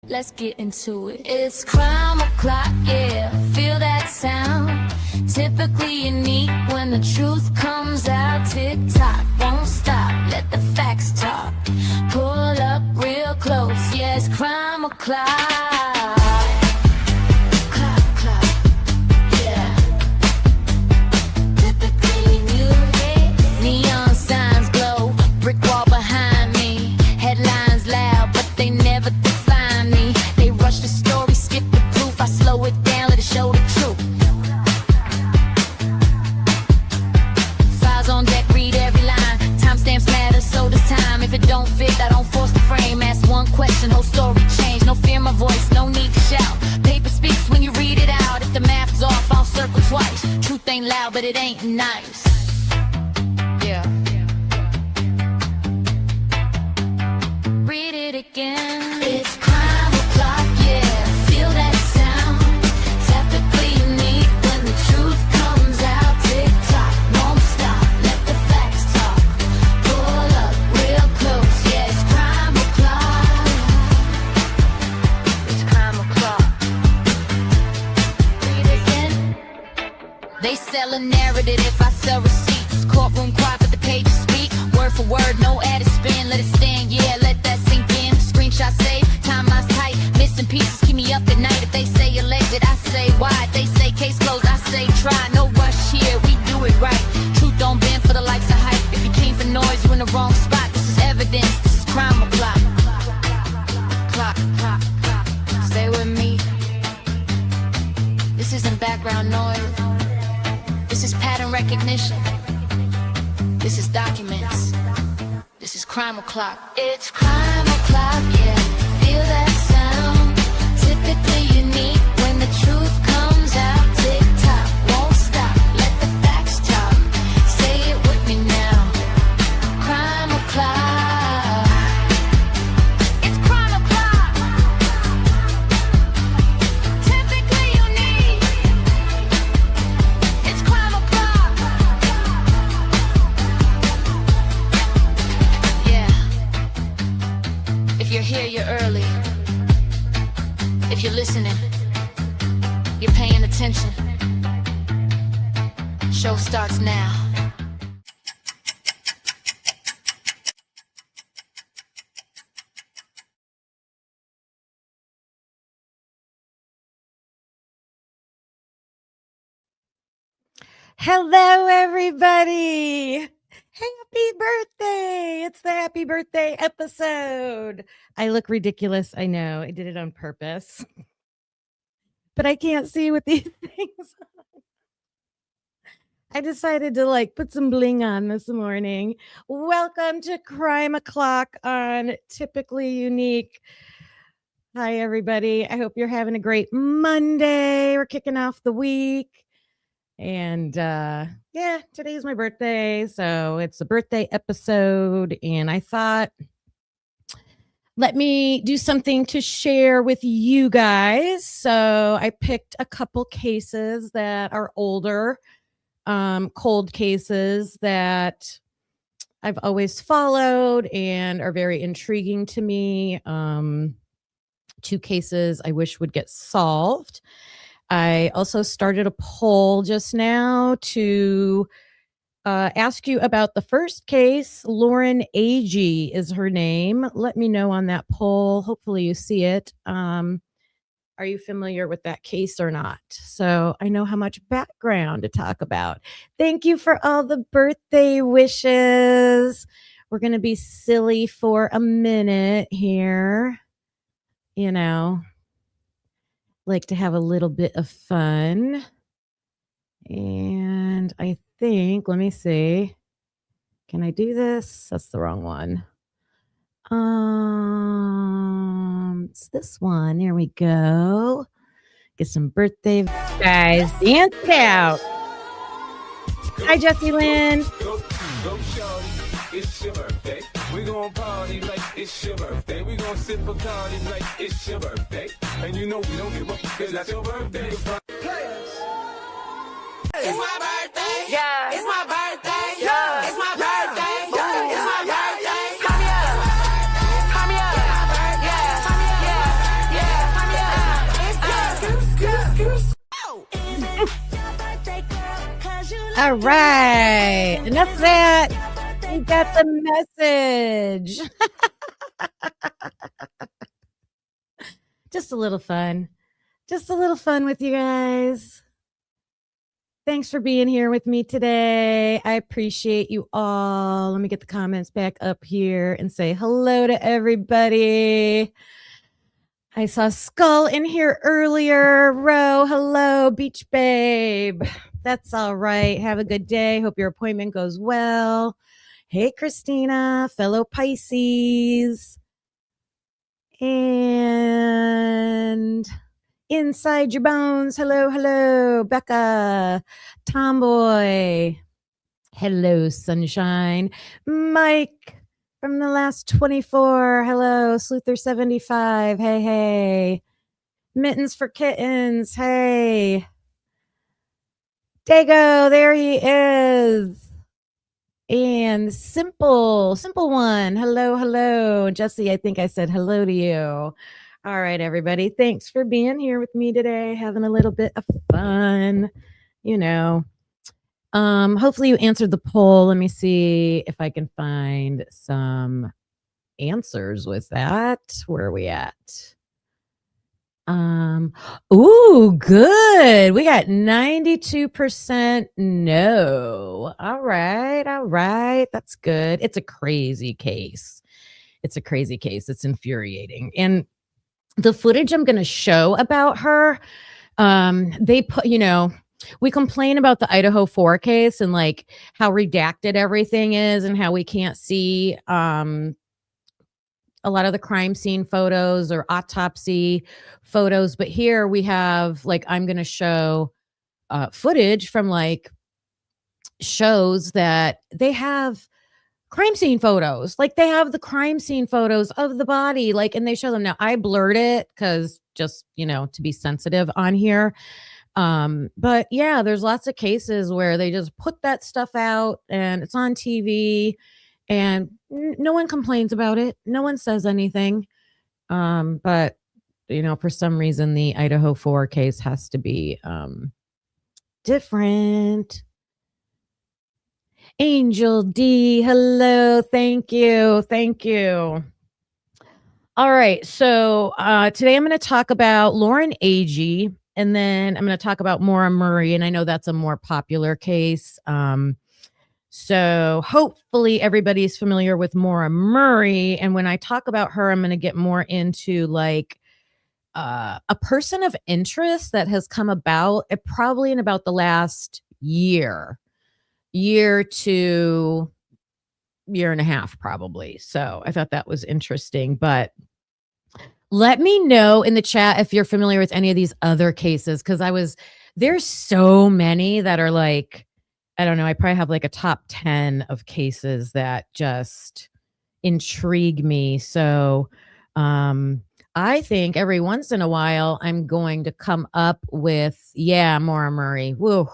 Let's get into it. It's crime o'clock, yeah, feel that sound. Typically unique when the truth comes out. Tick-tock, won't stop, let the facts talk. Pull up real close, yeah, it's crime o'clock. Clock, clock, yeah. Typically new, neon signs glow, brick wall behind me. Headlines loud, but they never define me. They rush the story, skip the proof. I slow it down, let it show the truth. Files on deck, read every line. Timestamps matter, so does time. If it don't fit, I don't force the frame. Ask one question, whole story change. No fear my voice, no need to shout. Paper speaks when you read it out. If the math's off, I'll circle twice. Truth ain't loud, but it ain't nice. Yeah. Read it again. It's crime o'clock, yeah. Feel that sound. Typically unique when the truth comes out. Tick tock, won't stop. Let the facts talk. Pull up real close, yeah. It's crime o'clock. It's crime o'clock. Read it again. They sell a narrative if I sell receipts. Courtroom quiet, but the pages speak. Word for word, no added spin. Let it stand, yeah. Let that sink in. Screenshot save, timeline's tight. Missing pieces keep me up at night. If they say alleged, I say why. If they say case closed, I say try. No rush here, we do it right. Truth don't bend for the likes of hype. If you came for noise, you're in the wrong spot. This is evidence, this is crime o'clock. Clock, clock, clock. Stay with me. This isn't background noise. This is pattern recognition. This is documents. This is crime o'clock. It's crime o'clock, yeah. Feel that sound. Typically unique when the truth comes out. Tick tock, won't stop. Let the facts talk. Say it with me now. Crime o'clock. It's crime o'clock. Typically unique. It's crime o'clock. Yeah. If you're here, you're early. If you're listening, you're paying attention. Show starts now. Hello, everybody. Happy birthday. It's the happy birthday episode. I look ridiculous. I know. I did it on purpose. But I can't see with these things. I decided to put some bling on this morning. Welcome to Crime O'Clock on Typically Unique. Hi, everybody. I hope you're having a great Monday. We're kicking off the week. And yeah, today's my birthday. So it's a birthday episode. And I thought, let me do something to share with you guys. So I picked a couple cases that are older, cold cases that I've always followed and are very intriguing to me. 2 cases I wish would get solved. I also started a poll just now to ask you about the first case. Lauren Agee is her name. Let me know on that poll. Hopefully you see it. Are you familiar with that case or not? So I know how much background to talk about. Thank you for all the birthday wishes. We're going to be silly for a minute here. You know, like to have a little bit of fun. And I think, let me see. Can I do this? That's the wrong one. It's this one. There we go. Get some birthday guys. Dance it out. Hi, Jessie Lynn. Go shorty, it's your birthday. We gon' party like it's your birthday. We gon' sip a party like it's your birthday. And you know we don't give up, cause that's your birthday. It's my birthday. Yeah. It's my birthday. Yeah. It's my birthday. Yeah. It's my birthday. Turn me up. Turn me up. Yeah. Yeah. All right. Enough of that. You got the message. Just a little fun. Just a little fun with you guys. Thanks for being here with me today. I appreciate you all. Let me get the comments back up here and say hello to everybody. I saw Skull in here earlier. Ro, hello, Beach Babe. That's all right. Have a good day. Hope your appointment goes well. Hey, Christina, fellow Pisces. And Inside Your Bones. Hello, hello, Becca. Tomboy. Hello, Sunshine. Mike from the last 24. Hello, Sleuther75. Hey, hey. Mittens for Kittens. Hey. Dago, there he is. And Simple One. Hello, hello. Jesse, I think I said hello to you. All right, everybody. Thanks for being here with me today, having a little bit of fun. You know. Hopefully you answered the poll. Let me see if I can find some answers with that. Where are we at? Ooh, good. We got 92% no. All right. That's good. It's a crazy case. It's infuriating. And the footage I'm going to show about her, they put, we complain about the Idaho 4 case and like how redacted everything is and how we can't see a lot of the crime scene photos or autopsy photos. But here we have, like, I'm going to show footage from like shows that they have crime scene photos. Like they have the crime scene photos of the body, like, and they show them. Now I blurred it because just, to be sensitive on here. But yeah, there's lots of cases where they just put that stuff out and it's on TV and no one complains about it. No one says anything. But for some reason the Idaho 4 case has to be different. Angel D, hello. Thank you. All right. So today I'm going to talk about Lauren Agee, and then I'm going to talk about Maura Murray. And I know that's a more popular case. So hopefully everybody's familiar with Maura Murray. And when I talk about her, I'm going to get more into like a person of interest that has come about probably in about the last year to year and a half, probably. So I thought that was interesting. But let me know in the chat if you're familiar with any of these other cases, because there's so many that are like, I don't know, I probably have like a top 10 of cases that just intrigue me. So I think every once in a while I'm going to come up with, Maura Murray. Woo.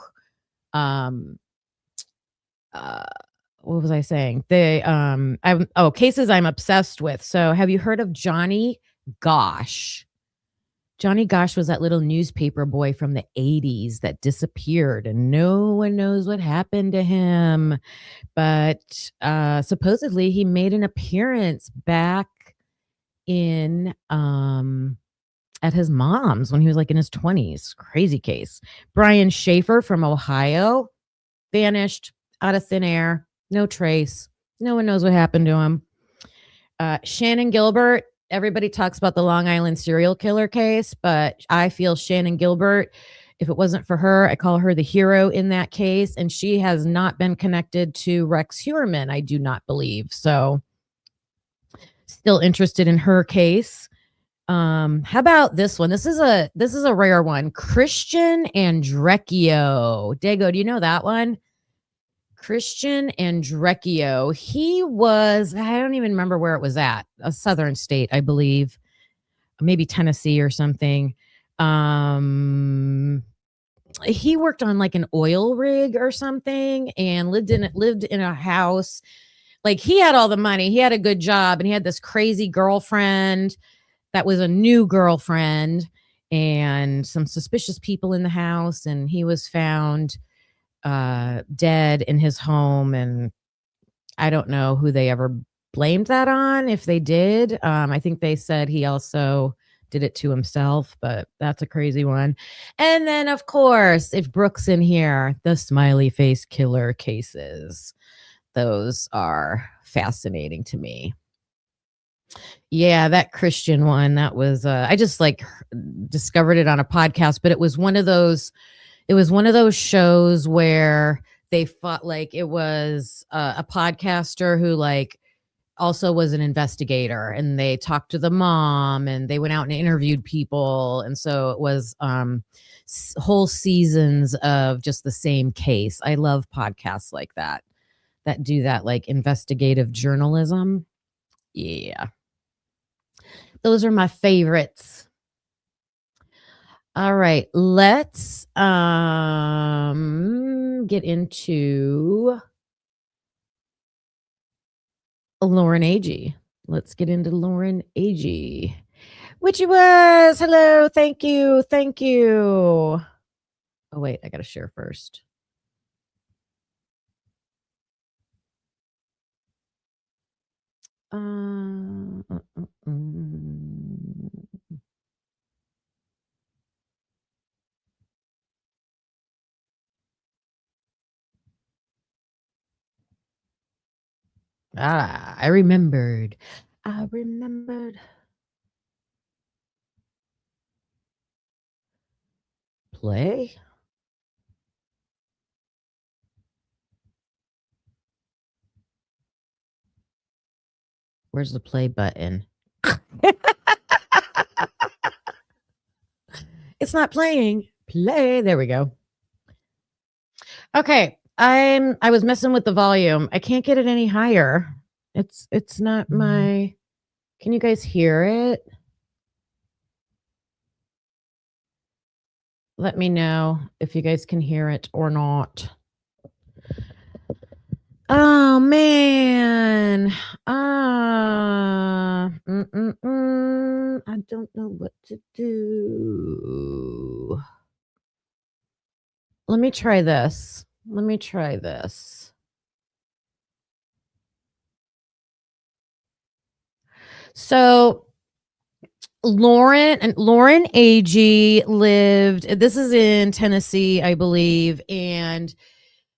What was I saying? Cases I'm obsessed with. So have you heard of Johnny Gosh? Johnny Gosh was that little newspaper boy from the 80s that disappeared and no one knows what happened to him. But supposedly he made an appearance back in at his mom's when he was like in his 20s. Crazy case. Brian Schaefer from Ohio vanished out of thin air. No trace. No one knows what happened to him. Shannon Gilbert. Everybody talks about the Long Island serial killer case, but I feel Shannon Gilbert, if it wasn't for her, I call her the hero in that case. And she has not been connected to Rex Heuermann, I do not believe. So still interested in her case. How about this one? This is a rare one. Christian Andrecchio. Dago, do you know that one? Christian Andrecchio. He was, I don't even remember where it was at, a southern state, I believe, maybe Tennessee or something. He worked on like an oil rig or something and lived in a house. Like he had all the money. He had a good job and he had this crazy girlfriend that was a new girlfriend and some suspicious people in the house. And he was found dead in his home, and I don't know who they ever blamed that on, if they did. I think they said he also did it to himself, but that's a crazy one. And then, of course, if Brooke's in here, the smiley face killer cases. Those are fascinating to me. Yeah, that Christian one, that was I just like discovered it on a podcast, but it was one of those shows where they fought, like it was a podcaster who like also was an investigator, and they talked to the mom, and they went out and interviewed people, and so it was whole seasons of just the same case. I love podcasts like that do that, like investigative journalism. Yeah, those are my favorites. All right, let's get into Lauren Agee. Let's get into Lauren Agee. Which it was. Hello, thank you. Oh wait, I gotta share first. I remembered. Play. Where's the play button? It's not playing. Play. There we go. Okay. I was messing with the volume. I can't get it any higher. It's not my. Can you guys hear it? Let me know if you guys can hear it or not. Oh man. I don't know what to do. Let me try this. So Lauren Agee lived, this is in Tennessee, I believe, and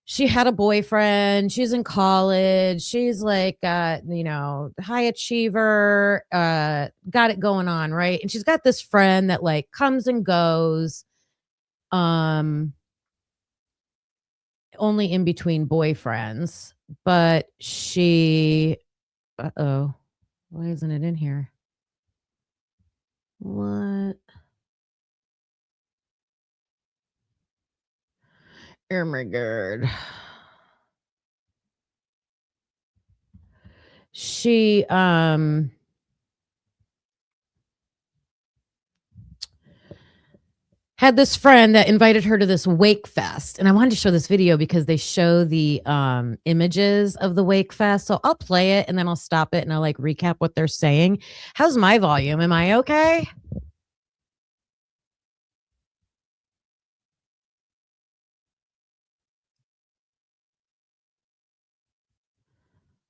she had a boyfriend. She's in college. She's like, high achiever, got it going on, right? And she's got this friend that like comes and goes, only in between boyfriends. But she, why isn't it in here? What? Oh my God. She had this friend that invited her to this wake fest, and I wanted to show this video because they show the images of the wake fest. So I'll play it and then I'll stop it and I'll like recap what they're saying. How's my volume? Am I okay?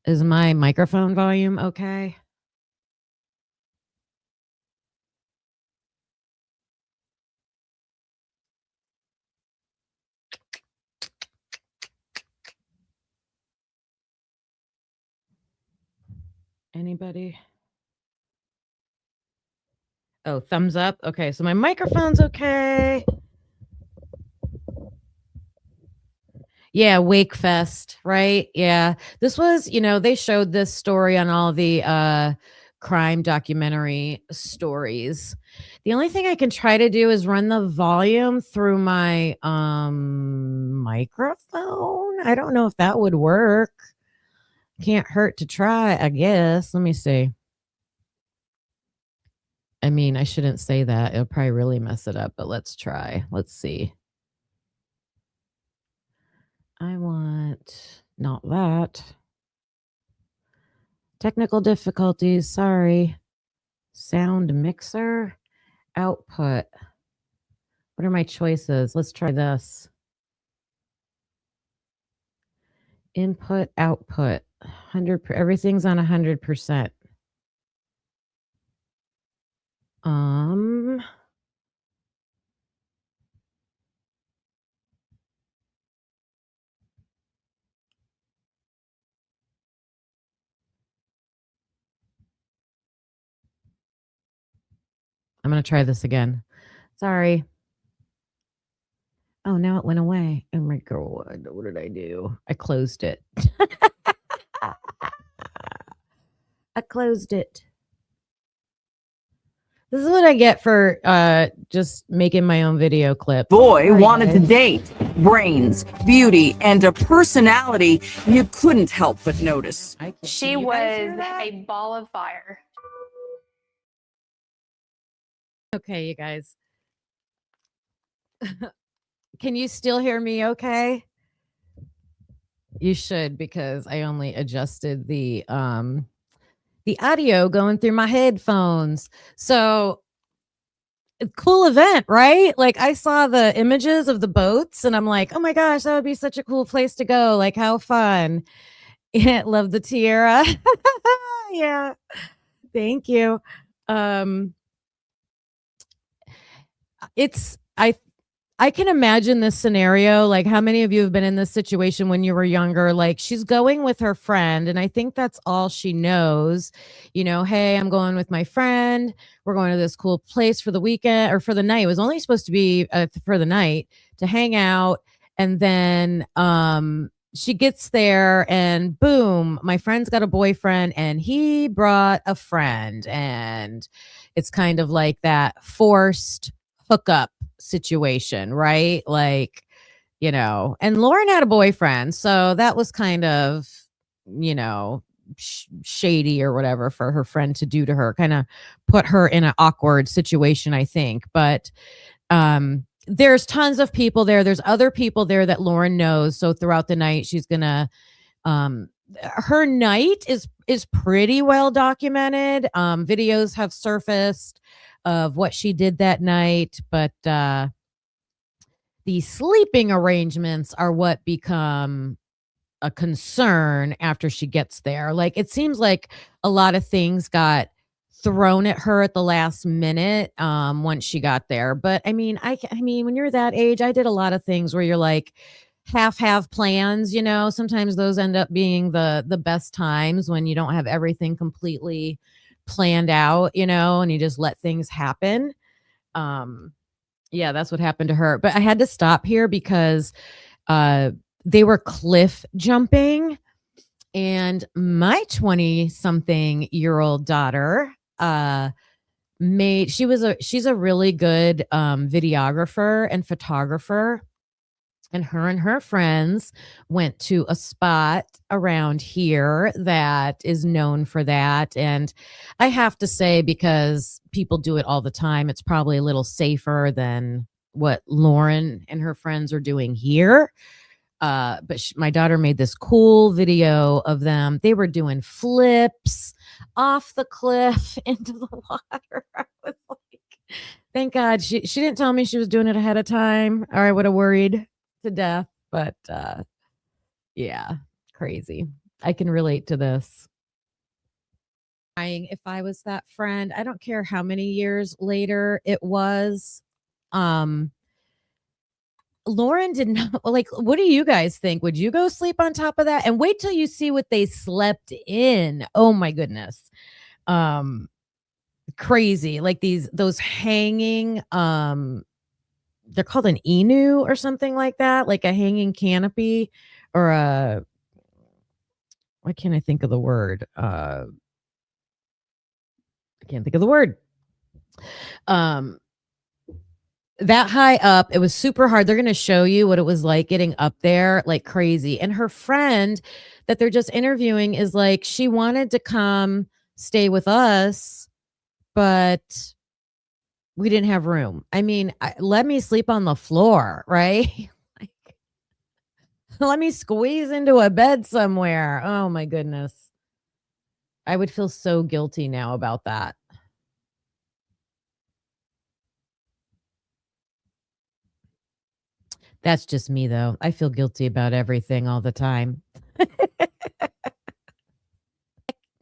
Is my microphone volume okay? Anybody? Oh, thumbs up. Okay, so my microphone's okay. Yeah, Wake Fest, right? Yeah. This was, they showed this story on all the crime documentary stories. The only thing I can try to do is run the volume through my microphone. I don't know if that would work. Can't hurt to try, I guess. Let me see. I mean, I shouldn't say that. It'll probably really mess it up, but let's try. Let's see. I want not that. Technical difficulties. Sorry. Sound mixer. Output. What are my choices? Let's try this. Input, output, 100. Everything's on 100%. I'm gonna try this again. Sorry. Oh, now it went away. Oh my god, what did I do? I closed it. I closed it. This is what I get for just making my own video clip. Boy Sorry, wanted to guys. date. Brains, beauty, and a personality you couldn't help but notice. Can She you guys hear was that? a ball of fire. Okay, you guys. Can you still hear me okay? You should, because I only adjusted the audio going through my headphones. So cool event, right? Like I saw the images of the boats and I'm like, oh my gosh, that would be such a cool place to go. Like how fun. Yeah, love the tiara. Yeah. Thank you. It's I can imagine this scenario. Like, how many of you have been in this situation when you were younger? Like, she's going with her friend, and I think that's all she knows. You know, hey, I'm going with my friend. We're going to this cool place for the weekend or for the night. It was only supposed to be for the night to hang out. And then she gets there, and boom, my friend's got a boyfriend, and he brought a friend. And it's kind of like that forced hookup situation, right? Like, you know, and Lauren had a boyfriend, so that was kind of, you know, shady or whatever for her friend to do to her, kind of put her in an awkward situation, I think. But there's tons of people there. There's other people there that Lauren knows. So throughout the night, she's gonna her night is pretty well documented. Videos have surfaced of what she did that night, but the sleeping arrangements are what become a concern after she gets there. Like it seems like a lot of things got thrown at her at the last minute once she got there. But I mean, I mean, when you're that age, I did a lot of things where you're like half have plans, you know. Sometimes those end up being the best times when you don't have everything completely planned out, you know, and you just let things happen. Yeah, that's what happened to her. But I had to stop here because they were cliff jumping, and my 20-something-year-old daughter she's a really good videographer and photographer. And her friends went to a spot around here that is known for that. And I have to say, because people do it all the time, it's probably a little safer than what Lauren and her friends are doing here. But my daughter made this cool video of them. They were doing flips off the cliff into the water. I was like, thank God she didn't tell me she was doing it ahead of time, or I would have worried to death. But yeah, crazy. I can relate to this. If I was that friend, I don't care how many years later it was. Lauren did not like, what do you guys think? Would you go sleep on top of that? And wait till you see what they slept in. Oh my goodness. Crazy. Like those hanging, they're called an inu or something like that, like a hanging canopy or why can't I think of the word? I can't think of the word. That high up, it was super hard. They're going to show you what it was like getting up there, like crazy. And her friend that they're just interviewing is like, she wanted to come stay with us, but we didn't have room. I mean, let me sleep on the floor, right? Like, let me squeeze into a bed somewhere. Oh my goodness. I would feel so guilty now about that. That's just me, though. I feel guilty about everything all the time.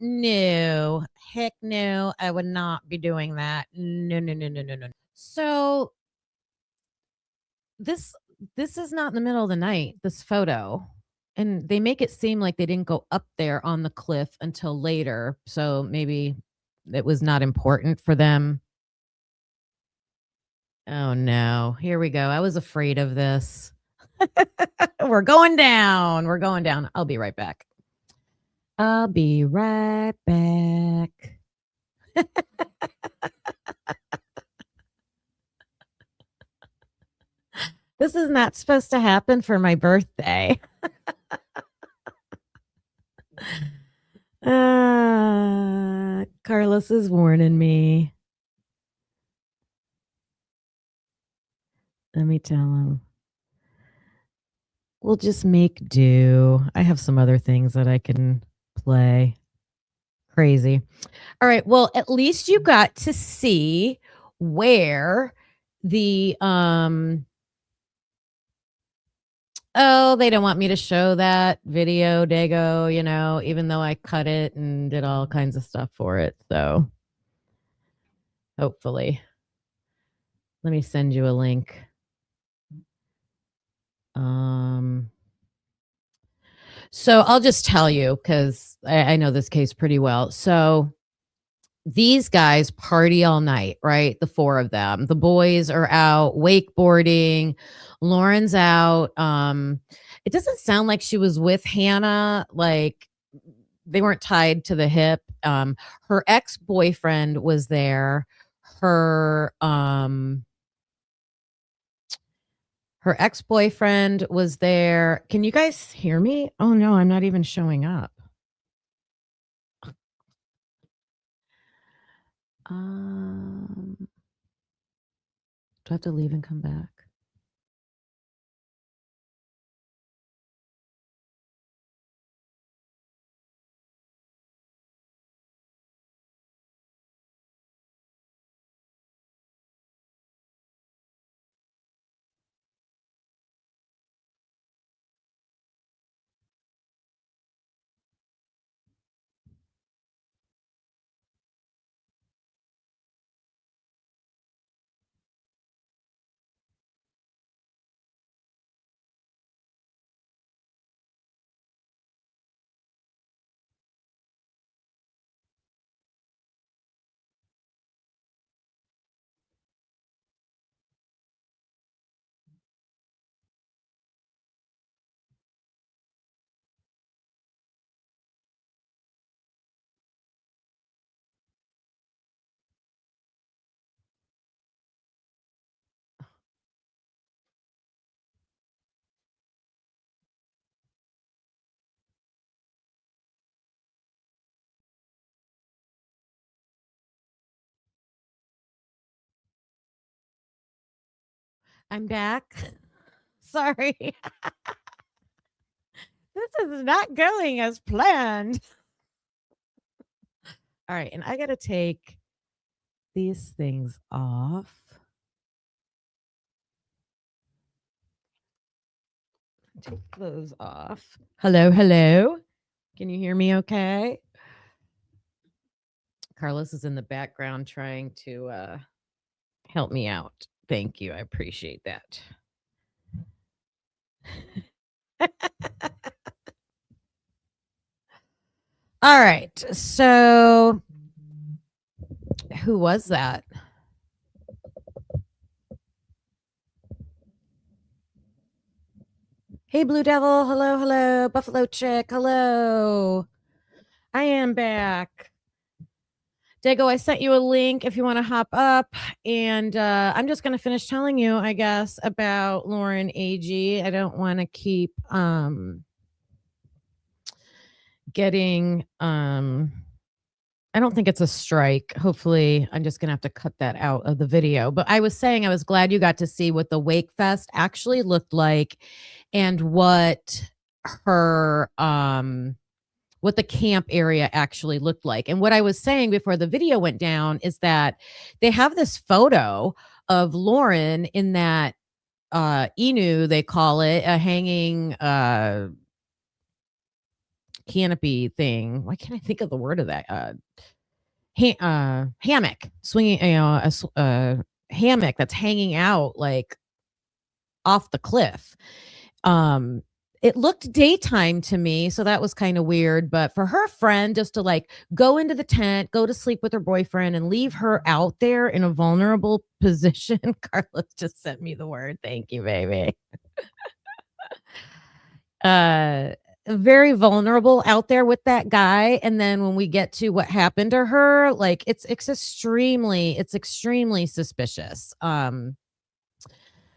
No. Heck no. I would not be doing that. No, no, no, no, no, no. So this is not in the middle of the night, this photo. And they make it seem like they didn't go up there on the cliff until later. So maybe it was not important for them. Oh no. Here we go. I was afraid of this. We're going down. We're going down. I'll be right back. I'll be right back. This is not supposed to happen for my birthday. Carlos is warning me. Let me tell him. We'll just make do. I have some other things that I can play. Crazy. All right. Well, at least you got to see where the oh, they don't want me to show that video, Dago, even though I cut it and did all kinds of stuff for it. So hopefully. Let me send you a link. So I'll just tell you because I know this case pretty well. So these guys party all night, right? The four of them. The boys are out wakeboarding. Lauren's out. It doesn't sound like she was with Hannah. Like they weren't tied to the hip. Her ex-boyfriend was there. Her ex-boyfriend was there. Can you guys hear me? Oh no, I'm not even showing up. Do I have to leave and come back? I'm back. Sorry. This is not going as planned. All right. And I got to take these things off. Take those off. Hello, hello. Can you hear me okay? Carlos is in the background trying to help me out. Thank you. I appreciate that. All right. So who was that? Hey, Blue Devil. Hello, hello. Buffalo Chick. Hello. I am back. Dago, I sent you a link if you want to hop up. And I'm just going to finish telling you, I guess, about Lauren Agee. I don't want to keep getting I don't think it's a strike. Hopefully, I'm just going to have to cut that out of the video. But I was saying I was glad you got to see what the Wake Fest actually looked like and what her what the camp area actually looked like. And what I was saying before the video went down is that they have this photo of Lauren in that Inu, they call it, a hanging canopy thing. Why can't I think of the word of that? Hammock, swinging, a hammock that's hanging out like off the cliff. It looked daytime to me, so that was kind of weird. But for her friend just to like go into the tent, go to sleep with her boyfriend, and leave her out there in a vulnerable position. Carlos just sent me the word. Thank you, baby. Very vulnerable out there with that guy. And then when we get to what happened to her, like it's extremely suspicious.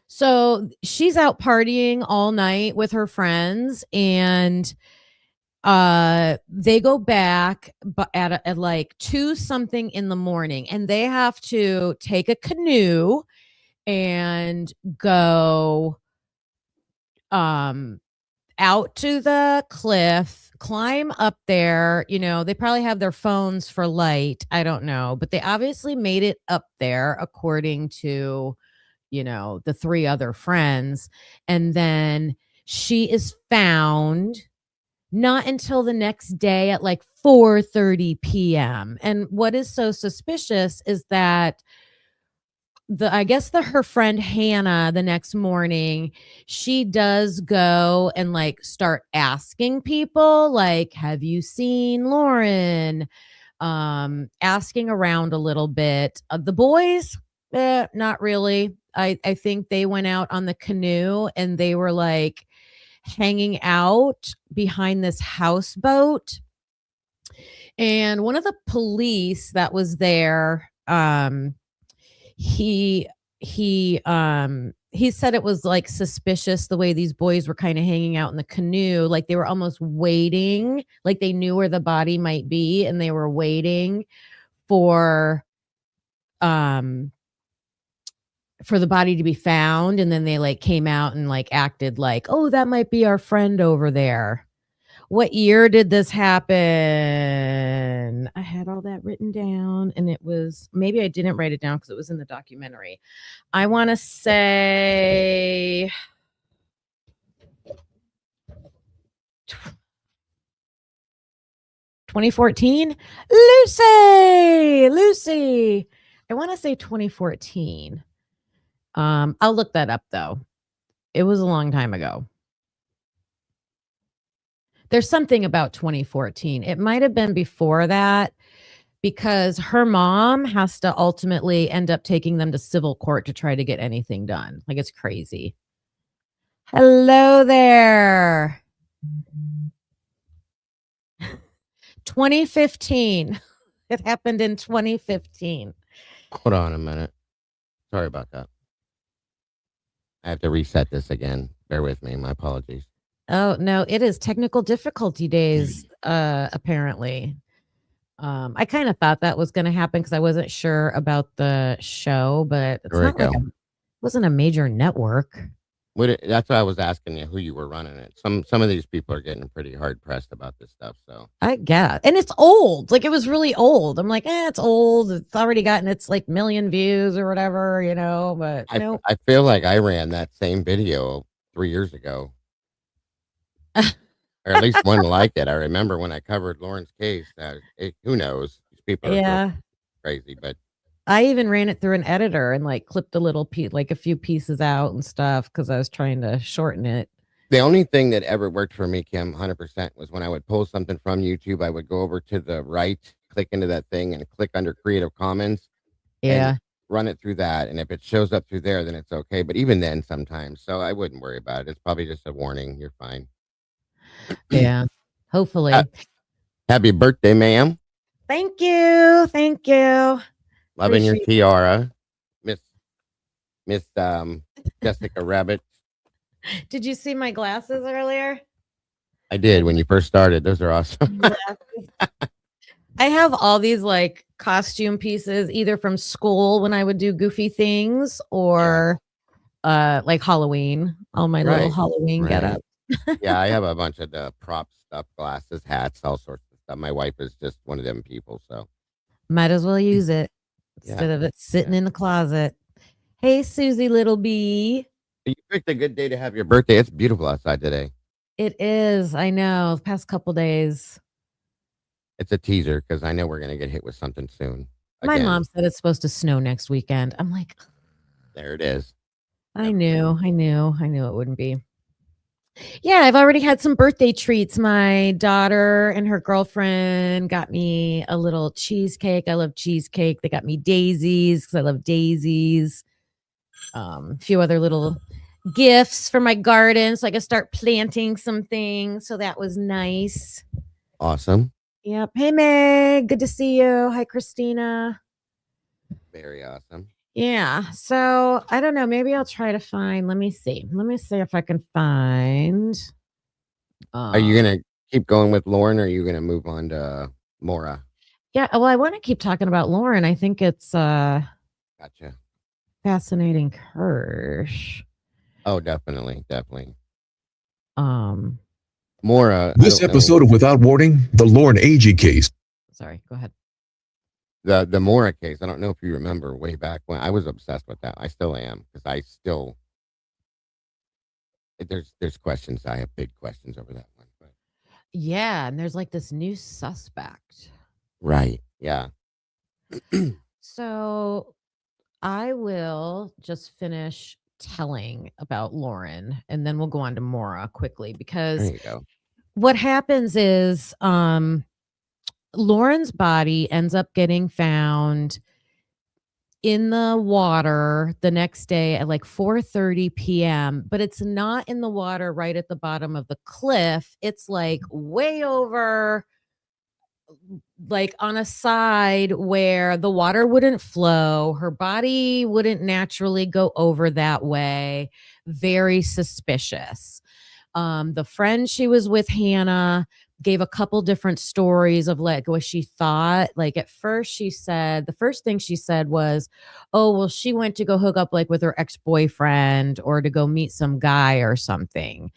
So she's out partying all night with her friends, and they go back but at like 2 something in the morning, and they have to take a canoe and go out to the cliff, climb up there. They probably have their phones for light. I don't know, but they obviously made it up there according to, the 3 other friends. And then she is found not until the next day at like 4:30 p.m. And what is so suspicious is that her friend Hannah, the next morning, she does go and like start asking people like, have you seen Lauren? Asking around a little bit. The boys, not really. I think they went out on the canoe and they were like hanging out behind this houseboat. And one of the police that was there, he said it was like suspicious the way these boys were kind of hanging out in the canoe, like they were almost waiting, like they knew where the body might be and they were waiting for the body to be found. And then they like came out and like acted like, oh, that might be our friend over there. What year did this happen? I had all that written down, and it was, maybe I didn't write it down because it was in the documentary. I want to say 2014. Lucy. I want to say 2014. I'll look that up though. It was a long time ago. There's something about 2014. It might have been before that because her mom has to ultimately end up taking them to civil court to try to get anything done. Like, it's crazy. Hello there. 2015. It happened in 2015. Hold on a minute. Sorry about that. I have to reset this again. Bear with me. My apologies. Oh, no, it is technical difficulty days, apparently. I kind of thought that was going to happen because I wasn't sure about the show, but it's not like it wasn't a major network. That's why I was asking you who you were running it. Some of these people are getting pretty hard pressed about this stuff. So I guess, and it's old. Like, it was really old. I'm like, it's old. It's already gotten its like million views or whatever, But no, I feel like I ran that same video 3 years ago. Or at least one like it. I remember when I covered Lauren's case. Who knows? These people are crazy, but I even ran it through an editor and like clipped a little piece, like a few pieces out and stuff because I was trying to shorten it. The only thing that ever worked for me, Kim, 100%, was when I would pull something from YouTube. I would go over to the right, click into that thing, and click under Creative Commons. Yeah. And run it through that, and if it shows up through there, then it's okay. But even then, sometimes, so I wouldn't worry about it. It's probably just a warning. You're fine. Yeah, hopefully. Happy birthday, ma'am. Thank you. Loving your tiara, Miss Jessica Rabbit. Did you see my glasses earlier? I did when you first started. Those are awesome. I have all these like costume pieces, either from school when I would do goofy things, or like Halloween. All my little Halloween get up. Yeah, I have a bunch of the prop stuff, glasses, hats, all sorts of stuff. My wife is just one of them people, so might as well use it instead of it sitting in the closet. Hey, Susie, little bee. You picked a good day to have your birthday. It's beautiful outside today. It is. I know. The past couple days. It's a teaser because I know we're gonna get hit with something soon. My Again, mom said it's supposed to snow next weekend. I'm like, there it is. I Yep. knew it wouldn't be. Yeah, I've already had some birthday treats. My daughter and her girlfriend got me a little cheesecake. I love cheesecake. They got me daisies because I love daisies. A few other little gifts for my garden so I could start planting some things. So that was nice. Awesome. Yep. Hey, Meg. Good to see you. Hi, Christina. Very awesome. Yeah. So I don't know. Maybe I'll try to find. Let me see. Let me see if I can find. Are you gonna keep going with Lauren, or are you gonna move on to Maura? Yeah. Well, I want to keep talking about Lauren. I think it's Gotcha. fascinating Kirsch. Oh, definitely. Um. Maura. This episode of Without Warning, the Lauren Agee case. Sorry. Go ahead. The Maura case. I don't know if you remember way back when I was obsessed with that. I still am because I still there's questions. I have big questions over that one. But. Yeah, and there's like this new suspect. Right. Yeah. So I will just finish telling about Lauren and then we'll go on to Maura quickly because There you go. what happens is Lauren's body ends up getting found in the water the next day at like 4:30 p.m., but it's not in the water right at the bottom of the cliff. It's like way over, like on a side where the water wouldn't flow. Her body wouldn't naturally go over that way. Very suspicious. The friend she was with, Hannah, gave a couple different stories of like what she thought. Like at first she said, the first thing she said was, oh, well, she went to go hook up like with her ex-boyfriend or to go meet some guy or something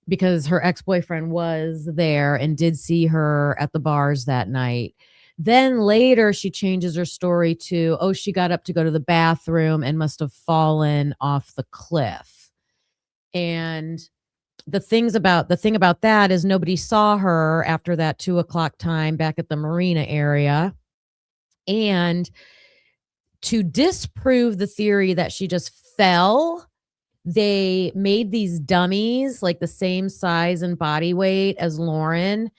because her ex-boyfriend was there and did see her at the bars that night. Then later she changes her story to, oh, she got up to go to the bathroom and must have fallen off the cliff. And the thing about that is nobody saw her after that 2:00 time back at the marina area. And to disprove the theory that she just fell, they made these dummies like the same size and body weight as Lauren.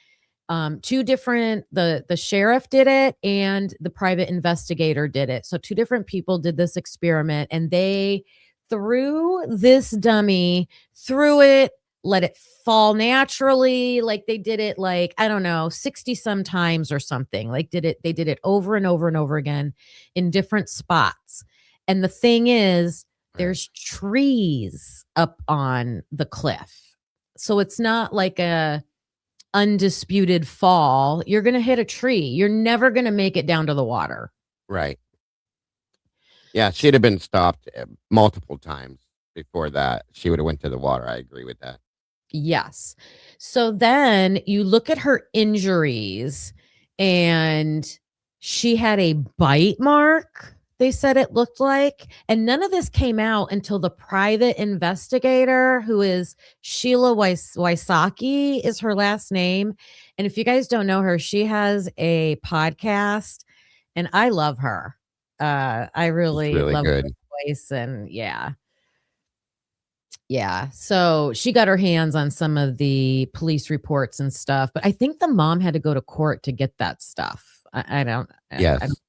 Two different, the sheriff did it and the private investigator did it. So two different people did this experiment and they threw this dummy, threw it, let it fall naturally. Like they did it like, I don't know, 60 some times or something. Like they did it over and over and over again in different spots. And the thing is, there's trees up on the cliff. So it's not like a undisputed fall. You're going to hit a tree. You're never going to make it down to the water. Right. Yeah, she'd have been stopped multiple times before that. She would have went to the water. I agree with that. Yes. So then you look at her injuries and she had a bite mark, they said it looked like. And none of this came out until the private investigator, who is Sheila Wysocki is her last name. And if you guys don't know her, she has a podcast and I love her. I really love good. her voice and yeah. Yeah. So she got her hands on some of the police reports and stuff, but I think the mom had to go to court to get that stuff. I don't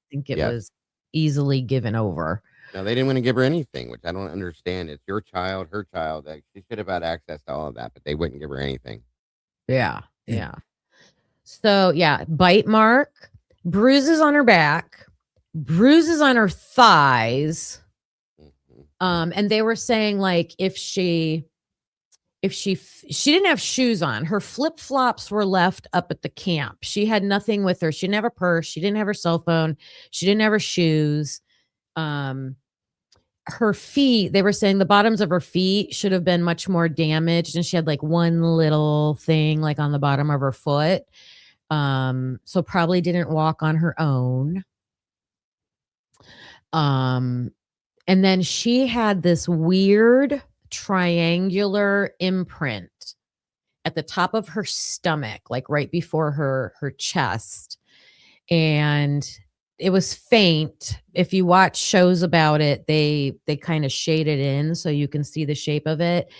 think it was easily given over. No, they didn't want to give her anything, which I don't understand. It's your child, her child. Like, she should have had access to all of that, but they wouldn't give her anything. Yeah. Yeah. So yeah, bite mark, bruises on her back, bruises on her thighs. And they were saying like if she didn't have shoes on, her flip-flops were left up at the camp. She had nothing with her. She didn't have a purse. She didn't have her cell phone. She didn't have her shoes. Her feet, they were saying the bottoms of her feet should have been much more damaged. And she had like one little thing like on the bottom of her foot. So probably didn't walk on her own. And then she had this weird triangular imprint at the top of her stomach, like right before her chest. And it was faint. If you watch shows about it, they kind of shade it in so you can see the shape of it.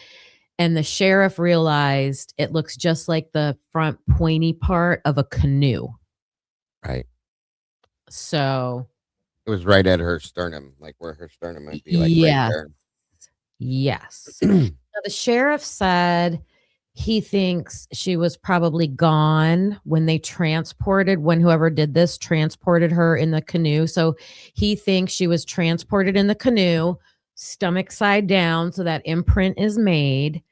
And the sheriff realized it looks just like the front pointy part of a canoe. Right. So It was right at her sternum, like where her sternum would be, like right yes, there. yes. Now, the sheriff said he thinks she was probably gone when when whoever did this transported her in the canoe. So he thinks she was transported in the canoe, stomach side down, so that imprint is made.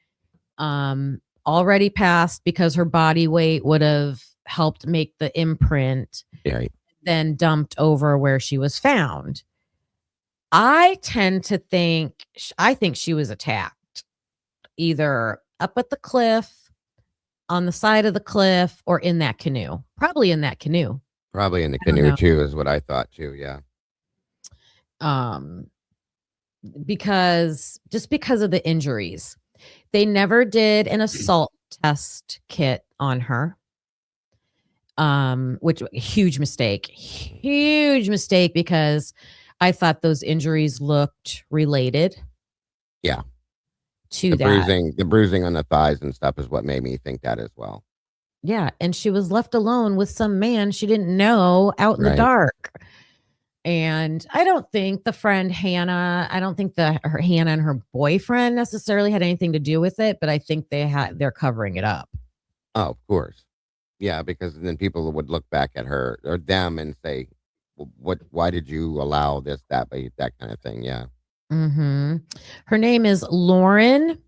Already passed because her body weight would have helped make the imprint, Yeah. then dumped over where she was found. I tend to think, I think she was attacked either up at the cliff, on the side of the cliff, or in that canoe. Probably in that canoe. Probably in the I don't canoe know. too, is what I thought too. Yeah. Because of the injuries. They never did an assault test kit on her. Which huge mistake because I thought those injuries looked related. Yeah. To that. The bruising on the thighs and stuff is what made me think that as well. Yeah, and she was left alone with some man she didn't know out in the dark. And I don't think the friend Hannah, I don't think her Hannah and her boyfriend necessarily had anything to do with it, but I think they're covering it up. Oh, of course. Yeah, because then people would look back at her or them and say, why did you allow this, that kind of thing? Yeah. Her name is Lauren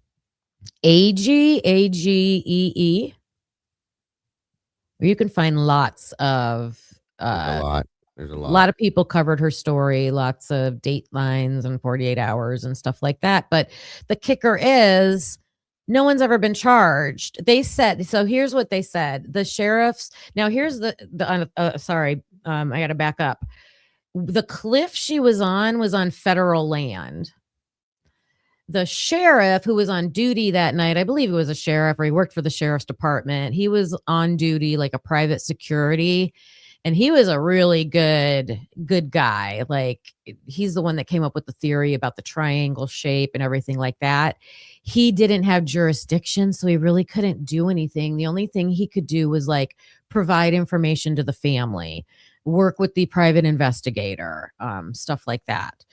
Agee, Agee. You can find lots of There's a lot of people covered her story, lots of Datelines and 48 Hours and stuff like that. But the kicker is no one's ever been charged. They said, so here's what they said. The sheriffs, now here's I got to back up. The cliff she was on federal land. The sheriff who was on duty that night, I believe he was a sheriff or he worked for the sheriff's department. He was on duty like a private security. And he was a really good guy. Like, he's the one that came up with the theory about the triangle shape and everything like that. He didn't have jurisdiction, so he really couldn't do anything. The only thing he could do was like provide information to the family, work with the private investigator, stuff like that.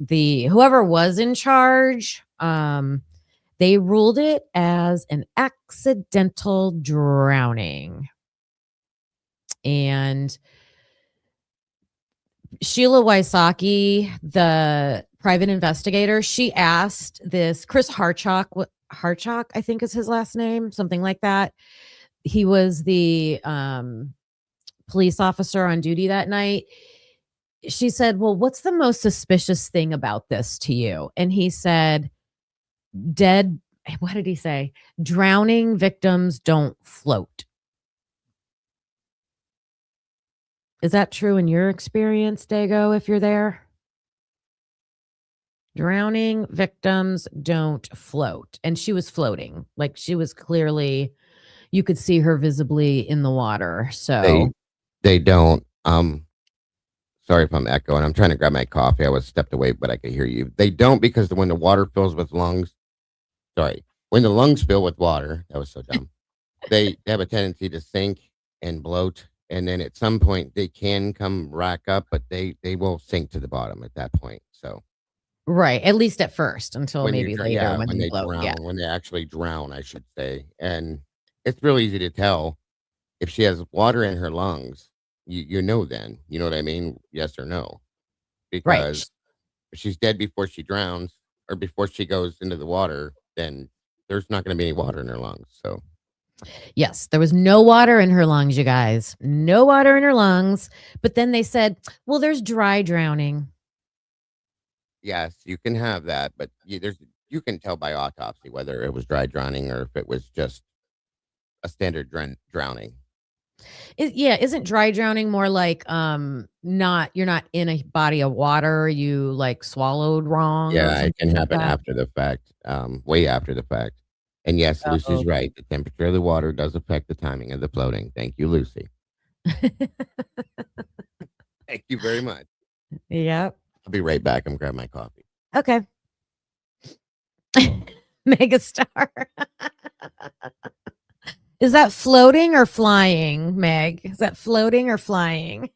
Whoever was in charge, they ruled it as an accidental drowning. And Sheila Wysocki, the private investigator, she asked this Chris Hartsock, I think is his last name, something like that. He was the police officer on duty that night. She said, well, what's the most suspicious thing about this to you? And he said, what did he say? Drowning victims don't float. Is that true in your experience, Dago, if you're there? Drowning victims don't float. And she was floating. Like, she was clearly, you could see her visibly in the water. So they don't. Sorry if I'm echoing. I'm trying to grab my coffee. I was stepped away, but I could hear you. They don't, because when the water fills with lungs, when the lungs fill with water, that was so dumb. They have a tendency to sink and bloat. And then at some point they can come rack up, but they will sink to the bottom at that point. So, right, at least at first, until maybe later when they bloat, drown, when they actually drown, I should say. And it's real easy to tell if she has water in her lungs. You know, then you know what I mean, yes or no? Because if she's dead before she drowns or before she goes into the water, then there's not going to be any water in her lungs. So. Yes, there was no water in her lungs, you guys. No water in her lungs. But then they said, well, there's dry drowning. Yes, you can have that, but you can tell by autopsy whether it was dry drowning or if it was just a standard drowning. Isn't dry drowning more like you're not in a body of water, you like swallowed wrong? Yeah, it can happen after the fact, way after the fact. And yes, Oh. Lucy's right. The temperature of the water does affect the timing of the floating. Thank you, Lucy. Thank you very much. Yep. I'll be right back. I'm grabbing my coffee. Okay. Megastar. Is that floating or flying, Meg? Is that floating or flying?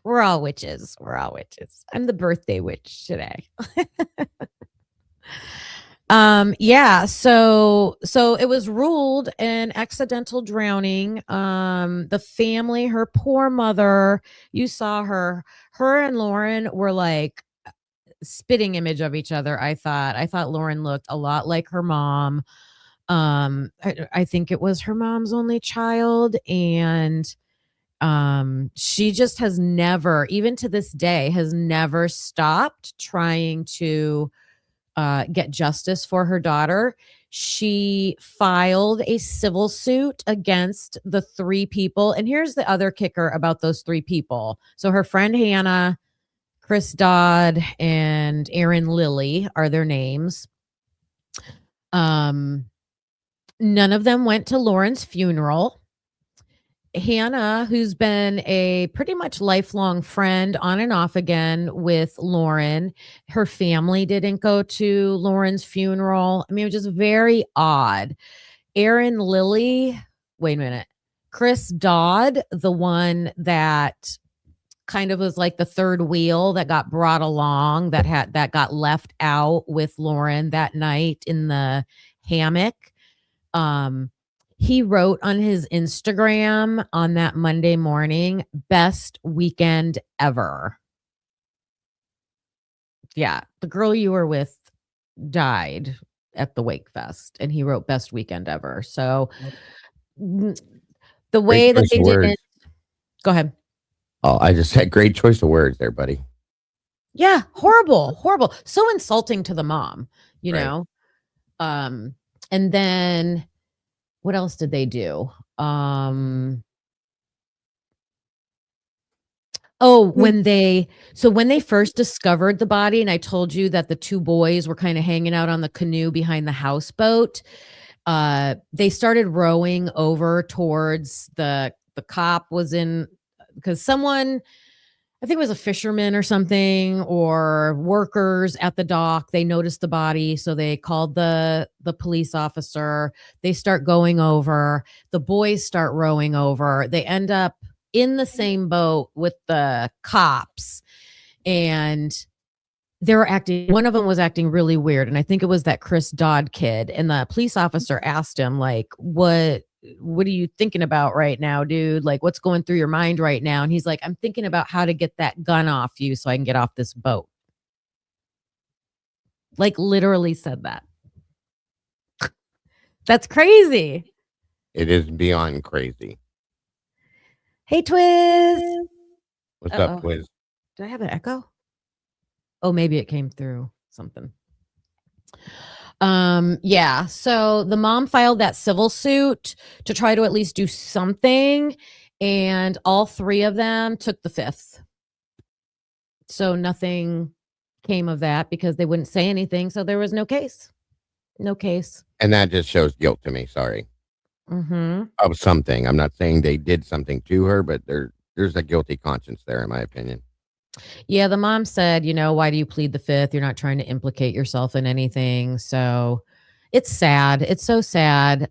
We're all witches. We're all witches. I'm the birthday witch today. Yeah, so it was ruled an accidental drowning. The family, her poor mother, you saw her and Lauren were like spitting image of each other. I thought Lauren looked a lot like her mom. I think it was her mom's only child, and she just has never, even to this day, has never stopped trying to get justice for her daughter. She filed a civil suit against the 3 people. And here's the other kicker about those 3 people. So her friend Hannah, Chris Dodd, and Aaron Lilly are their names. None of them went to Lauren's funeral. Hannah, who's been a pretty much lifelong friend on and off again with Lauren, her family didn't go to Lauren's funeral. I mean, it was just very odd. Aaron Lilly, wait a minute. Chris Dodd, the one that kind of was like the third wheel that got brought along, that got left out with Lauren that night in the hammock. He wrote on his Instagram on that Monday morning, "Best weekend ever." Yeah, the girl you were with died at the Wake Fest, and he wrote "Best weekend ever." So the way that choice they of didn't. words. Go ahead. Oh, I just said great choice of words there, buddy. Yeah, horrible. So insulting to the mom, you Right. know. And then what else did they do? When they first discovered the body, and I told you that the 2 boys were kind of hanging out on the canoe behind the houseboat, they started rowing over towards the cop was in, because someone, I think it was a fisherman or something, or workers at the dock, they noticed the body, so they called the police officer. They start going over. The boys start rowing over. They end up in the same boat with the cops, and one of them was acting really weird, and I think it was that Chris Dodd kid, and the police officer asked him, like, what are you thinking about right now, dude? Like, what's going through your mind right now? And he's like, I'm thinking about how to get that gun off you so I can get off this boat. Like, literally said that. That's crazy. It is beyond crazy. Hey, Twiz. What's Uh-oh. up, Wiz? Did I have an echo? Oh, maybe it came through something. Yeah. So the mom filed that civil suit to try to at least do something, and all 3 of them took the 5th. So nothing came of that because they wouldn't say anything. So there was no case. No case. And that just shows guilt to me. Sorry. Mm-hmm. Of something. I'm not saying they did something to her, but there's a guilty conscience there, in my opinion. Yeah, the mom said, why do you plead the 5th? You're not trying to implicate yourself in anything. So it's sad. It's so sad.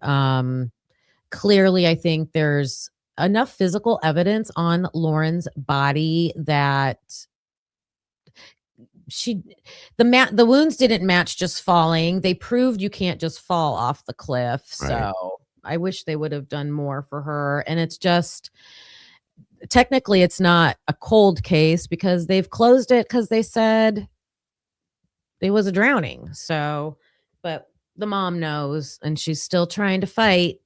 Clearly, I think there's enough physical evidence on Lauren's body that the wounds didn't match just falling. They proved you can't just fall off the cliff. Right. So I wish they would have done more for her. And it's just, technically it's not a cold case because they've closed it because they said it was a drowning. So, but the mom knows, and she's still trying to fight.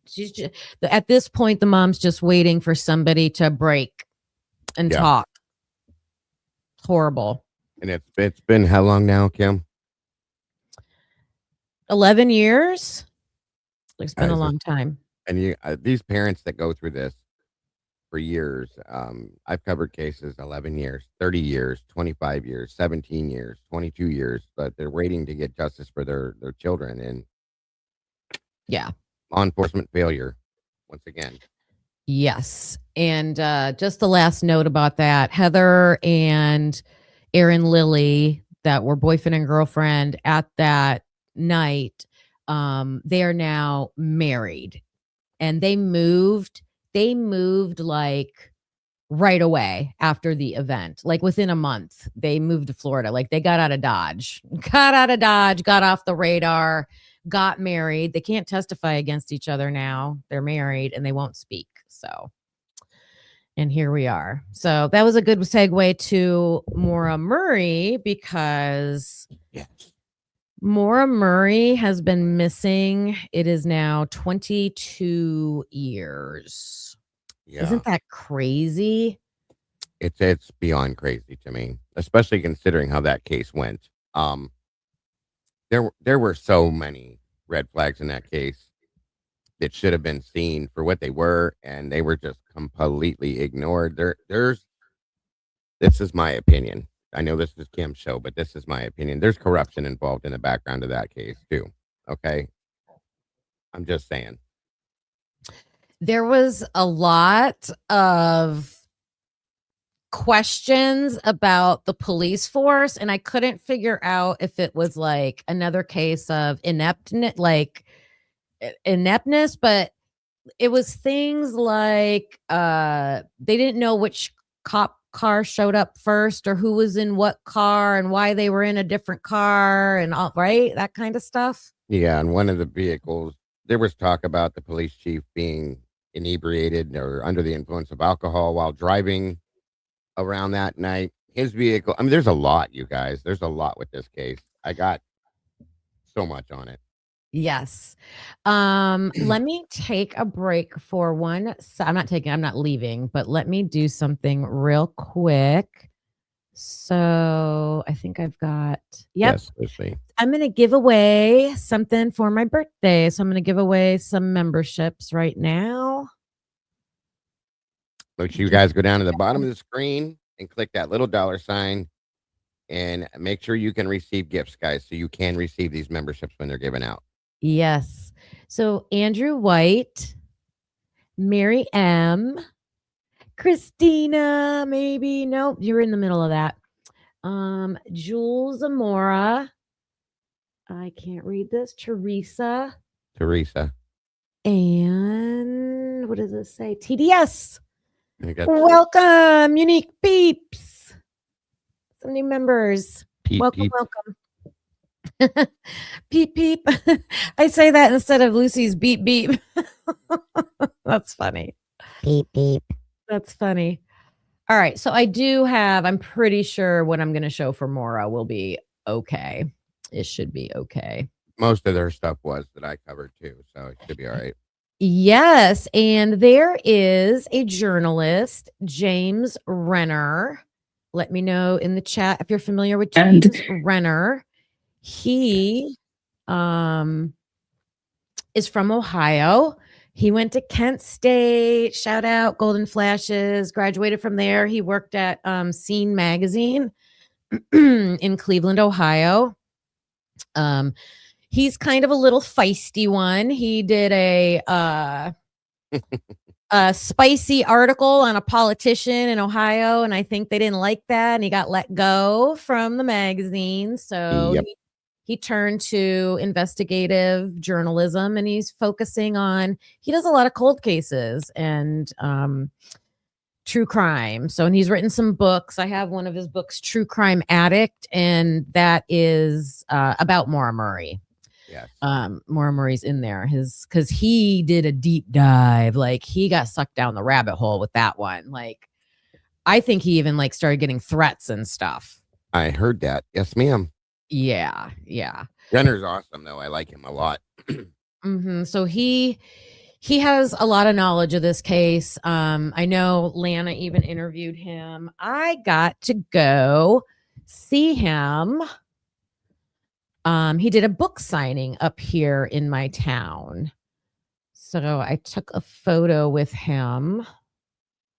At this point, the mom's just waiting for somebody to break and talk. Horrible. And it's been how long now, Kim? 11 years. It's been a long time. And these parents that go through this, for years. I've covered cases 11 years, 30 years, 25 years, 17 years, 22 years, but they're waiting to get justice for their children, and Yeah. law enforcement failure once again. Yes. And just the last note about that, Heather and Aaron Lilly, that were boyfriend and girlfriend at that night, they are now married, and they moved like right away after the event. Like within a month, they moved to Florida. Like they got got off the radar, got married. They can't testify against each other now. They're married and they won't speak. So, and here we are. So that was a good segue to Maura Murray, because Yes. Maura Murray has been missing. It is now 22 years. Yeah. Isn't that crazy? It's beyond crazy to me, especially considering how that case went. There were so many red flags in that case that should have been seen for what they were, and they were just completely ignored. This is my opinion. I know this is Kim's show, but this is my opinion. There's corruption involved in the background of that case too. Okay, I'm just saying. There was a lot of questions about the police force, and I couldn't figure out if it was like another case of ineptness, but it was things like they didn't know which cop car showed up first, or who was in what car, and why they were in a different car, and all right, that kind of stuff. Yeah, and one of the vehicles, there was talk about the police chief being inebriated or under the influence of alcohol while driving around that night. His vehicle, I mean, there's a lot, you guys. There's a lot with this case. I got so much on it. Yes. Let me take a break for I'm not leaving, but let me do something real quick. So I think I've got, yep. Yes, let's see. I'm going to give away something for my birthday. So I'm going to give away some memberships right now. Make sure you guys go down to the bottom of the screen and click that little $sign, and make sure you can receive gifts, guys, so you can receive these memberships when they're given out. Yes. So Andrew White, Mary M, Christina, maybe. Nope, you're in the middle of that. Jules Zamora. I can't read this. Teresa. And what does it say? TDS. Welcome, unique peeps. Some new members. Peep, welcome, peep. welcome. Peep, peep. I say that instead of Lucy's beep, beep. That's funny. Beep, beep. That's funny. All right. So I'm pretty sure what I'm going to show for Maura will be okay. It should be okay. Most of their stuff was that I covered too, so it should be all right. Yes. And there is a journalist, James Renner. Let me know in the chat if you're familiar with James Renner. He is from Ohio. He went to Kent State, shout out Golden Flashes, graduated from there. He worked at Scene Magazine in Cleveland, Ohio. He's kind of a little feisty one. He did a spicy article on a politician in Ohio, and I think they didn't like that, and he got let go from the magazine. So Yep. he turned to investigative journalism, and he's focusing on, he does a lot of cold cases and true crime. So, and he's written some books. I have one of his books, True Crime Addict, and that is about Maura Murray. Yes. Maura Murray's in there, because he did a deep dive. Like, he got sucked down the rabbit hole with that one. Like, I think he even like started getting threats and stuff. I heard that. Yes, ma'am. Yeah. Renner's awesome, though. I like him a lot. So he has a lot of knowledge of this case. I know Lana even interviewed him. I got to go see him. He did a book signing up here in my town. So I took a photo with him.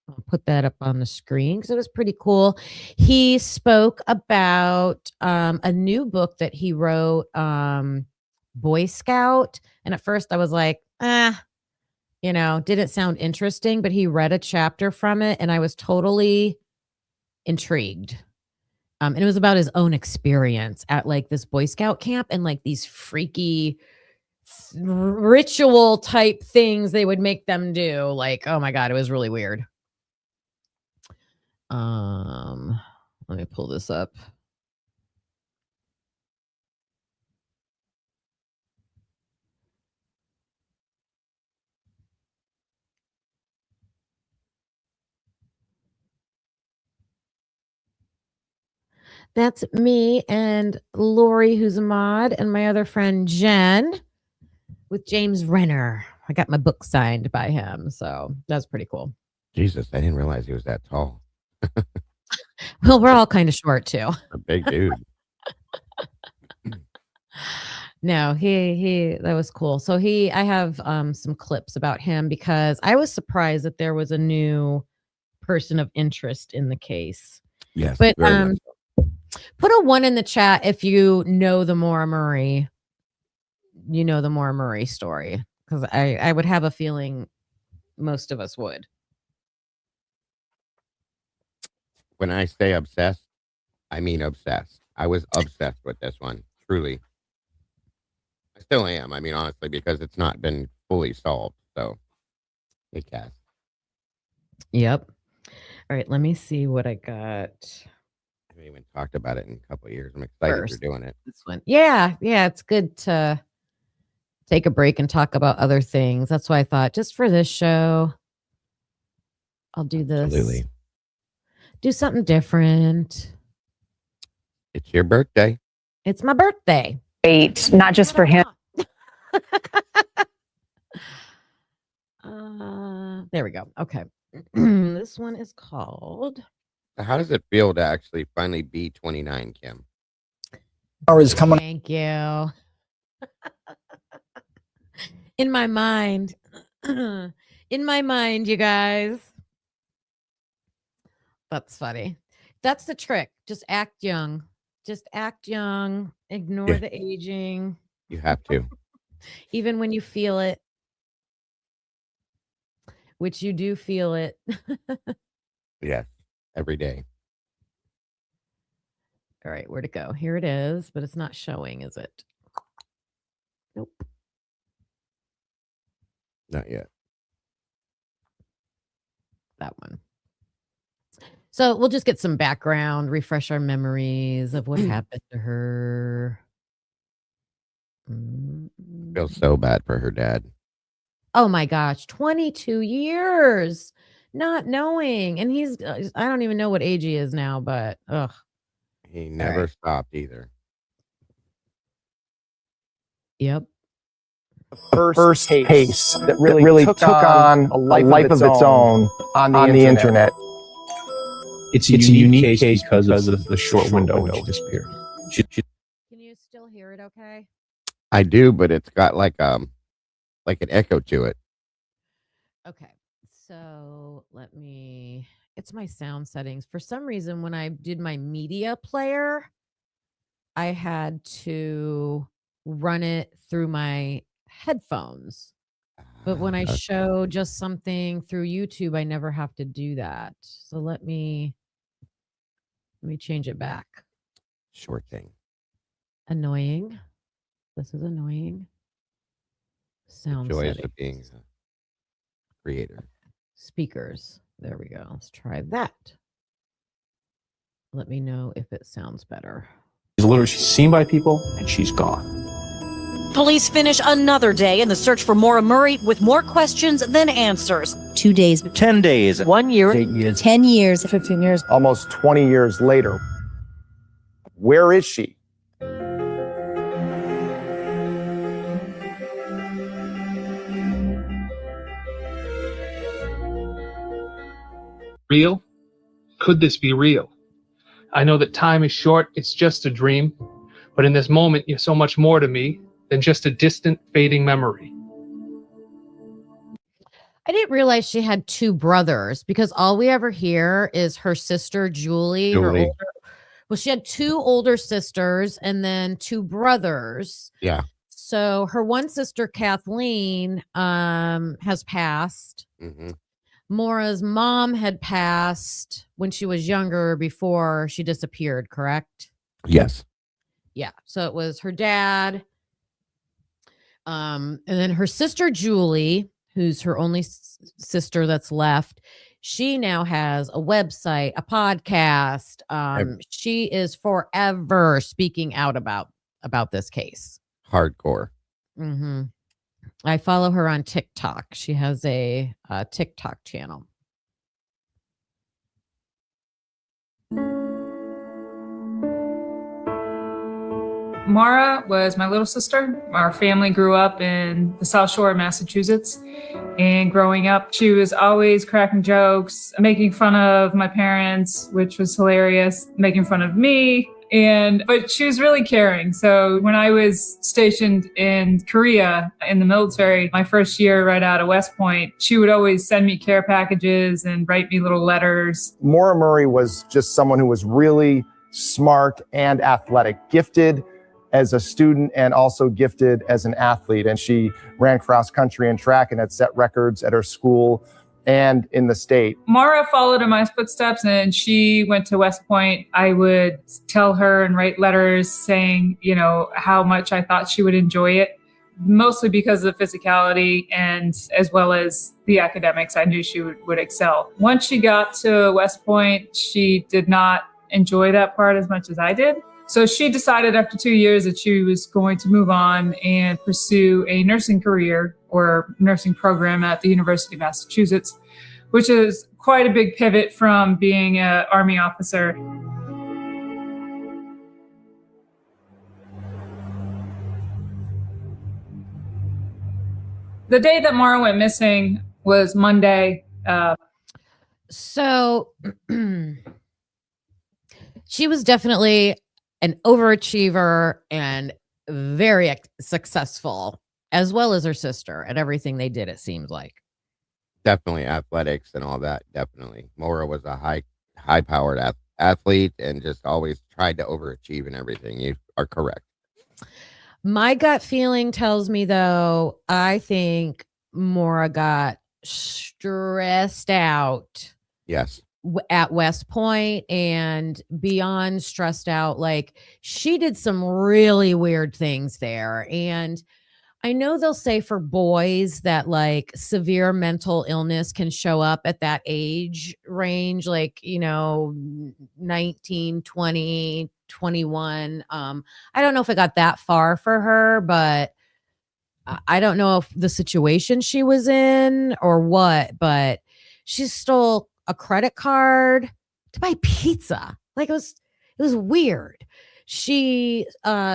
I'll put that up on the screen because it was pretty cool. He spoke about a new book that he wrote, Boy Scout. And at first I was like, didn't sound interesting, but he read a chapter from it and I was totally intrigued. And it was about his own experience at like this Boy Scout camp and like these freaky ritual type things they would make them do. Like, oh my God, it was really weird. Let me pull this up. That's me and Lori, who's a mod, and my other friend Jen with James Renner. I got my book signed by him, so that's pretty cool. Jesus, I didn't realize he was that tall. Well, we're all kind of short too. A big dude. No, he that was cool. So I have some clips about him because I was surprised that there was a new person of interest in the case. Yes, But very much so. put a 1 in the chat if you know the Maura Murray. You know the Maura Murray story, because I would have a feeling most of us would. When I say obsessed, I mean obsessed. I was obsessed with this one, truly. I still am. I mean, honestly, because it's not been fully solved. So, big cast. Yep. All right, let me see what I got. I haven't even talked about it in a couple of years. I'm excited First. you're doing it. This one. Yeah, it's good to take a break and talk about other things. That's why I thought just for this show, I'll do this. Absolutely. Do something different. It's your birthday. It's my birthday. 8, not just for him. There we go. Okay. This one is called. How does it feel to actually finally be 29, Kim? Thank you. In my mind, you guys. That's funny. That's the trick. Just act young. Ignore Yeah. the aging. You have to. Even when you feel it, which you do feel it. Yes, every day. All right, where'd it go? Here it is, but it's not showing, is it? Nope. Not yet. That one. So we'll just get some background, refresh our memories of what happened to her. Feel so bad for her dad. Oh my gosh, 22 years not knowing. And he's, I don't even know what age he is now, but ugh. He never stopped either. Yep. First case that really took on a life of its own on the internet. It's a unique case because of the short window when she disappeared. Can you still hear it okay? I do, but it's got like an echo to it. Okay. So it's my sound settings. For some reason, when I did my media player, I had to run it through my headphones. But when I show just something through YouTube, I never have to do that. So let me change it back. Sure thing. Annoying. This is annoying. Sound The joys settings. of being a creator. Speakers. There we go. Let's try that. Let me know if it sounds better. She's seen by people and she's gone. Police finish another day in the search for Maura Murray with more questions than answers. 2 days, 10 days, 1 year, 8 years, 10 years, 15 years, almost 20 years later. Where is she? Real? Could this be real? I know that time is short, it's just a dream, but in this moment, you're so much more to me than just a distant, fading memory. I didn't realize she had two brothers because all we ever hear is her sister Julie. Well, she had two older sisters and then two brothers. Yeah. So her one sister Kathleen has passed. Mm-hmm. Maura's mom had passed when she was younger before she disappeared, correct? Yes. Yeah. So it was her dad. And then her sister Julie, who's her only sister that's left, she now has a website, a podcast. She is forever speaking out about this case. Hardcore. Mm-hmm. I follow her on TikTok. She has a TikTok channel. Maura was my little sister. Our family grew up in the South Shore of Massachusetts. And growing up, she was always cracking jokes, making fun of my parents, which was hilarious, making fun of me. But she was really caring. So when I was stationed in Korea in the military, my first year right out of West Point, she would always send me care packages and write me little letters. Maura Murray was just someone who was really smart and athletic, gifted as a student and also gifted as an athlete. And she ran cross country and track and had set records at her school and in the state. Maura followed in my footsteps and she went to West Point. I would tell her and write letters saying, how much I thought she would enjoy it, mostly because of the physicality and as well as the academics. I knew she would excel. Once she got to West Point, she did not enjoy that part as much as I did. So she decided after 2 years that she was going to move on and pursue a nursing career or nursing program at the University of Massachusetts, which is quite a big pivot from being an Army officer. The day that Maura went missing was Monday. So she was definitely an overachiever and very successful, as well as her sister at everything they did, it seems like. Definitely athletics and all that. Definitely. Maura was a high-powered athlete and just always tried to overachieve in everything. You are correct. My gut feeling tells me, though, I think Maura got stressed out. Yes. At West Point and beyond stressed out. Like, she did some really weird things there. And I know they'll say for boys that like severe mental illness can show up at that age range, like, 19, 20, 21. I don't know if it got that far for her, but I don't know if the situation she was in or what, but she stole a credit card to buy pizza. Like, it was weird. She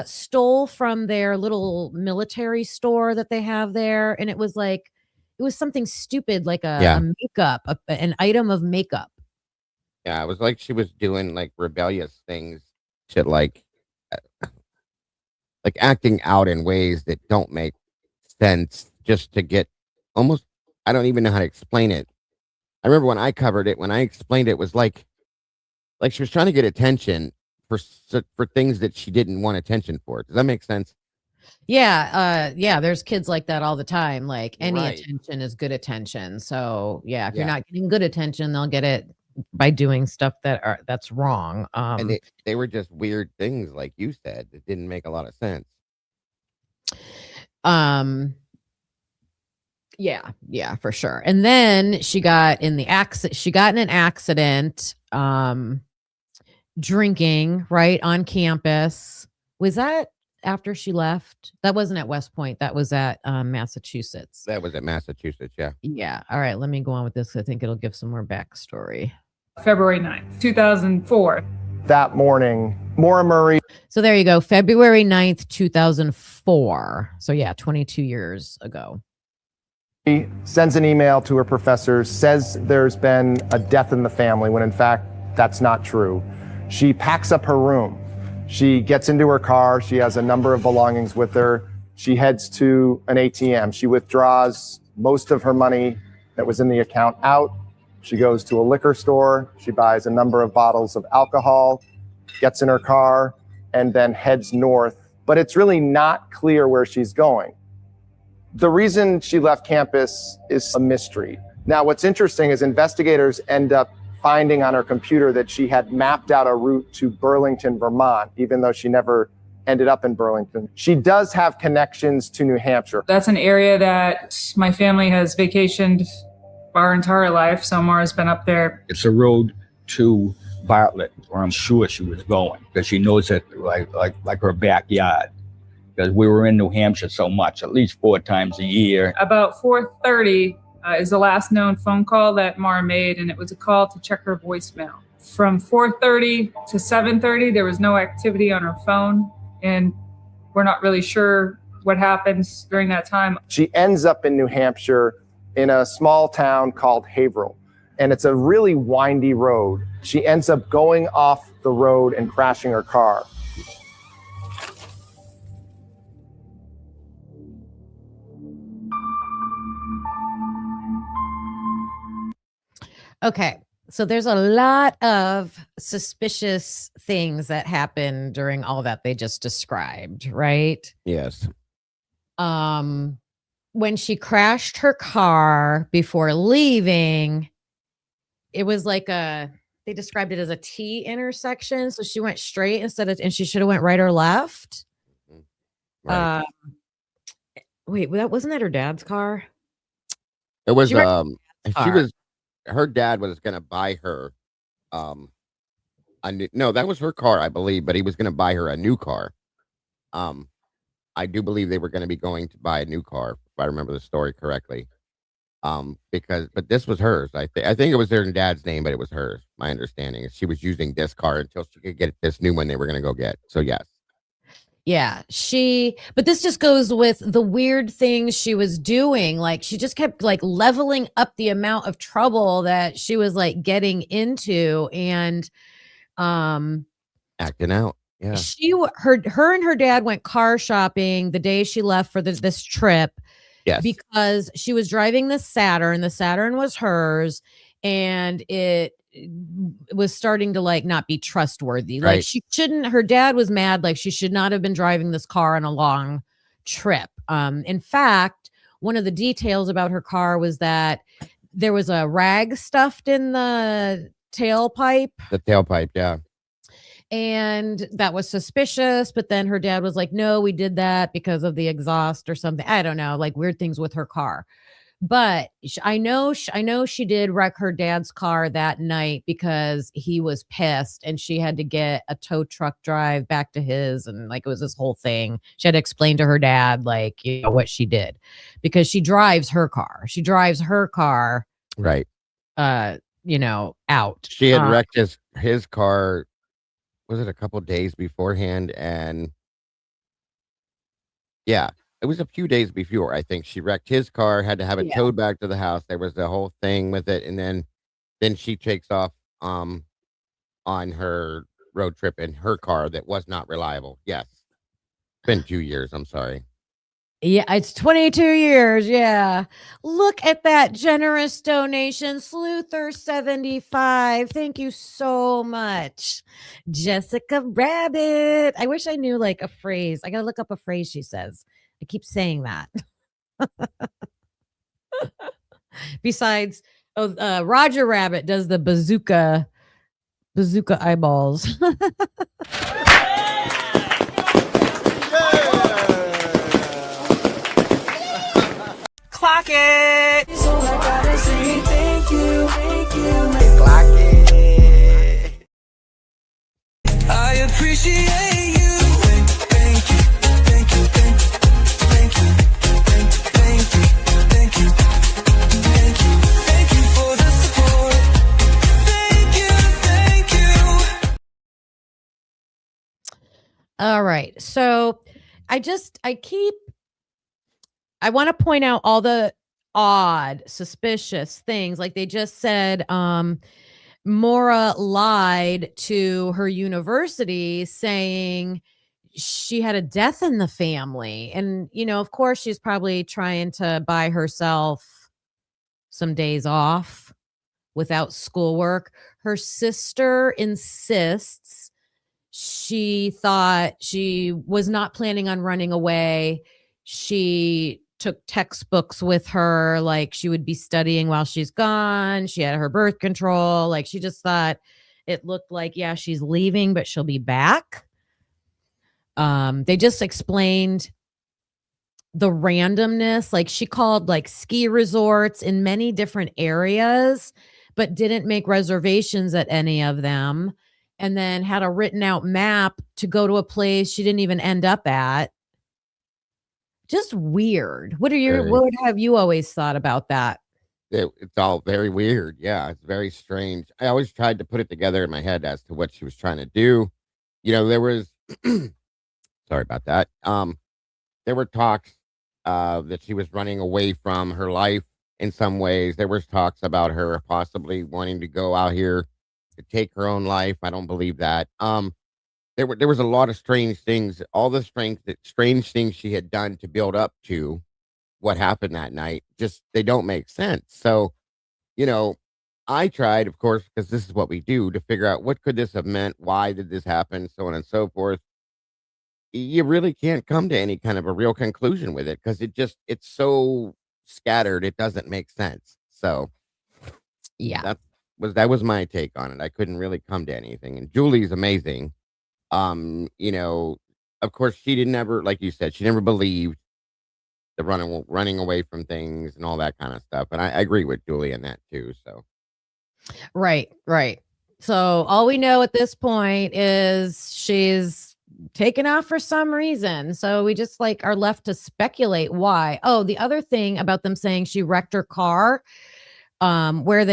stole from their little military store that they have there, and it was something stupid, like a makeup, an item of makeup. Yeah, it was like she was doing like rebellious things to like acting out in ways that don't make sense just to get almost, I don't even know how to explain it. I remember when I covered it, when I explained it, was like she was trying to get attention for things that she didn't want attention for. Does that make sense? Yeah. There's kids like that all the time. Like, any attention is good attention. So yeah, if you're not getting good attention, they'll get it by doing stuff that's wrong. And they were just weird things, like you said, that didn't make a lot of sense. Yeah, for sure. And then she got in an accident, drinking right on campus. Was that after she left? That wasn't at West Point. That was at Massachusetts. That was at Massachusetts. Yeah. Yeah. All right. Let me go on with this. I think it'll give some more backstory. February 9th, 2004. That morning, Maura Murray. So there you go. February 9th, 2004. So yeah, 22 years ago. Sends an email to her professor, says there's been a death in the family, when in fact, that's not true. She packs up her room. She gets into her car. She has a number of belongings with her. She heads to an ATM. She withdraws most of her money that was in the account out. She goes to a liquor store. She buys a number of bottles of alcohol, gets in her car, and then heads north. But it's really not clear where she's going. The reason she left campus is a mystery. Now, what's interesting is investigators end up finding on her computer that she had mapped out a route to Burlington, Vermont, even though she never ended up in Burlington. She does have connections to New Hampshire. That's an area that my family has vacationed our entire life. So Maura's been up there. It's a road to Bartlett, where I'm sure she was going, because she knows it like her backyard. Because we were in New Hampshire so much, at least 4 times a year. About 4:30 is the last known phone call that Maura made, and it was a call to check her voicemail. From 4:30 to 7:30, there was no activity on her phone, and we're not really sure what happens during that time. She ends up in New Hampshire in a small town called Haverhill, and it's a really windy road. She ends up going off the road and crashing her car. Okay. So there's a lot of suspicious things that happen during all that they just described, right? Yes. When she crashed her car before leaving, it was like they described it as a T intersection. So she went straight and she should have went right or left. Right. Wait, wasn't that her dad's car? It was, car. her dad was going to buy her, no, that was her car, I believe, but he was going to buy her a new car. I do believe they were going to be going to buy a new car, if I remember the story correctly. But this was hers. I think it was their dad's name, but it was hers. My understanding is she was using this car until she could get this new one they were going to go get. So yes. Yeah, but this just goes with the weird things she was doing. Like she just kept like leveling up the amount of trouble that she was like getting into and acting out. Yeah. Her and her dad went car shopping the day she left for this trip. Yes. Because she was driving the Saturn. The Saturn was hers, and it was starting to like not be trustworthy. Right. Like she shouldn't. Her dad was mad. Like she should not have been driving this car on a long trip. In fact, one of the details about her car was that there was a rag stuffed in the tailpipe. The tailpipe, yeah. And that was suspicious, but then her dad was like, no, we did that because of the exhaust or something. I don't know, like weird things with her car. But I know she did wreck her dad's car that night because he was pissed and she had to get a tow truck drive back to his. And like, it was this whole thing. She had to explain to her dad, like, you know, what she did because she drives her car. She drives her car. Right. You know, out. She had wrecked his car. Was it a couple days beforehand? And yeah, it was a few days before. I think she wrecked his car, had to have it towed back to the house. There was the whole thing with it. And then she takes off on her road trip in her car that was not reliable. Yes. It's been 2 years. I'm sorry. Yeah, it's 22 years. Yeah. Look at that generous donation. Sleuther75. Thank you so much. Jessica Rabbit. I wish I knew like a phrase. I got to look up a phrase she says. I keep saying that. Besides, Roger Rabbit does the bazooka eyeballs. Clock it. So I gotta say thank you. Clock it. I appreciate you. Thank you. Thank you. Thank you. Thank you. Thank you. Thank you. Thank you for the support. Thank you. All right. So I want to point out all the odd, suspicious things. Like they just said, Maura lied to her university saying she had a death in the family. And, you know, of course, she's probably trying to buy herself some days off without schoolwork. Her sister insists she thought she was not planning on running away. She took textbooks with her, like she would be studying while she's gone. She had her birth control. Like she just thought it looked like, yeah, she's leaving, but she'll be back. They just explained the randomness. Like she called like ski resorts in many different areas, but didn't make reservations at any of them. And then had a written out map to go to a place she didn't even end up at. Just weird. What have you always thought about that? It's all very weird. Yeah, it's very strange. I always tried to put it together in my head as to what she was trying to do. There was sorry about that. There were talks that she was running away from her life in some ways. There was talks about her possibly wanting to go out here to take her own life. I don't believe that. There was a lot of strange things, all the strange things she had done to build up to what happened that night. Just, they don't make sense. So, I tried, of course, because this is what we do, to figure out what could this have meant? Why did this happen? So on and so forth. You really can't come to any kind of a real conclusion with it because it's so scattered. It doesn't make sense. So yeah, that was my take on it. I couldn't really come to anything. And Julie's amazing. Of course she didn't ever, like you said, she never believed the running away from things and all that kind of stuff. And I agree with Julie on that too. So right. So all we know at this point is she's taken off for some reason. So we just are left to speculate why. Oh, the other thing about them saying she wrecked her car, where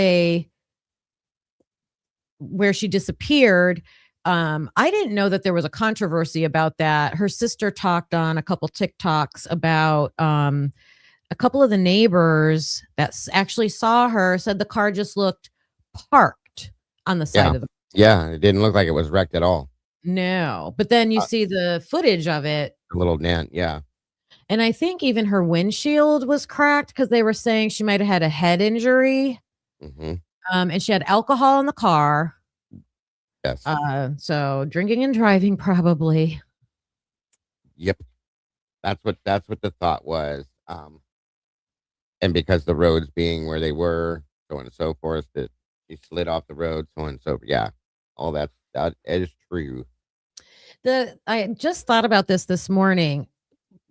she disappeared. I didn't know that there was a controversy about that. Her sister talked on a couple TikToks about a couple of the neighbors that actually saw her said the car just looked parked on the side of the. Yeah, it didn't look like it was wrecked at all. No, but then you see the footage of it. A little dent, yeah. And I think even her windshield was cracked because they were saying she might have had a head injury. Mm-hmm. And she had alcohol in the car. Yes. So drinking and driving probably. Yep. That's what the thought was. And because the roads being where they were, so on and so forth, that she slid off the road, so on and so forth. Yeah. All that is true. I just thought about this morning.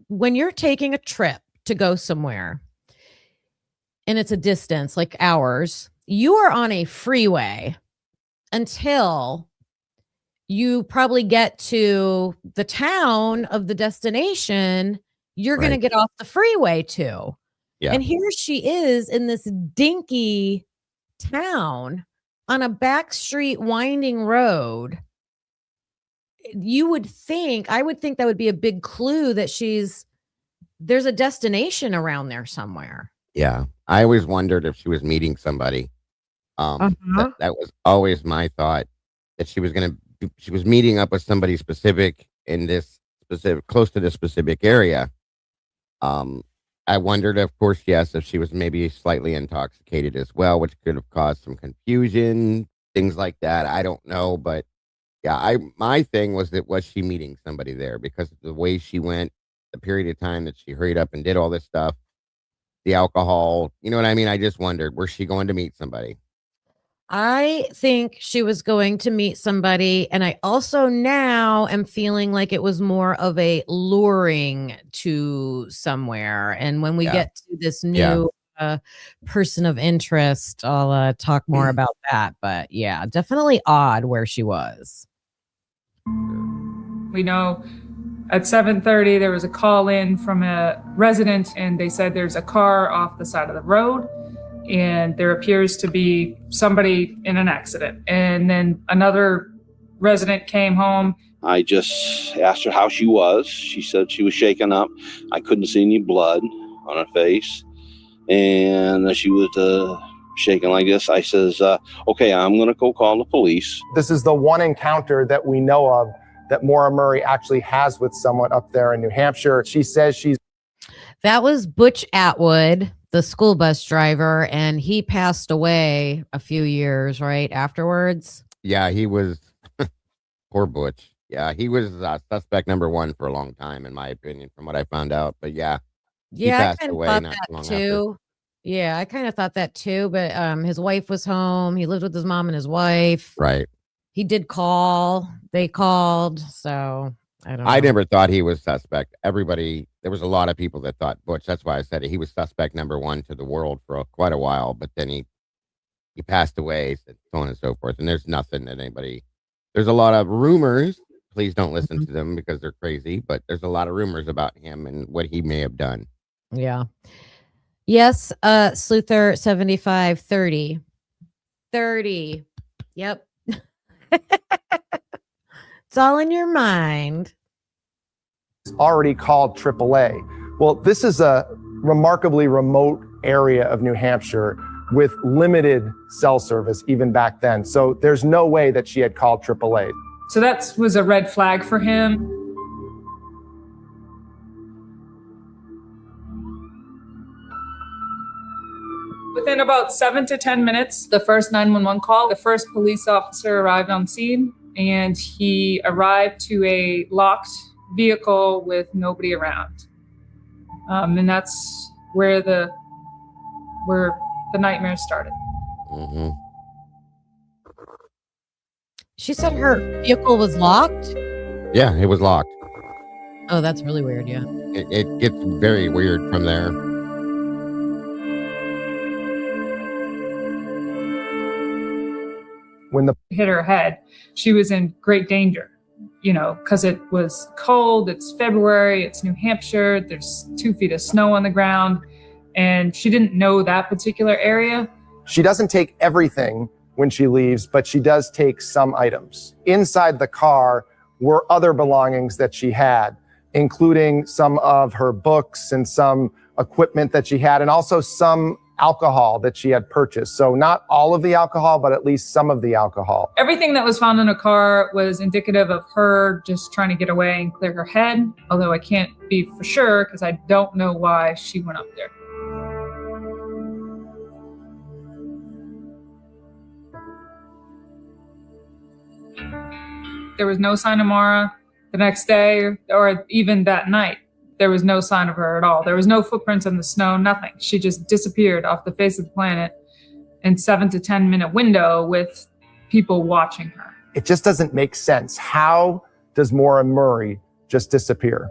When you're taking a trip to go somewhere and it's a distance like hours, you are on a freeway until you probably get to the town of the destination you're going to get off the freeway to. Yeah. And here she is in this dinky town on a back street winding road. I would think that would be a big clue that there's a destination around there somewhere. Yeah. I always wondered if she was meeting somebody. That was always my thought, that she was meeting up with somebody specific in this specific, close to this specific area. I wondered, of course, yes, if she was maybe slightly intoxicated as well, which could have caused some confusion, things like that. I don't know, but yeah, my thing was she meeting somebody there, because of the way she went, the period of time that she hurried up and did all this stuff, the alcohol, you know what I mean? I just wondered, was she going to meet somebody? I think she was going to meet somebody. And I also now am feeling like it was more of a luring to somewhere. And when we get to this new person of interest, I'll talk more about that. But yeah, definitely odd where she was. We know at 7:30 there was a call in from a resident, and they said there's a car off the side of the road, and there appears to be somebody in an accident. And then another resident came home. I just asked her how she was. She said she was shaken up. I couldn't see any blood on her face, and she was shaking like this. I says, okay, I'm going to go call the police. This is the one encounter that we know of that Maura Murray actually has with someone up there in New Hampshire. She says that was Butch Atwood, the school bus driver, and he passed away a few years right afterwards. Yeah, he was poor Butch. Yeah, he was suspect number one for a long time, in my opinion, from what I found out. But yeah, he Yeah, I passed kind of away thought not that long after. too. Yeah, I kind of thought that too. But his wife was home. He lived with his mom and his wife. Right. He did call. They called. So I don't know. I never thought he was suspect. Everybody, there was a lot of people that thought Butch. That's why I said it. He was suspect number one to the world for quite a while. But then he passed away, so on and so forth. And there's nothing that anybody. There's a lot of rumors. Please don't listen to them because they're crazy. But there's a lot of rumors about him and what he may have done. Yeah. Yes, Sluther 7530. 30. Yep. It's all in your mind. Already called AAA. Well, this is a remarkably remote area of New Hampshire with limited cell service even back then. So there's no way that she had called AAA. So that was a red flag for him. Within about 7 to 10 minutes, the first 911 call, the first police officer arrived on scene, and he arrived to a locked vehicle with nobody around. And that's where the nightmare started. Mm-hmm. She said her vehicle was locked? Yeah, it was locked. Oh, that's really weird, yeah. It gets very weird from there. When the hit her head, she was in great danger, because it was cold, it's February, it's New Hampshire, there's 2 feet of snow on the ground, and she didn't know that particular area. She doesn't take everything when she leaves, but she does take some items. Inside the car were other belongings that she had, including some of her books and some equipment that she had, and also some alcohol that she had purchased. So not all of the alcohol, but at least some of the alcohol. Everything that was found in a car was indicative of her just trying to get away and clear her head, although I can't be for sure because I don't know why she went up there. There was no sign of Maura the next day or even that night. There was no sign of her at all. There was no footprints in the snow, nothing. She just disappeared off the face of the planet in 7 to 10 minute window with people watching her. It just doesn't make sense. How does Maura Murray just disappear?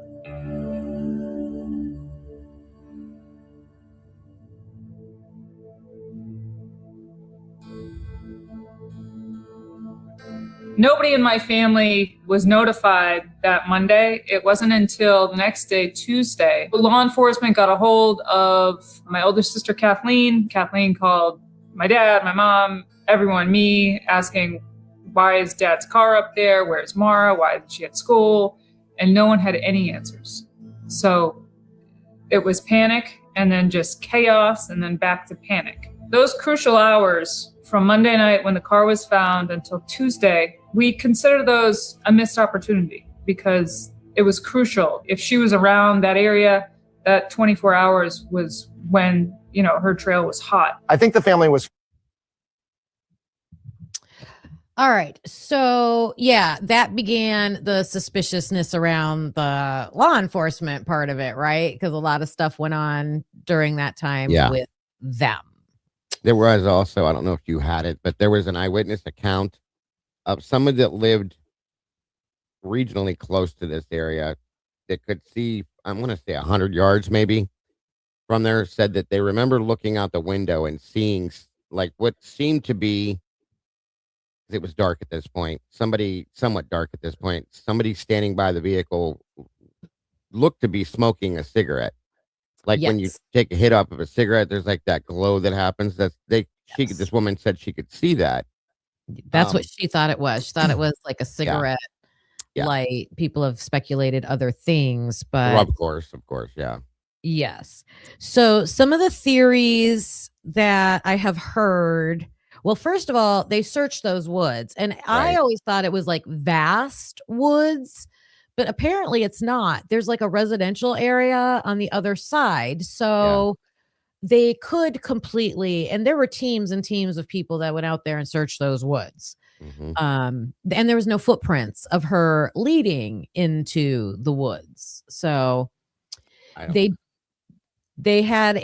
Nobody in my family was notified that Monday. It wasn't until the next day, Tuesday, law enforcement got a hold of my older sister, Kathleen. Kathleen called my dad, my mom, everyone, me, asking, why is dad's car up there? Where's Maura? Why is she at school? And no one had any answers. So it was panic and then just chaos and then back to panic. Those crucial hours from Monday night when the car was found until Tuesday, we consider those a missed opportunity because it was crucial. If she was around that area, that 24 hours was when, her trail was hot. I think the family was. All right. So, yeah, that began the suspiciousness around the law enforcement part of it, right? Because a lot of stuff went on during that time with them. There was also, I don't know if you had it, but there was an eyewitness account of someone that lived regionally close to this area that could see, I'm going to say 100 yards maybe from there, said that they remember looking out the window and seeing like what seemed to be, it was dark at this point, somewhat dark at this point, somebody standing by the vehicle looked to be smoking a cigarette. Like when you take a hit off of a cigarette, there's like that glow that happens. This woman said she could see that. That's what she thought it was. She thought it was like a cigarette light. People have speculated other things, but well, of course, yeah. Yes. So some of the theories that I have heard, well, first of all, they searched those woods, and I always thought it was like vast woods. But apparently it's not. There's like a residential area on the other side. So they could completely, and there were teams and teams of people that went out there and searched those woods. And there was no footprints of her leading into the woods. So they had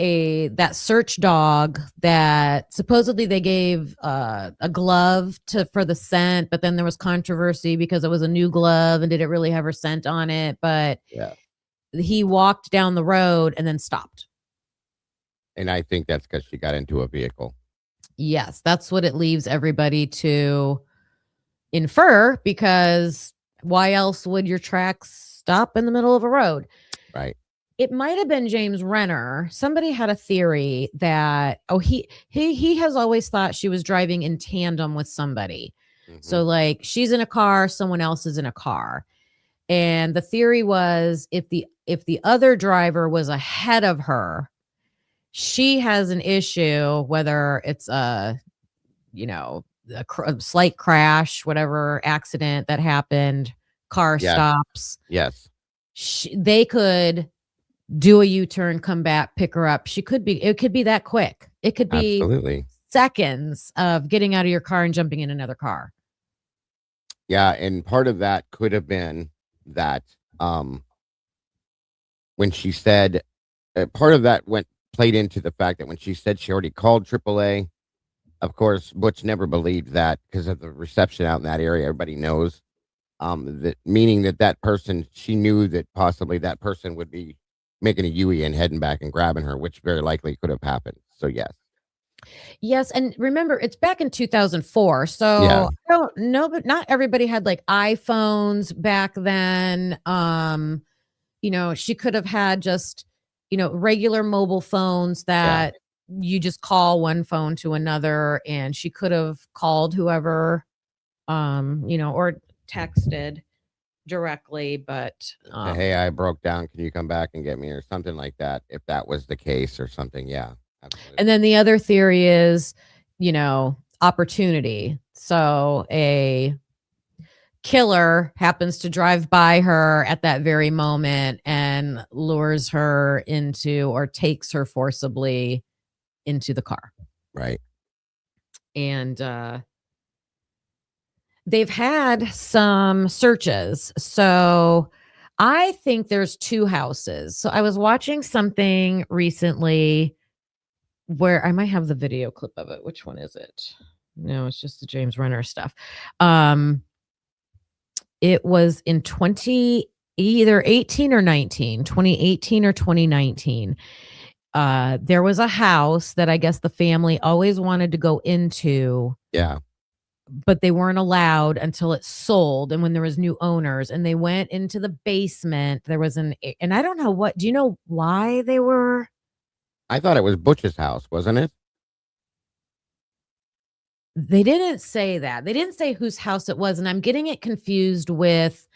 that search dog that supposedly they gave a glove for the scent, but then there was controversy because it was a new glove and did it really have her scent on it? But he walked down the road and then stopped. And I think that's because she got into a vehicle. Yes, that's what it leaves everybody to infer, because why else would your tracks stop in the middle of a road? Right. It might have been James Renner. Somebody had a theory that he has always thought she was driving in tandem with somebody. So like she's in a car, someone else is in a car. And the theory was if the other driver was ahead of her, she has an issue, whether it's a slight crash, whatever accident that happened, car stops. Yes. They could do a U-turn, come back, pick her up. It could be that quick. It could be absolutely seconds of getting out of your car and jumping in another car. Yeah. And part of that could have been that when she said part of that played into the fact that when she said she already called AAA, of course, Butch never believed that because of the reception out in that area. Everybody knows that, meaning that person, she knew that possibly that person would be making a U-turn and heading back and grabbing her, which very likely could have happened. So yes. And remember, it's back in 2004. So I don't know, but not everybody had like iPhones back then. She could have had just, regular mobile phones that you just call one phone to another, and she could have called whoever, or texted directly, but hey, I broke down, can you come back and get me, or something like that, if that was the case or something. Absolutely. And then the other theory is opportunity. So a killer happens to drive by her at that very moment and lures her into, or takes her forcibly into the car. Right. And they've had some searches. So I think there's 2 houses. So I was watching something recently where I might have the video clip of it. Which one is it? No, it's just the James Renner stuff. It was in either 18 or 19, 2018 or 2019. There was a house that I guess the family always wanted to go into. Yeah. But they weren't allowed until it sold, and when there was new owners, and they went into the basement. There was and I don't know do you know why they were? I thought it was Butch's house, wasn't it? They didn't say that. They didn't say whose house it was, and I'm getting it confused with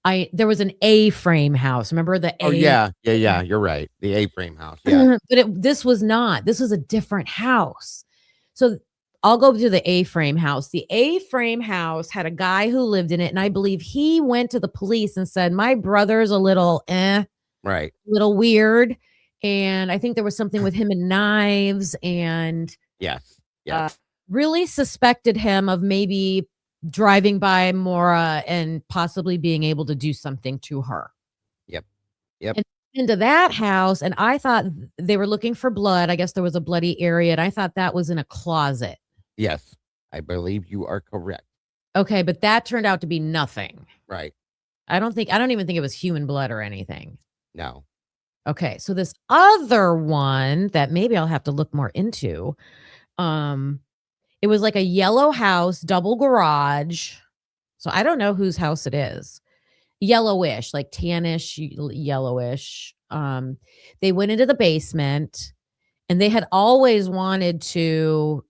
there was an A-frame house. Remember the A? Oh yeah. You're right. The A-frame house. Yeah. But this was not. This was a different house. So I'll go to the A-frame house. The A-frame house had a guy who lived in it, and I believe he went to the police and said, "My brother's a little right, little weird," and I think there was something with him and knives, and yes, really suspected him of maybe driving by Maura and possibly being able to do something to her. Yep. And into that house, and I thought they were looking for blood. I guess there was a bloody area, and I thought that was in a closet. Yes, I believe you are correct. Okay, but that turned out to be nothing. Right. I don't even think it was human blood or anything. No. Okay, so this other one that maybe I'll have to look more into, it was like a yellow house, double garage. So I don't know whose house it is. Yellowish, like tannish, yellowish. They went into the basement, and they had always wanted to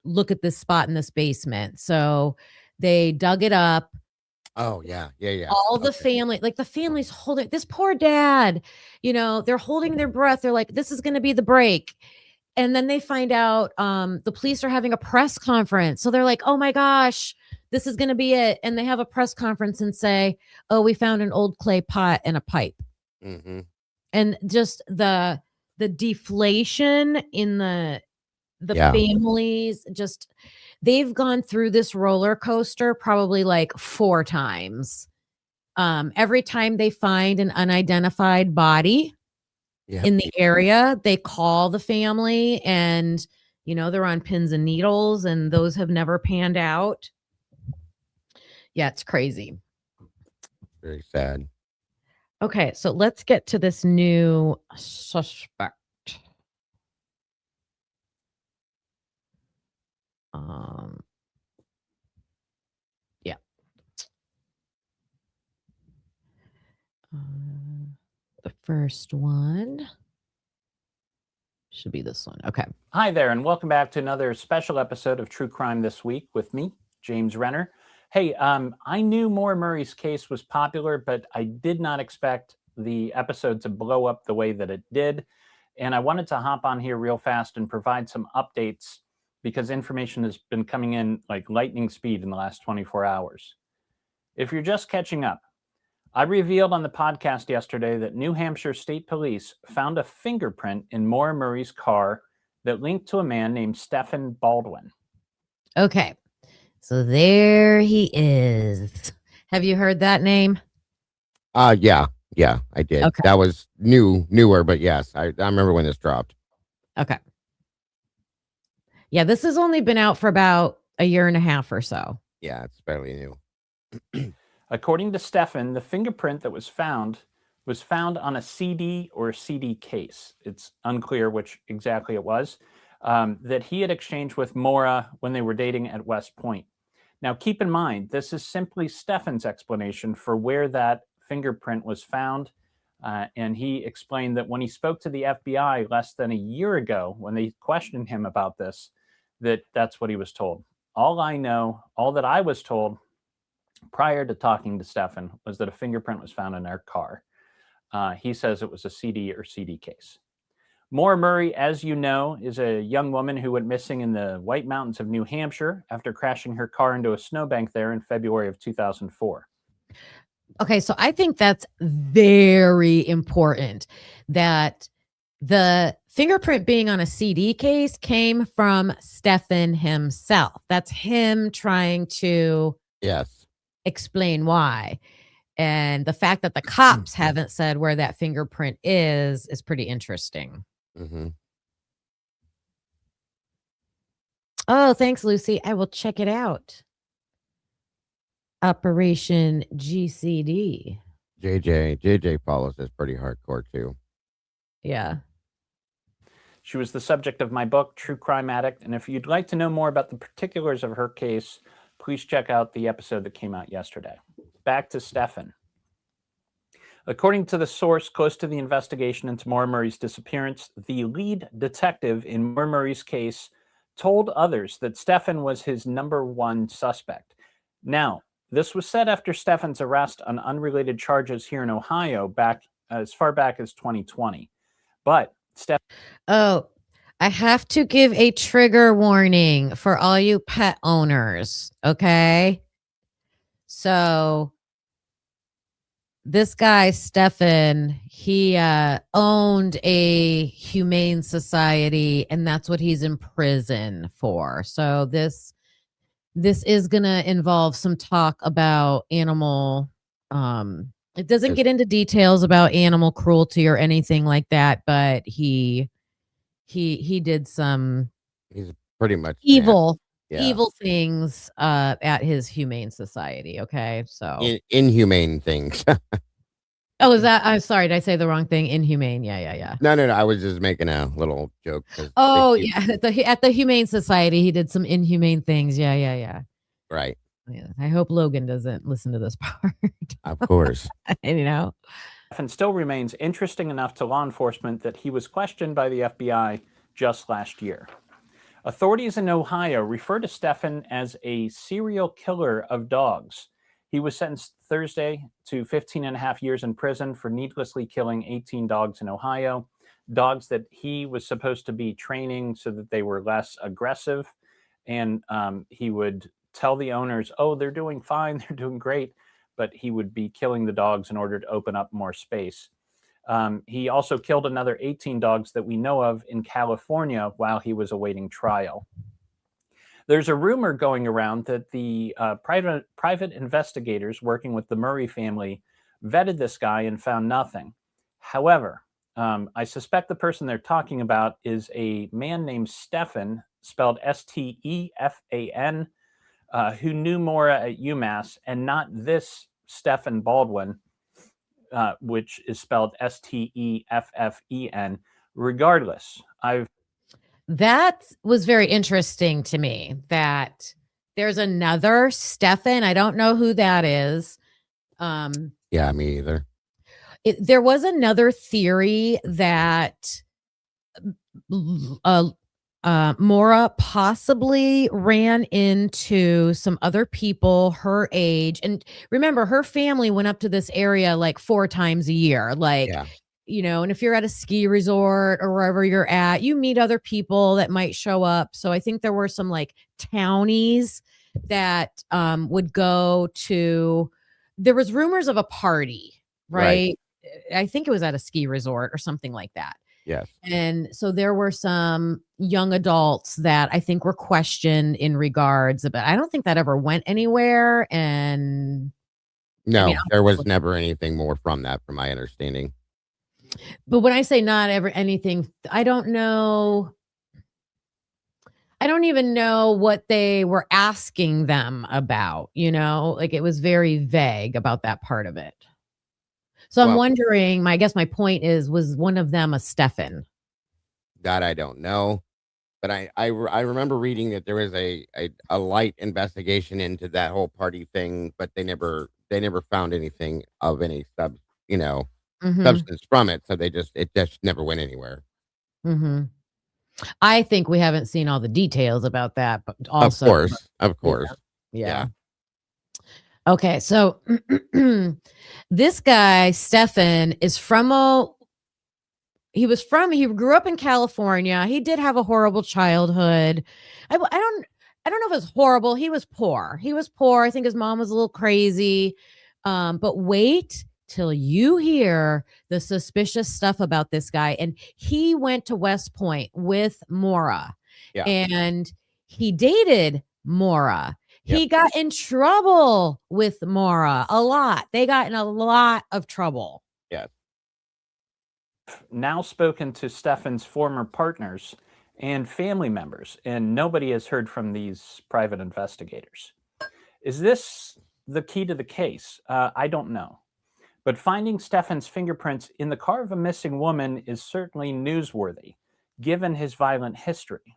look at this spot in this basement. So they dug it up. Oh yeah. All the family, like the family's holding this poor dad, they're holding their breath. They're like, this is going to be the break. And then they find out the police are having a press conference. So they're like, oh my gosh, this is going to be it. And they have a press conference and say, oh, we found an old clay pot and a pipe. Mm-hmm. And just the the deflation in the Yeah. families, just they've gone through this roller coaster probably like 4 times. Every time they find an unidentified body Yeah. in the area, they call the family, and they're on pins and needles, and those have never panned out. Yeah, it's crazy. Very sad. Okay, so let's get to this new suspect. Yeah. The first one should be this one. Okay. Hi there, and welcome back to another special episode of True Crime This Week with me, James Renner. Hey, I knew Maura Murray's case was popular, but I did not expect the episode to blow up the way that it did. And I wanted to hop on here real fast and provide some updates because information has been coming in like lightning speed in the last 24 hours. If you're just catching up, I revealed on the podcast yesterday that New Hampshire State Police found a fingerprint in Maura Murray's car that linked to a man named Stephen Baldwin. Okay. So there he is. Have you heard that name? Yeah, I did. Okay. That was newer, but yes, I remember when this dropped. Okay. Yeah, this has only been out for about a year and a half or so. Yeah, it's fairly new. According to Stephen, the fingerprint that was found on a CD or CD case. It's unclear which exactly it was, that he had exchanged with Maura when they were dating at West Point. Now, keep in mind, this is simply Stephen's explanation for where that fingerprint was found. And he explained that when he spoke to the FBI less than a year ago, when they questioned him about this, that's what he was told. All that I was told prior to talking to Stephen was that a fingerprint was found in their car. He says it was a CD or CD case. Maura Murray, as you know, is a young woman who went missing in the White Mountains of New Hampshire after crashing her car into a snowbank there in February of 2004. Okay, so I think that's very important that the fingerprint being on a CD case came from Stephen himself. That's him trying to explain why. And the fact that the cops haven't said where that fingerprint is pretty interesting. Mm-hmm. Oh, thanks, Lucy. I will check it out. Operation GCD. JJ follows this pretty hardcore too. Yeah. She was the subject of my book, True Crime Addict. And if you'd like to know more about the particulars of her case, please check out the episode that came out yesterday. Back to Stephen. According to the source close to the investigation into Maura Murray's disappearance, the lead detective in Maura Murray's case told others that Stephen was his number one suspect. Now, this was said after Stephen's arrest on unrelated charges here in Ohio back as far back as 2020. But Oh, I have to give a trigger warning for all you pet owners. Okay. So this guy, Stephen, he owned a humane society, and that's what he's in prison for. So this is going to involve some talk about animal. It doesn't get into details about animal cruelty or anything like that, but he did some He's pretty much evil Yeah. things at his humane society. Okay, so Inhumane things. oh, is that? I'm sorry, did I say the wrong thing? Inhumane. Yeah. No. I was just making a little joke. Oh, yeah. At the humane society, he did some inhumane things. Yeah. Right. Yeah. I hope Logan doesn't listen to this part. Of course. Stephen still remains interesting enough to law enforcement that he was questioned by the FBI just last year. Authorities in Ohio refer to Stephen as a serial killer of dogs. He was sentenced Thursday to 15 and a half years in prison for needlessly killing 18 dogs in Ohio, dogs that he was supposed to be training so that they were less aggressive. And he would tell the owners, oh, they're doing fine, they're doing great, but he would be killing the dogs in order to open up more space. He also killed another 18 dogs that we know of in California while he was awaiting trial. There's a rumor going around that the private investigators working with the Murray family vetted this guy and found nothing. However, I suspect the person they're talking about is a man named Stefan, spelled Stefan, who knew Maura at UMass, and not this Stephen Baldwin, which is spelled Steffen. Regardless, That was very interesting to me that there's another Stefan. I don't know who that is. Yeah, me either. There was another theory that Maura possibly ran into some other people her age. And remember, her family went up to this area like 4 times a year. Like, Yeah. you know, and if you're at a ski resort or wherever you're at, you meet other people that might show up. So I think there were some like townies that would go to, there was rumors of a party, right? I think it was at a ski resort or something like that. Yes. And so there were some young adults that I think were questioned in regards, but I don't think that ever went anywhere. And No, I mean, there was never anything more from that, from my understanding. but when I say not ever anything, I don't know. I don't even know what they were asking them about, you know, like it was very vague about that part of it. So I'm Well- wondering, I guess my point is, was one of them a Stefan? That I don't know. But I remember reading that there was a light investigation into that whole party thing, but they never found anything of any substance from it. So it just never went anywhere. Mm-hmm. I think we haven't seen all the details about that, but also, Of course. Yeah. Okay, so this guy Stefan is he grew up in California. He did have a horrible childhood. I don't know if it was horrible. He was poor. I think his mom was a little crazy. But wait till you hear the suspicious stuff about this guy. And he went to West Point with Maura. Yeah. And he dated Maura. Yep. He got in trouble with Maura a lot. They got in a lot of trouble. Yes. Now spoken to Stefan's former partners and family members, and nobody has heard from these private investigators. Is this the key to the case? I don't know. But finding Stefan's fingerprints in the car of a missing woman is certainly newsworthy, given his violent history.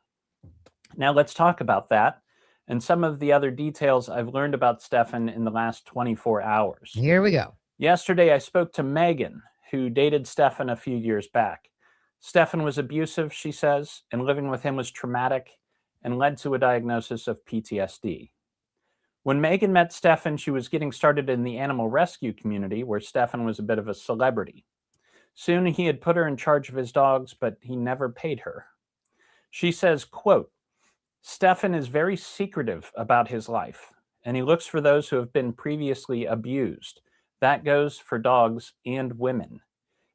Now let's talk about that and some of the other details I've learned about Stefan in the last 24 hours. Here we go. Yesterday, I spoke to Megan, who dated Stefan a few years back. Stefan was abusive, she says, and living with him was traumatic and led to a diagnosis of PTSD. When Megan met Stefan, she was getting started in the animal rescue community, where Stefan was a bit of a celebrity. Soon he had put her in charge of his dogs, but he never paid her. She says, quote, Stefan is very secretive about his life, and he looks for those who have been previously abused. That goes for dogs and women.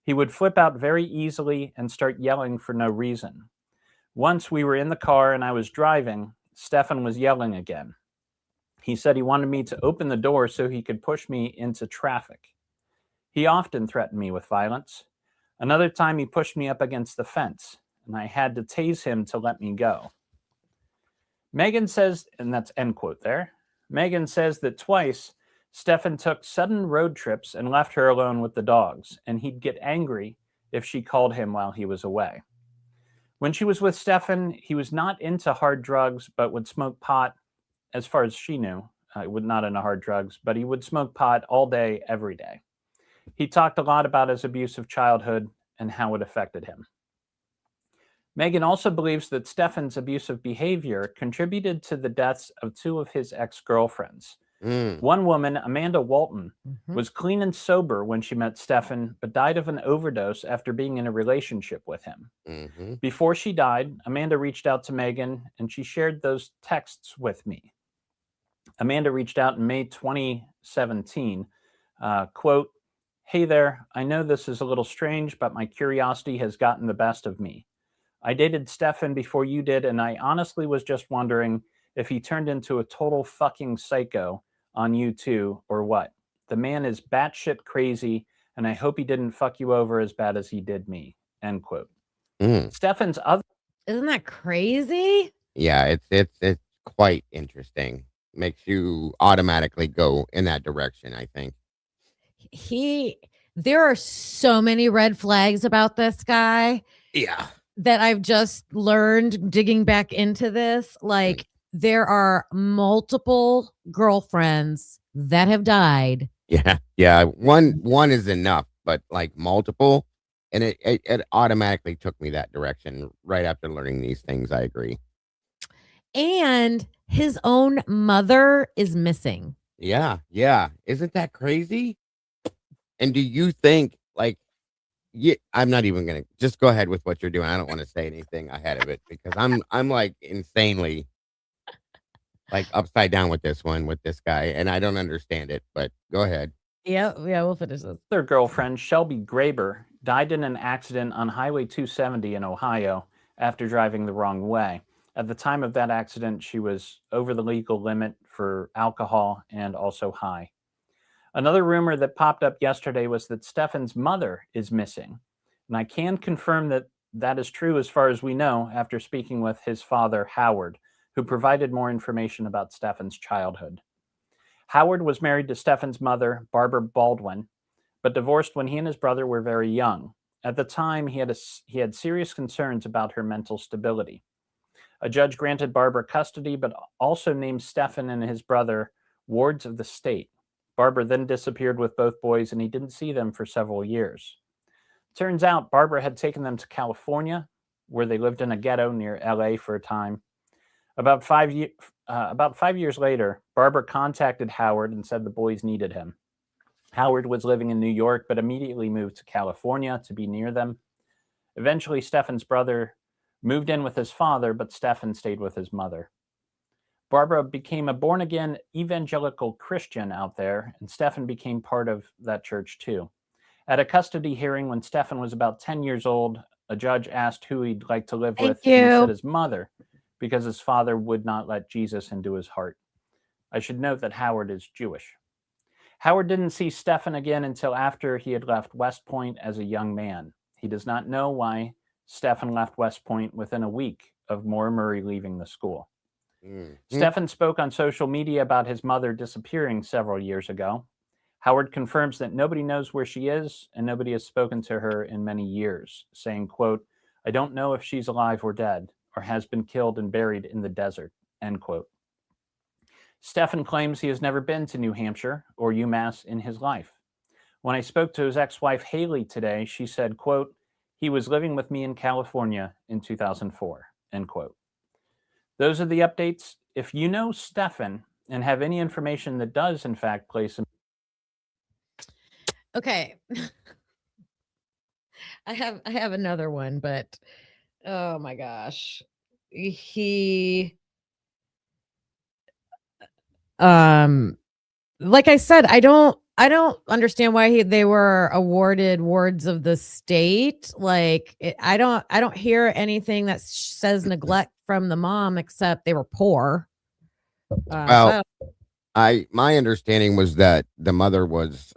He would flip out very easily and start yelling for no reason. Once we were in the car and I was driving, Stefan was yelling again. He said he wanted me to open the door so he could push me into traffic. He often threatened me with violence. Another time he pushed me up against the fence, and I had to tase him to let me go. Megan says, and that's end quote there, Megan says that twice Stefan took sudden road trips and left her alone with the dogs, and he'd get angry if she called him while he was away. When she was with Stefan, he was not into hard drugs, but would smoke pot, as far as she knew, not into hard drugs, but he would smoke pot all day, every day. He talked a lot about his abusive childhood and how it affected him. Megan also believes that Stefan's abusive behavior contributed to the deaths of 2 of his ex-girlfriends. One woman, Amanda Walton, was clean and sober when she met Stefan, but died of an overdose after being in a relationship with him. Before she died, Amanda reached out to Megan, and she shared those texts with me. Amanda reached out in May 2017, quote, Hey there, I know this is a little strange, but my curiosity has gotten the best of me. I dated Stefan before you did, and I honestly was just wondering if he turned into a total fucking psycho on you too, or what. The man is batshit crazy, and I hope he didn't fuck you over as bad as he did me. End quote. Stefan's other. Isn't that crazy? Yeah, it's quite interesting. Makes you automatically go in that direction, I think. There are so many red flags about this guy. Yeah. That I've just learned digging back into this. Like, there are multiple girlfriends that have died. Yeah. One is enough, but like multiple, and it automatically took me that direction right after learning these things. I agree. And his own mother is missing. Yeah. Isn't that crazy? And do you think, like, yeah, I'm not even gonna just go ahead with what you're doing. I don't want to say anything ahead of it because I'm like insanely like upside down with this guy, and I don't understand it. But go ahead. Yeah, we'll finish this. Their girlfriend, Shelby Graber, died in an accident on Highway 270 in Ohio after driving the wrong way. At the time of that accident, she was over the legal limit for alcohol and also high. Another rumor that popped up yesterday was that Stefan's mother is missing. And I can confirm that that is true as far as we know after speaking with his father, Howard, who provided more information about Stefan's childhood. Howard was married to Stefan's mother, Barbara Baldwin, but divorced when he and his brother were very young. At the time, he had serious concerns about her mental stability. A judge granted Barbara custody, but also named Stefan and his brother wards of the state. Barbara then disappeared with both boys, and he didn't see them for several years. Turns out Barbara had taken them to California, where they lived in a ghetto near LA for a time. About 5 years later, Barbara contacted Howard and said the boys needed him. Howard was living in New York, but immediately moved to California to be near them. Eventually, Stefan's brother moved in with his father, but Stefan stayed with his mother. Barbara became a born-again evangelical Christian out there, and Stefan became part of that church too. At a custody hearing when Stefan was about 10 years old, a judge asked who he'd like to live with, and he said his mother, because his father would not let Jesus into his heart. I should note that Howard is Jewish. Howard didn't see Stefan again until after he had left West Point as a young man. He does not know why Stefan left West Point within a week of Maura Murray leaving the school. Stefan spoke on social media about his mother disappearing several years ago. Howard confirms that nobody knows where she is and nobody has spoken to her in many years, saying, quote, "I don't know if she's alive or dead or has been killed and buried in the desert," end quote. Stefan claims he has never been to New Hampshire or UMass in his life. When I spoke to his ex-wife Haley today, she said, quote, "He was living with me in California in 2004, end quote. Those are the updates. If you know Stefan and have any information that does in fact place him. Okay. I have another one, but oh my gosh. Like I said, I don't understand why they were awarded wards of the state. Like I don't hear anything that says neglect from the mom except they were poor. Well, my understanding was that the mother was,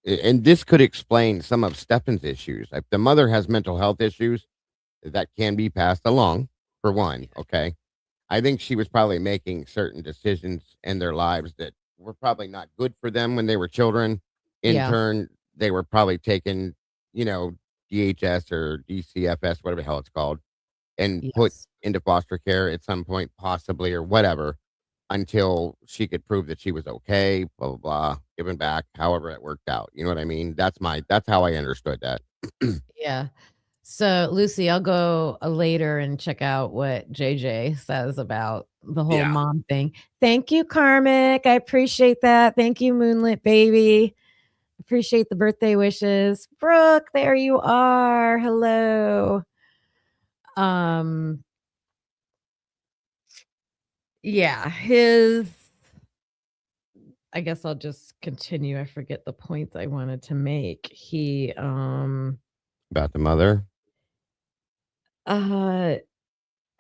and this could explain some of Stefan's issues. If the mother has mental health issues, that can be passed along, for one. Okay. I think she was probably making certain decisions in their lives that were probably not good for them when they were children. In turn, they were probably taken, DHS or DCFS, whatever the hell it's called, and put into foster care at some point, possibly, or whatever, until she could prove that she was okay, blah, blah, blah, given back, however it worked out. You know what I mean? That's how I understood that. Yeah. So, Lucy, I'll go later and check out what JJ says about the whole mom thing. Thank you, Karmic. I appreciate that. Thank you, Moonlit Baby. Appreciate the birthday wishes. Brooke, there you are. Hello. Yeah, I guess I'll just continue. I forget the points I wanted to make. He About the mother. I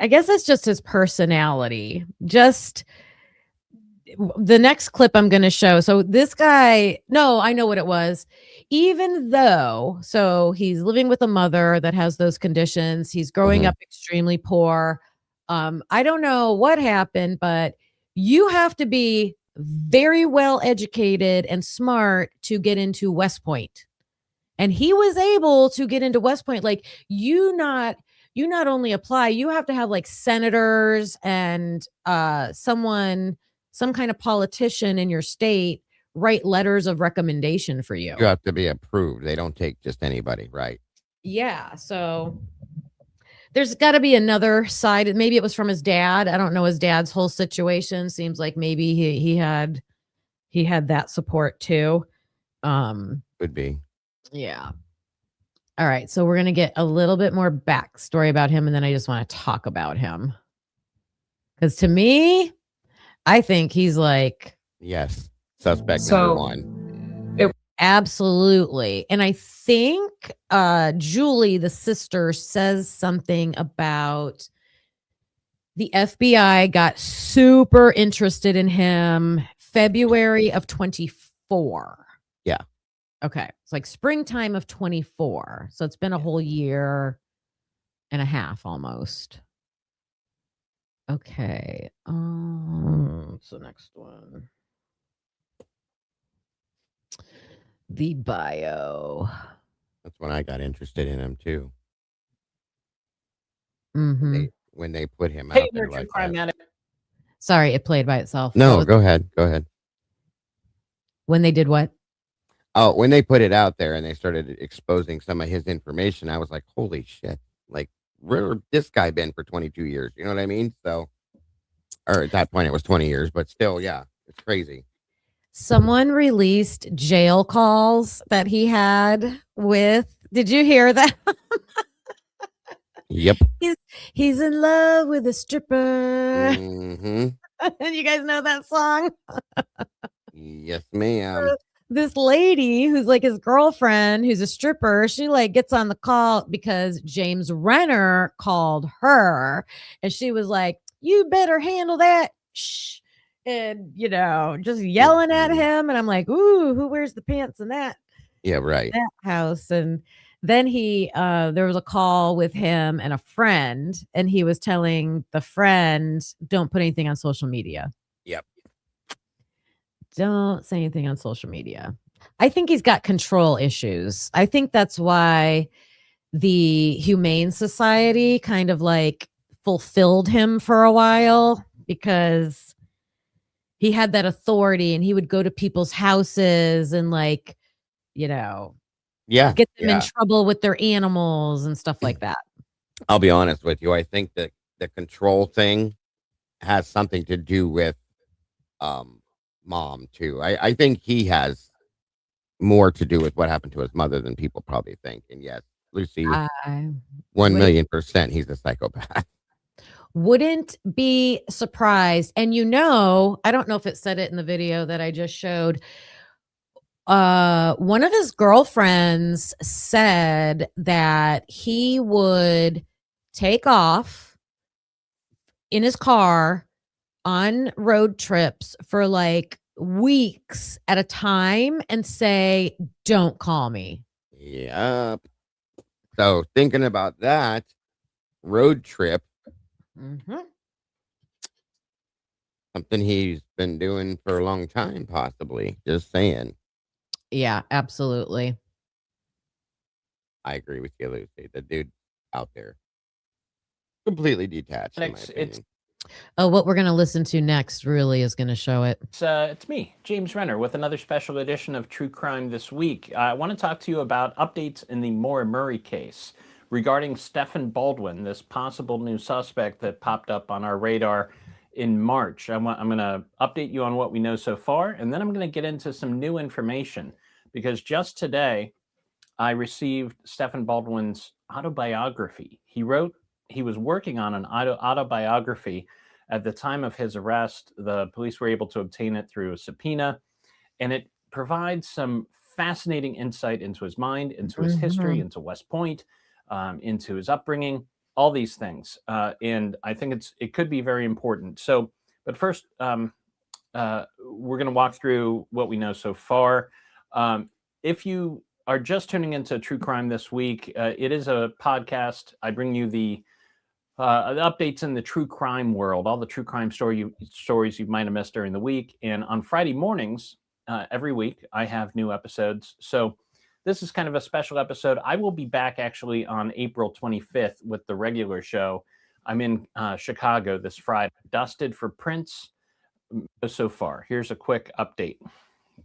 guess it's just his personality. Just the next clip I'm going to show. So this guy, no, I know what it was. Even though, so he's living with a mother that has those conditions. He's growing up extremely poor. I don't know what happened, but you have to be very well educated and smart to get into West Point. And he was able to get into West Point. Like you not only apply, you have to have like senators and some kind of politician in your state write letters of recommendation for you. You have to be approved. They don't take just anybody, right? Yeah. So there's got to be another side. Maybe it was from his dad. I don't know his dad's whole situation. Seems like maybe he had that support too. Could be. Yeah. All right. So we're going to get a little bit more backstory about him. And then I just want to talk about him. Because to me, I think he's like. Yes. Suspect number one. Absolutely. And I think Julie, the sister, says something about the FBI got super interested in him February of 24. Yeah. Okay. It's like springtime of 24. So it's been a whole year and a half almost. Okay. So next one. The bio. That's when I got interested in him too. Mm-hmm. When they put him Hey, out there True like Crime that. Addict. Sorry, it played by itself. No, go ahead. Go ahead. When they did what? Oh, when they put it out there and they started exposing some of his information, I was like, holy shit. Like, where this guy been for 22 years? You know what I mean? So, or at that point it was 20 years, but still, yeah, it's crazy. Someone released jail calls that he had with. Did you hear that? Yep. He's in love with a stripper. Mm-hmm. And you guys know that song? Yes, ma'am. This lady who's like his girlfriend, who's a stripper, she like gets on the call because James Renner called her and she was like, you better handle that. Shh. And, just yelling at him. And I'm like, ooh, who wears the pants in that? Yeah, right. That house. And then there was a call with him and a friend, and he was telling the friend, don't put anything on social media. Yep. Don't say anything on social media. I think he's got control issues. I think that's why the Humane Society kind of like fulfilled him for a while, because he had that authority and he would go to people's houses and like, get them in trouble with their animals and stuff like that. I'll be honest with you. I think that the control thing has something to do with mom too. I think he has more to do with what happened to his mother than people probably think. And yes, Lucy, 1,000,000% he's a psychopath. Wouldn't be surprised. And I don't know if it said it in the video that I just showed. One of his girlfriends said that he would take off in his car on road trips for like weeks at a time and say, don't call me. Yep. So thinking about that road trip, something he's been doing for a long time, possibly. Just saying. Yeah, absolutely. I agree with you, Lucy. The dude out there, completely detached. In my opinion. What we're going to listen to next really is going to show it. It's me, James Renner, with another special edition of True Crime This Week. I want to talk to you about updates in the Maura Murray case regarding Stephen Baldwin, this possible new suspect that popped up on our radar in March. I'm going to update you on what we know so far, and then I'm going to get into some new information, because just today I received Stephen Baldwin's autobiography. He was working on an autobiography at the time of his arrest. The police were able to obtain it through a subpoena. and it provides some fascinating insight into his mind, into his history, into West Point, into his upbringing, all these things. And I think it could be very important. So, but first, we're going to walk through what we know so far. If you are just tuning into True Crime this week, it is a podcast. I bring you the updates in the true crime world, all the true crime stories you might have missed during the week. And on Friday mornings, every week, I have new episodes. So this is kind of a special episode. I will be back actually on April 25th with the regular show. I'm in Chicago this Friday. Dusted for prints so far. Here's a quick update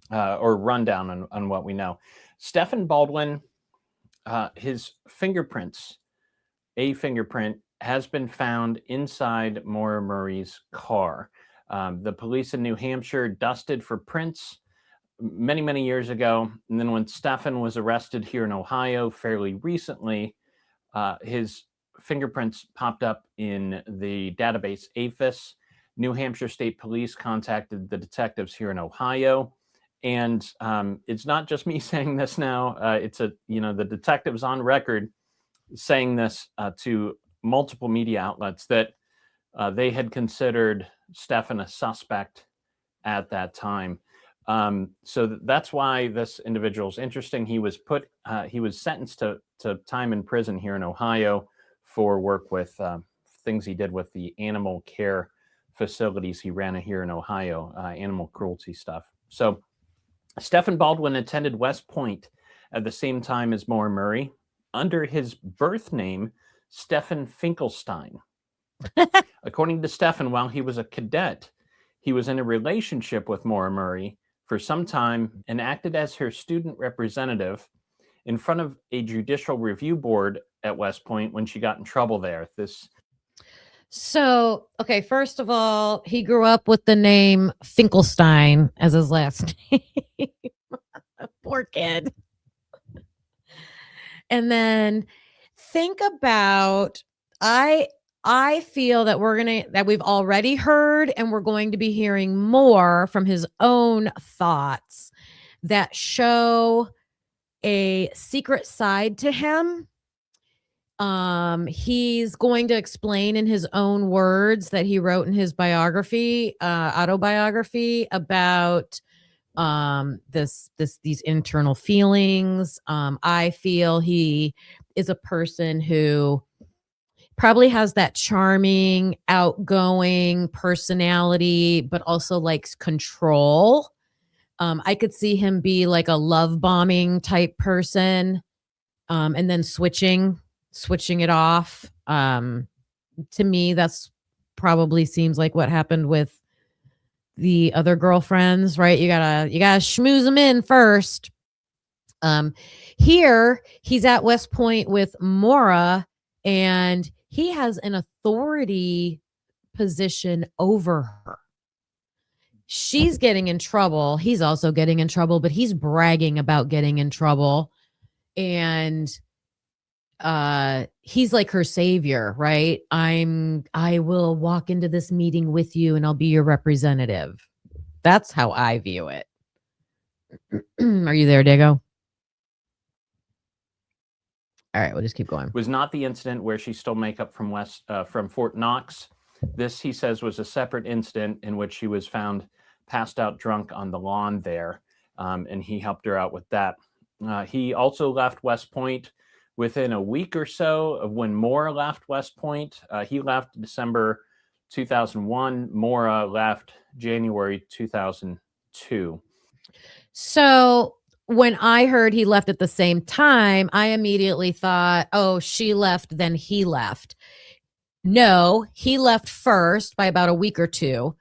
or rundown on what we know. Stephen Baldwin, his fingerprints, a fingerprint has been found inside Maura Murray's car. The police in New Hampshire dusted for prints many, many years ago. And then when Stephen was arrested here in Ohio fairly recently, his fingerprints popped up in the database APHIS. New Hampshire State Police contacted the detectives here in Ohio. And it's not just me saying this now. The detectives on record saying this to multiple media outlets that they had considered Stephen a suspect at that time. So that's why this individual is interesting. He was sentenced to time in prison here in Ohio for work with things he did with the animal care facilities he ran here in Ohio, animal cruelty stuff. So Stephen Baldwin attended West Point at the same time as Maura Murray under his birth name, Stephen Finkelstein. According to Stephen, while he was a cadet, he was in a relationship with Maura Murray for some time and acted as her student representative in front of a judicial review board at West Point when she got in trouble there. So, okay, first of all, he grew up with the name Finkelstein as his last name. Poor kid. And then think about, I feel that we've already heard and we're going to be hearing more from his own thoughts that show a secret side to him. He's going to explain in his own words that he wrote in his autobiography about these internal feelings. I feel he is a person who probably has that charming, outgoing personality, but also likes control. I could see him be like a love bombing type person, and then switching it off. To me, that's probably seems like what happened with the other girlfriends, right? You gotta schmooze them in first. Here he's at West Point with Maura, and he has an authority position over her. She's getting in trouble. He's also getting in trouble, but he's bragging about getting in trouble. And he's like her savior, right? I will walk into this meeting with you and I'll be your representative. That's how I view it. Are you there, Dago? All right, we'll just keep going. Was not the incident where she stole makeup from Fort Knox. This, he says, was a separate incident in which she was found passed out drunk on the lawn there, and he helped her out with that. He also left West Point within a week or so of when Maura left West Point. He left December 2001. Maura left January 2002. So when I heard he left at the same time, I immediately thought, oh, she left, then he left. No, he left first by about a week or two.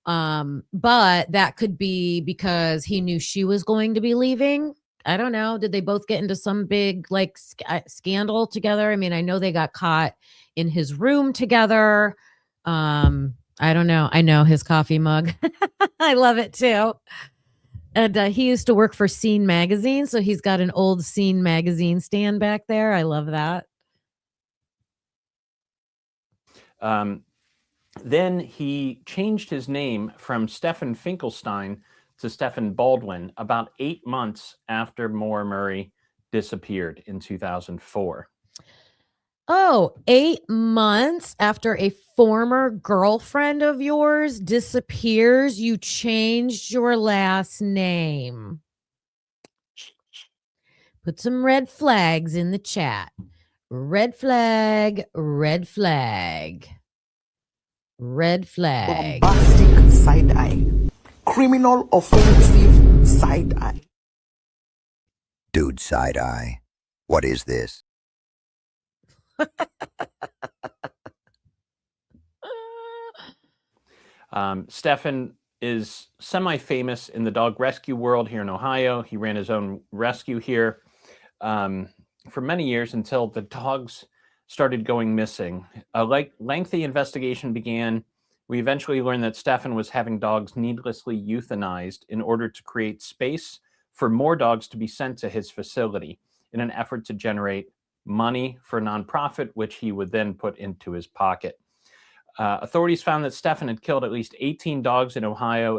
But that could be because he knew she was going to be leaving. I don't know. Did they both get into some big like scandal together? I mean, I know they got caught in his room together. I don't know. I know his coffee mug. I love it too. And he used to work for Scene Magazine, so he's got an old Scene Magazine stand back there. I love that. Then he changed his name from Stephen Finkelstein to Stephen Baldwin about 8 months after Maura Murray disappeared in 2004. Oh, 8 months after a former girlfriend of yours disappears, you changed your last name. Put some red flags in the chat. Red flag, red flag. Red flag. Bombastic side eye. Criminal offensive side eye. Dude, side eye. What is this? Stephen is semi-famous in the dog rescue world here in Ohio. He ran his own rescue here for many years until the dogs started going missing. A lengthy investigation began. We eventually learned that Stephen was having dogs needlessly euthanized in order to create space for more dogs to be sent to his facility in an effort to generate money for a nonprofit, which he would then put into his pocket. Authorities found that Stephen had killed at least 18 dogs in Ohio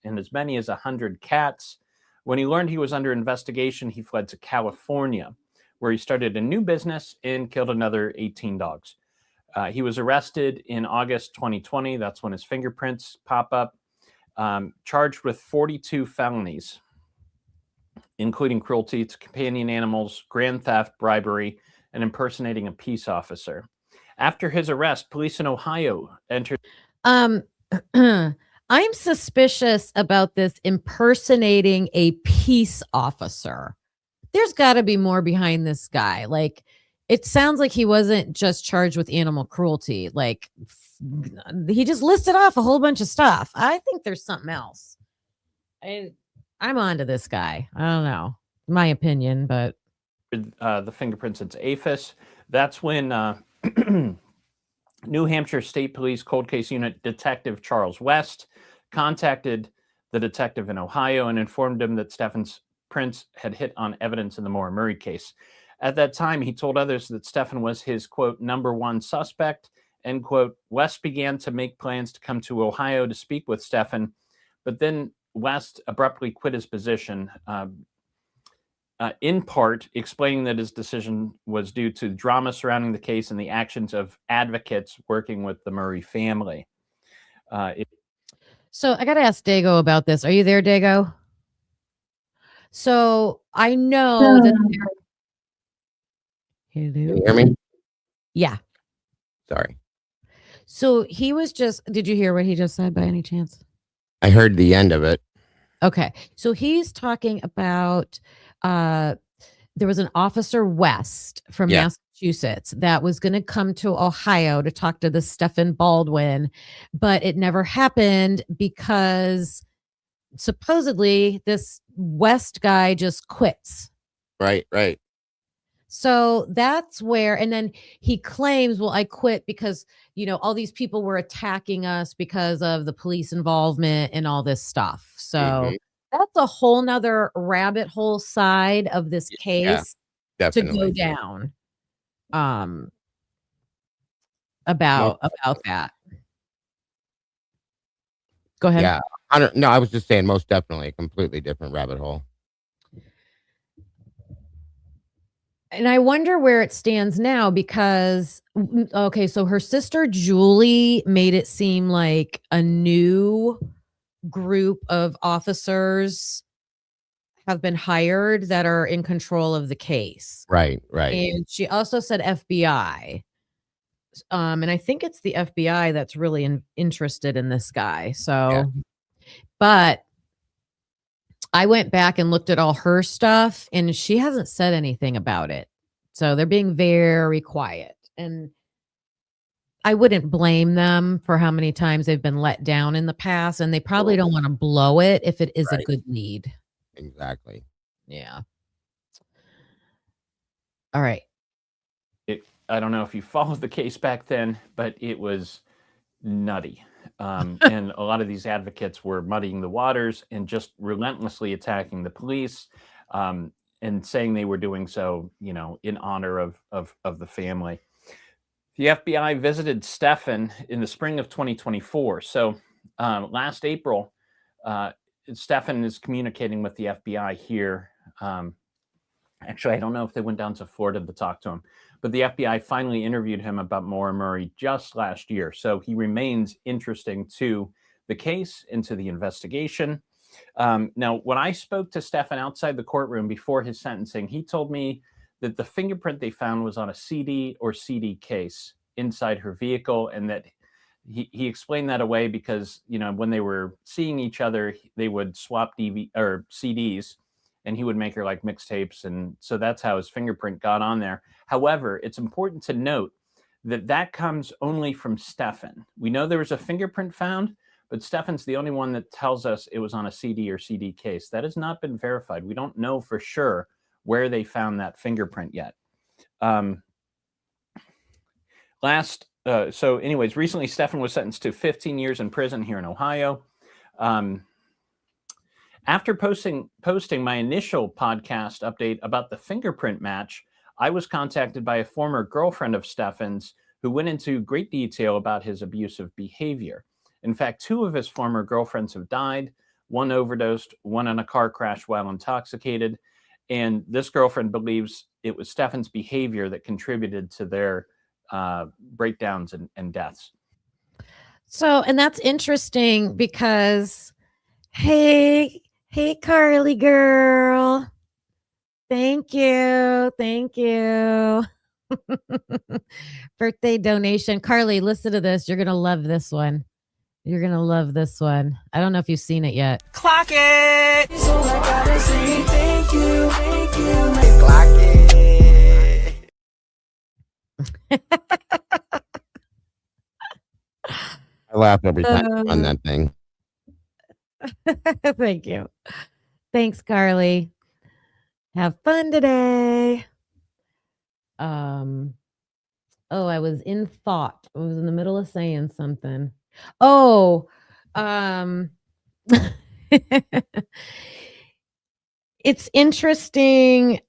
and as many as 100 cats. When he learned he was under investigation, he fled to California, where he started a new business and killed another 18 dogs. He was arrested in August 2020. That's when his fingerprints pop up, charged with 42 felonies, including cruelty to companion animals, grand theft, bribery, and impersonating a peace officer. After his arrest, police in Ohio entered. I'm suspicious about this impersonating a peace officer. There's got to be more behind this guy. Like, it sounds like he wasn't just charged with animal cruelty. Like, he just listed off a whole bunch of stuff. I think there's something else. I'm onto this guy. I don't know, my opinion, but the fingerprints into APHIS. That's when New Hampshire State Police Cold Case Unit Detective Charles West contacted the detective in Ohio and informed him that Stephen's prints had hit on evidence in the Maura Murray case. At that time, he told others that Stephen was his, quote, #1 suspect, end quote. West began to make plans to come to Ohio to speak with Stephen, but then West abruptly quit his position, in part explaining that his decision was due to drama surrounding the case and the actions of advocates working with the Murray family. So I got to ask Dago about this. Are you there, Dago? So I know that. Hello? Can you hear me? Yeah. Sorry. So he was just. Did you hear what he just said by any chance? I heard the end of it. Okay. So he's talking about there was an officer West from Massachusetts that was going to come to Ohio to talk to the Stephen Baldwin, but it never happened because supposedly this West guy just quits. Right. So that's where, and then he claims, well, I quit because, all these people were attacking us because of the police involvement and all this stuff. So that's a whole nother rabbit hole side of this case to go down about that. Go ahead. Yeah. I was just saying most definitely a completely different rabbit hole. And I wonder where it stands now because, okay, so her sister Julie made it seem like a new group of officers have been hired that are in control of the case. Right. And she also said FBI. And I think it's the FBI that's really interested in this guy. So, but I went back and looked at all her stuff and she hasn't said anything about it. So they're being very quiet. And I wouldn't blame them for how many times they've been let down in the past. And they probably don't want to blow it if it is a good lead. Exactly. Yeah. All right. I don't know if you followed the case back then, but it was nutty. And a lot of these advocates were muddying the waters and just relentlessly attacking the police and saying they were doing so, in honor of the family. The FBI visited Stephen in the spring of 2024. So last April, Stefan is communicating with the FBI here. Actually, I don't know if they went down to Florida to talk to him, but the FBI finally interviewed him about Maura Murray just last year. So he remains interesting to the case and to the investigation. Now, when I spoke to Stefan outside the courtroom before his sentencing, he told me that the fingerprint they found was on a CD or CD case inside her vehicle, and that he explained that away because, you know, when they were seeing each other, they would swap CDs, and he would make her like mixtapes, and so that's how his fingerprint got on there. However, it's important to note that that comes only from Stefan. We know there was a fingerprint found, but Stefan's the only one that tells us it was on a CD or CD case. That has not been verified. We don't know for sure where they found that fingerprint yet. So anyways, recently Stefan was sentenced to 15 years in prison here in Ohio. After posting my initial podcast update about the fingerprint match, I was contacted by a former girlfriend of Stefan's who went into great detail about his abusive behavior. In fact, 2 of his former girlfriends have died, one overdosed, one in a car crash while intoxicated. And this girlfriend believes it was Stefan's behavior that contributed to their breakdowns and deaths. So, and that's interesting because, hey, Carly girl. Thank you. Birthday donation. Carly, listen to this. You're going to love this one. I don't know if you've seen it yet. Clock it. So I gotta say thank you. Clock it. I laugh every time on that thing. Thank you. Thanks, Carly. Have fun today. I was in thought. I was in the middle of saying something. It's interesting.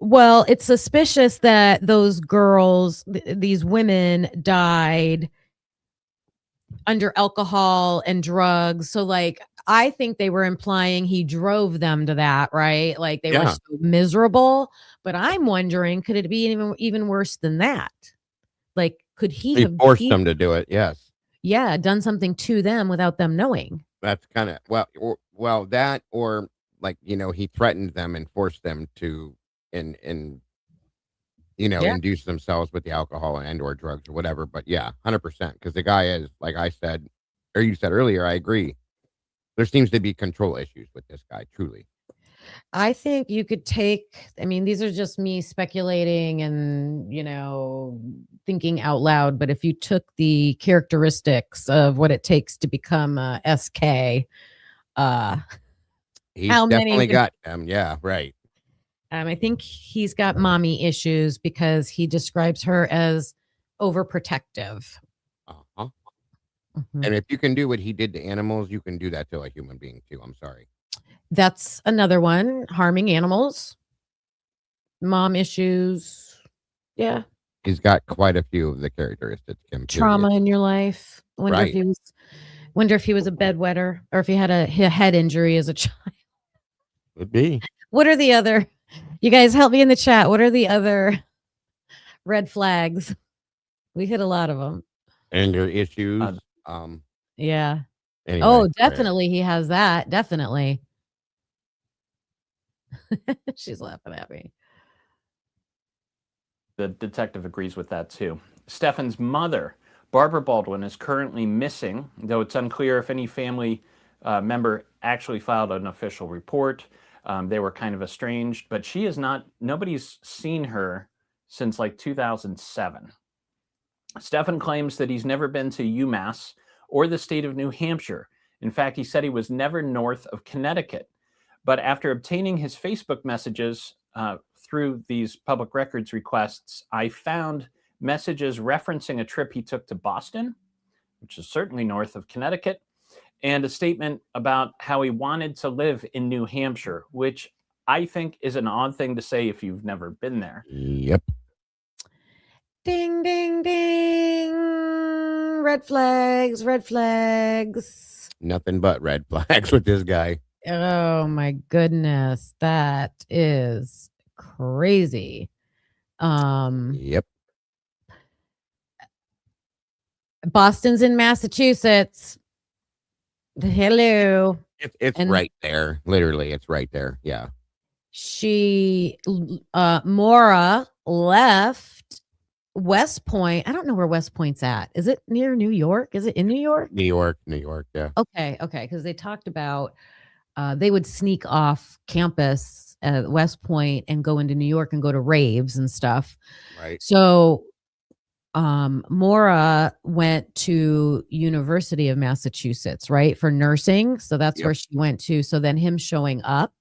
Well, it's suspicious that those girls, these women died under alcohol and drugs. So like, I think they were implying he drove them to that, right? Like they were so miserable, but I'm wondering, could it be even worse than that? Like, could he have forced them to do it? Yes. Yeah. Done something to them without them knowing. That's kind of, well, that, or like, you know, he threatened them and forced them to, induce themselves with the alcohol and or drugs or whatever. But yeah, 100%. Because the guy is, like I said, or you said earlier, I agree. There seems to be control issues with this guy, truly. I think you could these are just me speculating and, thinking out loud. But if you took the characteristics of what it takes to become a SK, he's definitely got them. Yeah, right. I think he's got mommy issues because he describes her as overprotective. Uh-huh. Mm-hmm. And if you can do what he did to animals, you can do that to a human being too. I'm sorry. That's another one. Harming animals. Mom issues. Yeah. He's got quite a few of the characteristics. Trauma in your life. Wonder if he was a bedwetter or if he had a head injury as a child. Would be. What are the other? You guys help me in the chat. What are the other red flags? We hit a lot of them. Anger issues. Yeah. Anyway, definitely he has that. Definitely. She's laughing at me. The detective agrees with that too. Stefan's mother, Barbara Baldwin, is currently missing, though it's unclear if any family member actually filed an official report. They were kind of estranged, but she is not, nobody's seen her since like 2007. Stefan claims that he's never been to UMass or the state of New Hampshire. In fact, he said he was never north of Connecticut. But after obtaining his Facebook messages through these public records requests, I found messages referencing a trip he took to Boston, which is certainly north of Connecticut, and a statement about how he wanted to live in New Hampshire, which I think is an odd thing to say if you've never been there. Yep. Ding, ding, ding. Red flags, red flags. Nothing but red flags with this guy. Oh my goodness, that is crazy. Yep. Boston's in Massachusetts. Hello. It's And right there. Literally, it's right there. Yeah. Maura left West Point. I don't know where West Point's at. Is it near New York? Is it in New York? New York. Yeah. Okay. Because they talked about they would sneak off campus at West Point and go into New York and go to raves and stuff. Right. So Maura went to University of Massachusetts, right, for nursing. So that's where she went to. So then him showing up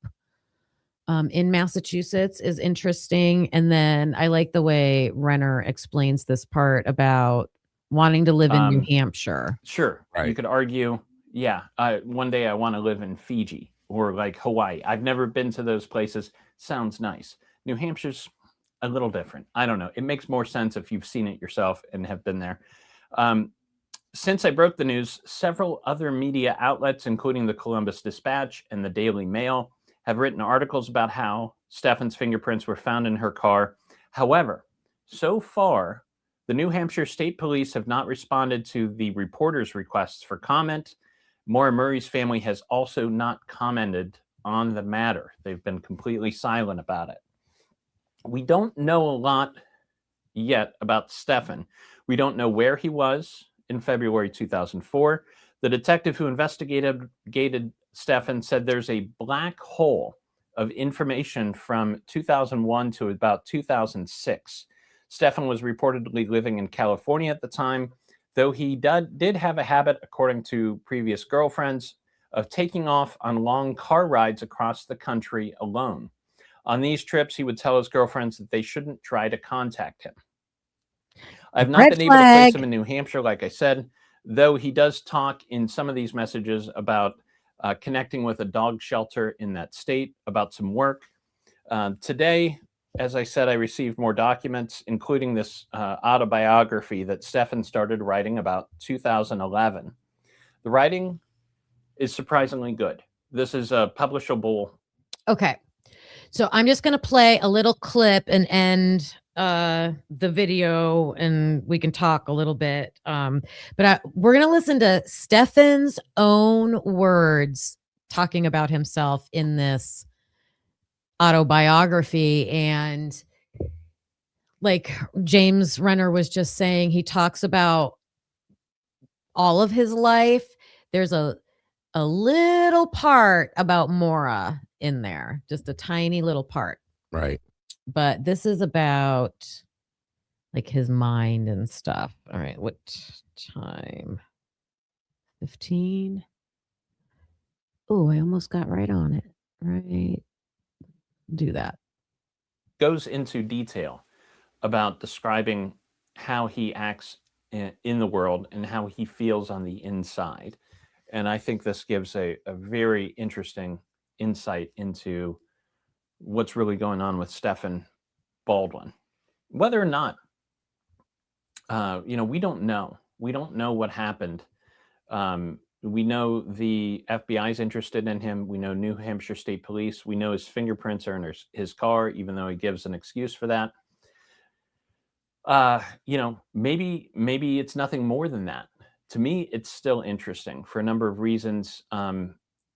in Massachusetts is interesting. And then I like the way Renner explains this part about wanting to live in New Hampshire. Sure. Right. You could argue, yeah, one day I want to live in Fiji or like Hawaii. I've never been to those places. Sounds nice. New Hampshire's a little different. I don't know. It makes more sense if you've seen it yourself and have been there. Since I broke the news, several other media outlets, including the Columbus Dispatch and the Daily Mail, have written articles about how Stefan's fingerprints were found in her car. However, so far, the New Hampshire State Police have not responded to the reporters' requests for comment. Maura Murray's family has also not commented on the matter. They've been completely silent about it. We don't know a lot yet about Stefan. We don't know where he was in February 2004. The detective who investigated Stefan said there's a black hole of information from 2001 to about 2006. Stefan was reportedly living in California at the time, though he did have a habit, according to previous girlfriends, of taking off on long car rides across the country alone. On these trips, he would tell his girlfriends that they shouldn't try to contact him. I've not been able to place him in New Hampshire, like I said, though he does talk in some of these messages about connecting with a dog shelter in that state, about some work. Today, as I said, I received more documents, including this autobiography that Stefan started writing about 2011. The writing is surprisingly good. This is a publishable. Okay. So I'm just going to play a little clip and end the video, and we can talk a little bit. But we're going to listen to Stefan's own words talking about himself in this autobiography. And like James Renner was just saying, he talks about all of his life. There's a little part about Maura in there, just a tiny little part. Right. But this is about like his mind and stuff. All right, what time? 15. Oh, I almost got right on it. Right. Do that. Goes into detail about describing how he acts in the world and how he feels on the inside. And I think this gives a very interesting insight into what's really going on with Stefan Baldwin. Whether or not, we don't know. We don't know what happened. We know the FBI is interested in him. We know New Hampshire State Police. We know his fingerprints are in his car, even though he gives an excuse for that. Maybe it's nothing more than that. To me, it's still interesting for a number of reasons.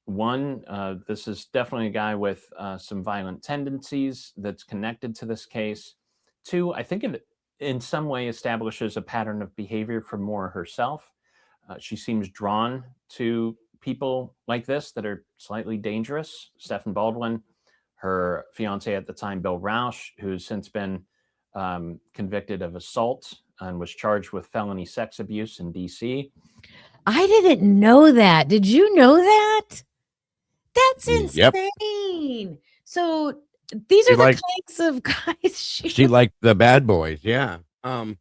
One, this is definitely a guy with some violent tendencies that's connected to this case. Two, I think it in some way establishes a pattern of behavior for Maura herself. She seems drawn to people like this that are slightly dangerous. Stefan Baldwin, her fiance at the time, Bill Rausch, who's since been convicted of assault and was charged with felony sex abuse in DC. I didn't know that. Did you know that? That's insane. Yep. So these are the kinds of guys she liked the bad boys. Yeah. And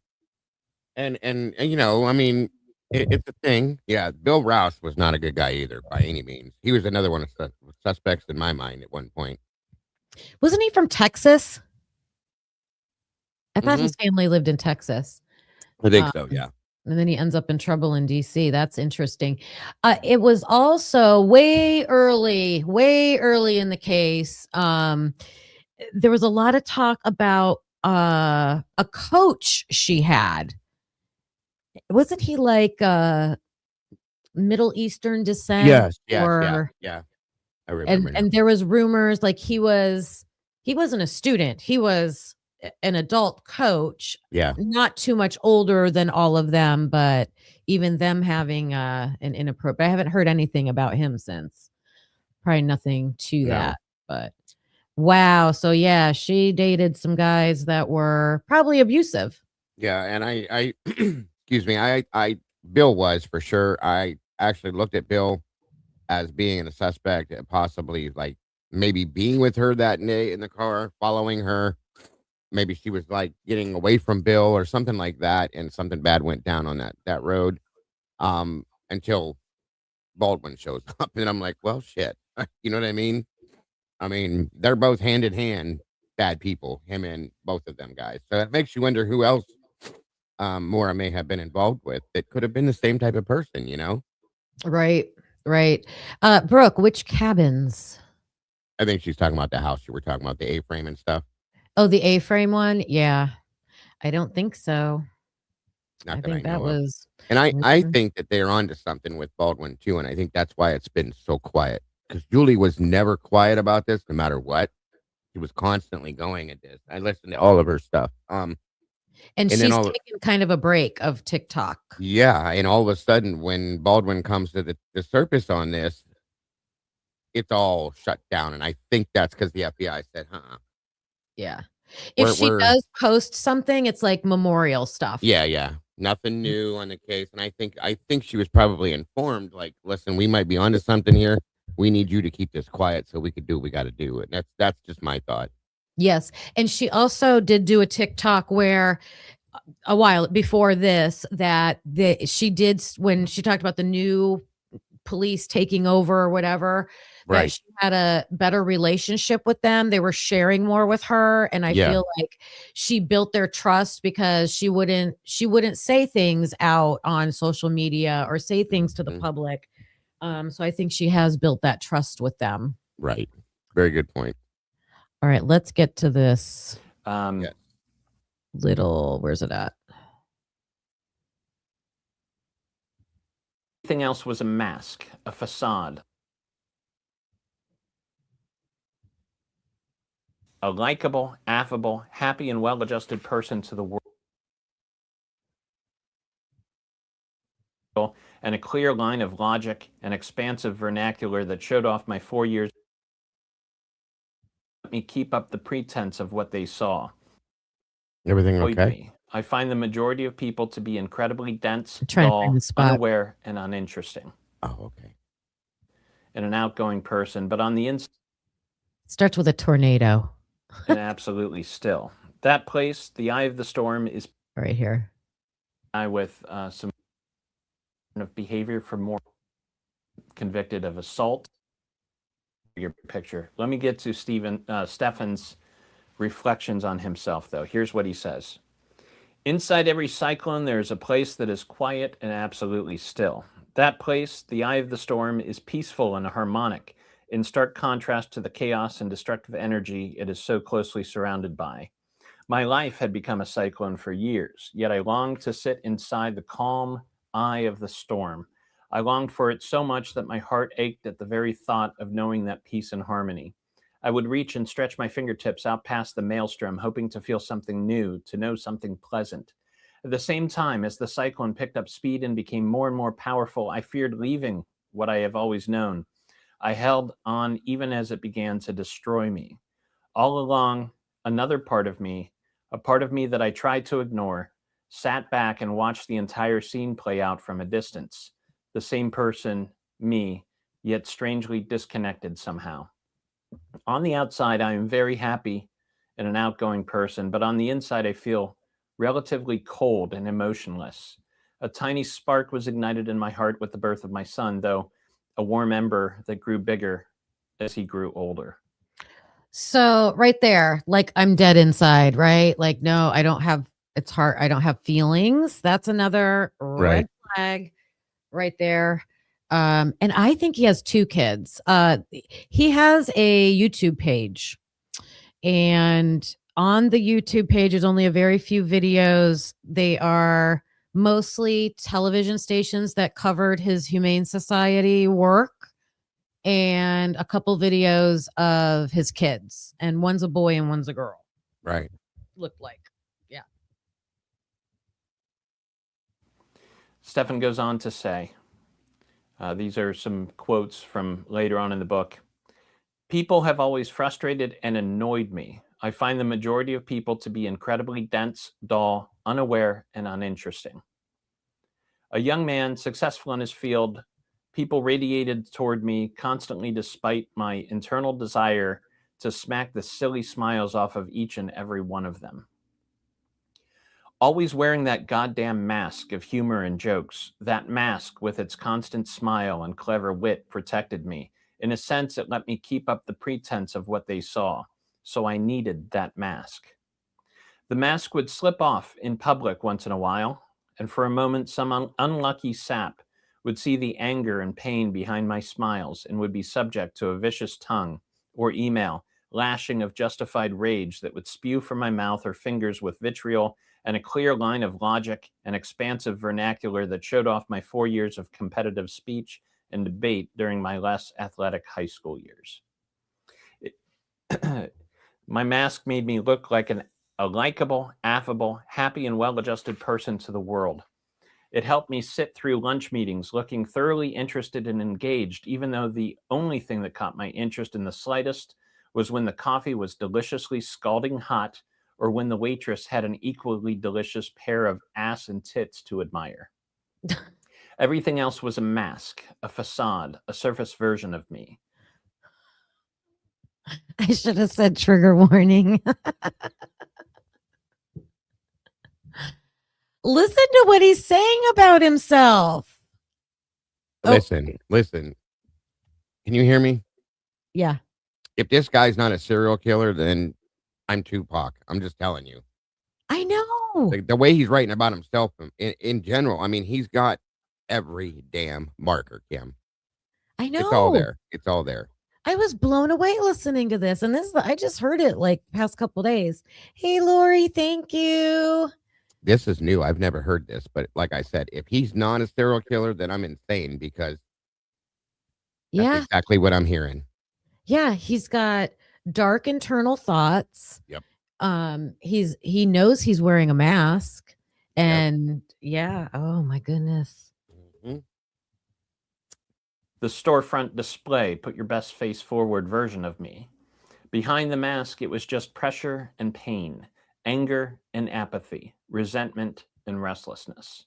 I mean, it's a thing. Yeah. Bill Rouse was not a good guy either by any means. He was another one of the suspects in my mind at one point. Wasn't he from Texas? I thought his family lived in Texas. I think so. Yeah. And then he ends up in trouble in DC. That's interesting. It was also way early in the case. There was a lot of talk about a coach she had. Wasn't he like Middle Eastern descent? Yes, or yeah. I remember now. and there was rumors like he wasn't a student. He was an adult coach. Yeah. Not too much older than all of them, but even them having an inappropriate. I haven't heard anything about him since. Probably nothing to No. that, but wow. So yeah, she dated some guys that were probably abusive. Yeah, and I excuse me, I Bill was for sure. I actually looked at Bill as being a suspect, possibly like maybe being with her that day in the car, following her. Maybe she was like getting away from Bill or something like that, and something bad went down on that road. Until Baldwin shows up, and I'm like, well, shit. You know what I mean? I mean, they're both hand in hand bad people, him and both of them guys. So it makes you wonder who else Maura may have been involved with that could have been the same type of person, you know? Right. Brooke, which cabins? I think she's talking about the house you were talking about, the A-frame and stuff. Oh, the A-frame one? Yeah. I don't think so. Not I that I think that know of. was And I think that they're onto something with Baldwin too, and I think that's why it's been so quiet. Because Julie was never quiet about this, no matter what. She was constantly going at this. I listened to all of her stuff. and and she's then taken kind of a break of TikTok. Yeah, and all of a sudden, when Baldwin comes to the surface on this, it's all shut down, and I think that's because the FBI said, Yeah. If she does post something, it's like memorial stuff. Yeah. Nothing new on the case. And I think she was probably informed, like, listen, we might be onto something here. We need you to keep this quiet so we could do what we got to do. And that's just my thought. Yes. And she also did do a TikTok where a while before this she did when she talked about the new police taking over or whatever, Right. that she had a better relationship with them. They were sharing more with her. And I feel like she built their trust because she wouldn't say things out on social media or say things to the public. So I think she has built that trust with them. Right. Very good point. All right, let's get to this Yeah. little, where's it at? Everything else was a mask, a facade. A likable, affable, happy, and well-adjusted person to the world. And a clear line of logic and expansive vernacular that showed off my 4 years. Let me keep up the pretense of what they saw. Everything Avoid okay? me. I find the majority of people to be incredibly dense, trying to find dull, the spot. unaware, and uninteresting. Oh, okay. And an outgoing person, but on the inside, Starts with a tornado. and absolutely still. That place, the eye of the storm, is Right here. with some of behavior for more convicted of assault. Your picture. Let me get to Stefan's reflections on himself, though. Here's what he says. Inside every cyclone, there is a place that is quiet and absolutely still. That place, the eye of the storm, is peaceful and harmonic, in stark contrast to the chaos and destructive energy it is so closely surrounded by. My life had become a cyclone for years, yet I longed to sit inside the calm eye of the storm. I longed for it so much that my heart ached at the very thought of knowing that peace and harmony. I would reach and stretch my fingertips out past the maelstrom, hoping to feel something new, to know something pleasant. At the same time, as the cyclone picked up speed and became more and more powerful, I feared leaving what I have always known. I held on even as it began to destroy me. All along, another part of me, a part of me that I tried to ignore, sat back and watched the entire scene play out from a distance. The same person, me, yet strangely disconnected somehow. On the outside, I am very happy and an outgoing person, but on the inside, I feel relatively cold and emotionless. A tiny spark was ignited in my heart with the birth of my son, though a warm ember that grew bigger as he grew older. So right there, like I'm dead inside, right? Like, no, I don't have It's hard. I don't have feelings. That's another red Right. flag right there. And I think he has 2 kids. He has a YouTube page, and on the YouTube page is only a very few videos. They are mostly television stations that covered his Humane Society work, and a couple videos of his kids, and one's a boy and one's a girl. Right. Looked like. Yeah. Stefan goes on to say, these are some quotes from later on in the book. People have always frustrated and annoyed me. I find the majority of people to be incredibly dense, dull, unaware, and uninteresting. A young man, successful in his field, people radiated toward me constantly despite my internal desire to smack the silly smiles off of each and every one of them. Always wearing that goddamn mask of humor and jokes, that mask with its constant smile and clever wit protected me. In a sense, it let me keep up the pretense of what they saw, so I needed that mask. The mask would slip off in public once in a while, and for a moment some unlucky sap would see the anger and pain behind my smiles and would be subject to a vicious tongue or email lashing of justified rage that would spew from my mouth or fingers with vitriol and a clear line of logic and expansive vernacular that showed off my 4 years of competitive speech and debate during my less athletic high school years. My mask made me look like a likable, affable, happy, and well-adjusted person to the world. It helped me sit through lunch meetings looking thoroughly interested and engaged, even though the only thing that caught my interest in the slightest was when the coffee was deliciously scalding hot or when the waitress had an equally delicious pair of ass and tits to admire. Everything else was a mask, a facade, a surface version of me. I should have said trigger warning. Listen to what he's saying about himself. Listen. Can you hear me? Yeah. If this guy's not a serial killer, then I'm Tupac. I'm just telling you. I know. The way he's writing about himself in general, I mean, he's got every damn marker, Kim. I know. It's all there. It's all there. I was blown away listening to this. And I just heard it like past couple days. Hey, Lori, thank you. This is new. I've never heard this, but like I said, if he's not a serial killer, then I'm insane because that's exactly what I'm hearing. Yeah, he's got dark internal thoughts. Yep. He knows he's wearing a mask. And yeah, oh my goodness. Mm-hmm. The storefront display put your best face forward version of me. Behind the mask, it was just pressure and pain, anger and apathy, resentment and restlessness.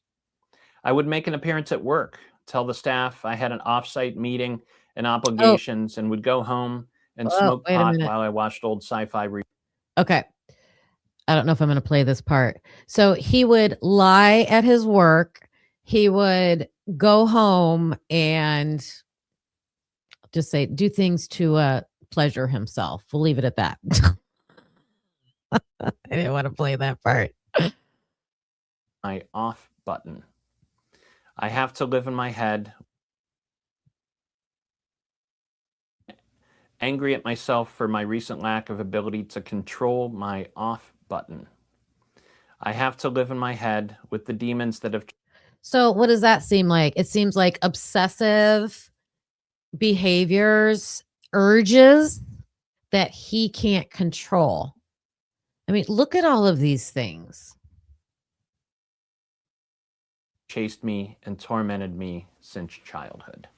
I would make an appearance at work, tell the staff I had an off-site meeting and obligations, and would go home and smoke pot while I watched old sci-fi. Okay. I don't know if I'm going to play this part. So he would lie at his work. He would go home and just say, do things to pleasure himself. We'll leave it at that. I didn't want to play that part. My off button. I have to live in my head, angry at myself for my recent lack of ability to control my off button. I have to live in my head with the demons that have. So what does that seem like? It seems like obsessive behaviors, urges that he can't control. I mean, look at all of these things. Chased me and tormented me since childhood.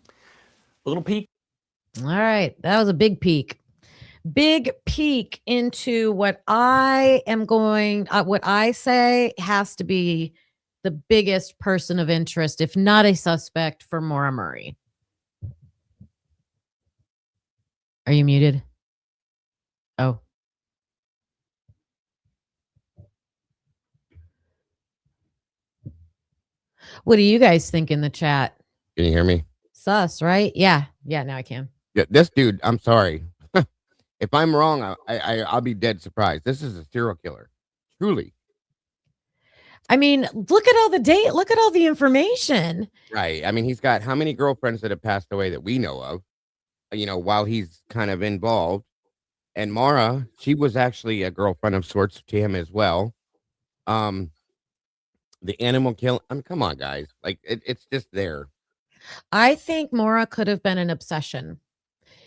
A little peek. All right. That was a big peek. Big peek into what I am going, what I say has to be the biggest person of interest, if not a suspect, for Maura Murray. Are you muted? Oh. What do you guys think in the chat? Can you hear me? Sus, right? Yeah. Yeah, now I can. Yeah, this dude, I'm sorry. If I'm wrong, I'll be dead surprised. This is a serial killer. Truly. I mean, look at all the date. Look at all the information. Right. I mean, he's got how many girlfriends that have passed away that we know of, while he's kind of involved. And Maura, she was actually a girlfriend of sorts to him as well. Um, the animal kill. I mean, come on, guys. Like it's just there. I think Maura could have been an obsession.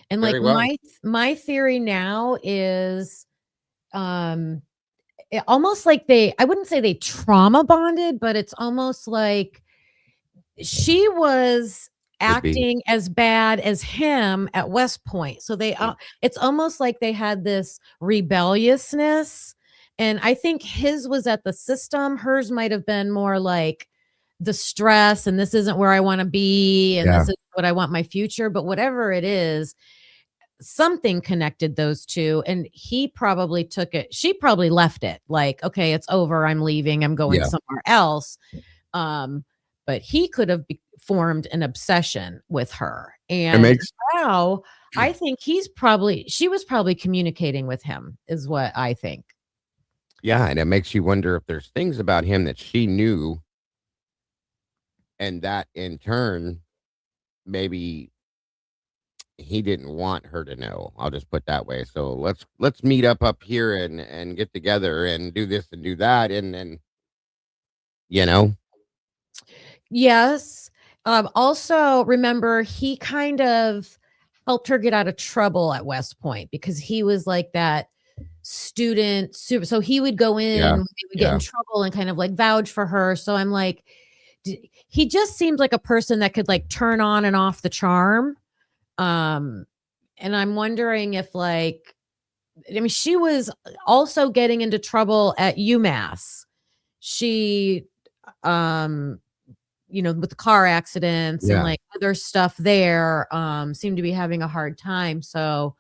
And like Very well. my theory now is almost like I wouldn't say they trauma bonded, but it's almost like she was acting as bad as him at West Point. So it's almost like they had this rebelliousness. And I think his was at the system. Hers might have been more like the stress, and this isn't where I want to be, and this is what I want my future. But whatever it is, something connected those two, and he probably took it. She probably left it like, okay, it's over. I'm leaving. I'm going somewhere else. But he could have formed an obsession with her. And now I think she was probably communicating with him, is what I think. Yeah, and it makes you wonder if there's things about him that she knew, and that in turn, maybe he didn't want her to know. I'll just put that way. So let's meet up here and get together and do this and do that, and then Yes. Also, remember, he kind of helped her get out of trouble at West Point because he was like that student super. So he would go in, when they would get in trouble and kind of like vouch for her. So I'm like, he just seemed like a person that could like turn on and off the charm. And I'm wondering if she was also getting into trouble at UMass. She, with the car accidents and like other stuff there, seemed to be having a hard time. So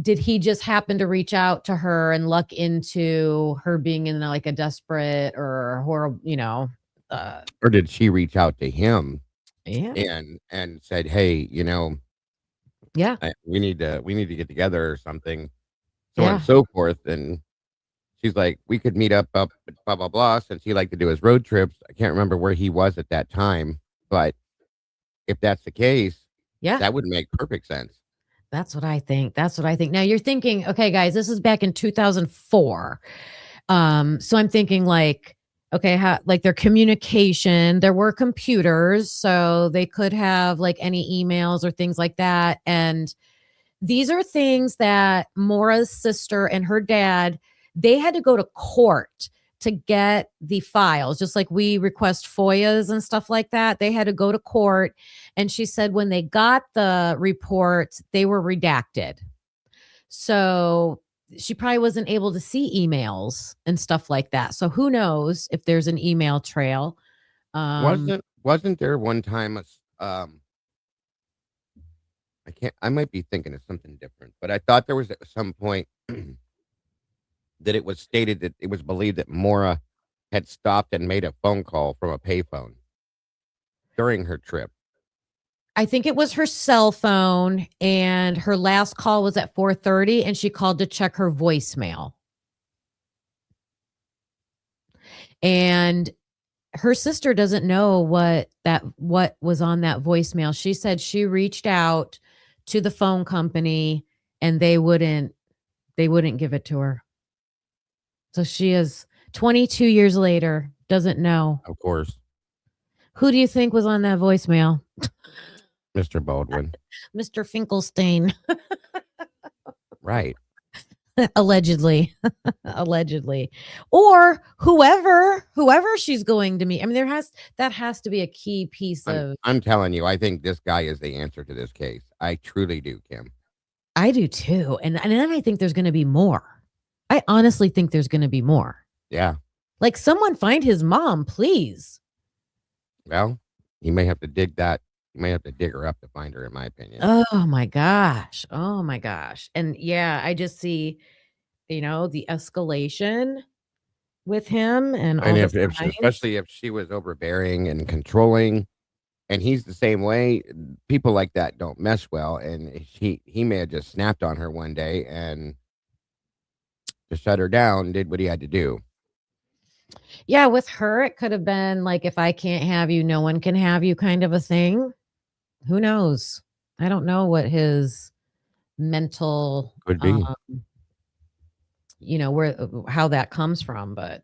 did he just happen to reach out to her and luck into her being in like a desperate or horrible, or did she reach out to him and said, hey, we need to get together or something, so on and so forth. And she's like, we could meet up, blah, blah, blah, since he liked to do his road trips. I can't remember where he was at that time, but if that's the case, that would make perfect sense. That's what I think. Now you're thinking, okay, guys, this is back in 2004. So I'm thinking like, okay, like their communication, there were computers, so they could have like any emails or things like that. And these are things that Maura's sister and her dad, they had to go to court to get the files, just like we request FOIAs and stuff like that. They had to go to court. And she said when they got the reports, they were redacted. So she probably wasn't able to see emails and stuff like that. So who knows if there's an email trail. Wasn't there one time I might be thinking of something different, but I thought there was at some point that it was stated that it was believed that Maura had stopped and made a phone call from a payphone during her trip. I think it was her cell phone, and her last call was at 4:30, and she called to check her voicemail. And her sister doesn't know what was on that voicemail. She said she reached out to the phone company and they wouldn't give it to her. So she is 22 years later, doesn't know. Of course. Who do you think was on that voicemail? Mr. Baldwin. Mr. Finkelstein. Right. Allegedly. Or whoever she's going to meet. I mean, that has to be a key piece of. I'm telling you, I think this guy is the answer to this case. I truly do, Kim. I do too. And then I think there's going to be more. I honestly think there's going to be more. Yeah. Like, someone find his mom, please. Well, he may have to dig that. You may have to dig her up to find her, in my opinion. Oh my gosh. And yeah, I just see, the escalation with him and especially if she was overbearing and controlling, and he's the same way. People like that don't mesh well, and he may have just snapped on her one day and to shut her down, did what he had to do. Yeah, with her, it could have been like, if I can't have you, no one can have you kind of a thing. Who knows? I don't know what his mental, Could be. how that comes from, but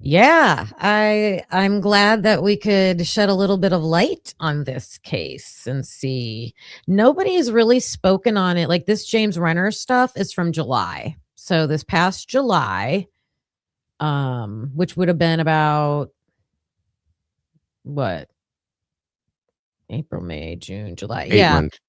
yeah, I'm glad that we could shed a little bit of light on this case and see. Nobody's really spoken on it. Like this James Renner stuff is from July. So this past July, which would have been about what? April, May, June, July.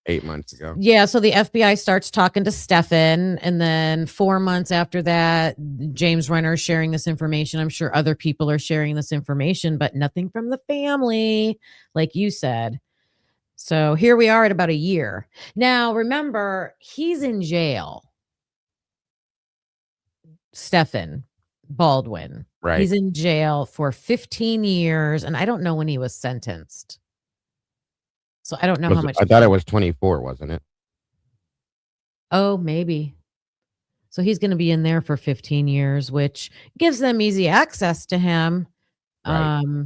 8 months ago. Yeah, so the FBI starts talking to Stefan, and then 4 months after that, James Renner is sharing this information. I'm sure other people are sharing this information, but nothing from the family, like you said. So here we are at about a year. Now, remember, he's in jail. Stefan Baldwin. Right. He's in jail for 15 years, and I don't know when he was sentenced. So I don't know how much. I thought it was 24, wasn't it? Oh, maybe. So he's going to be in there for 15 years, which gives them easy access to him. Right.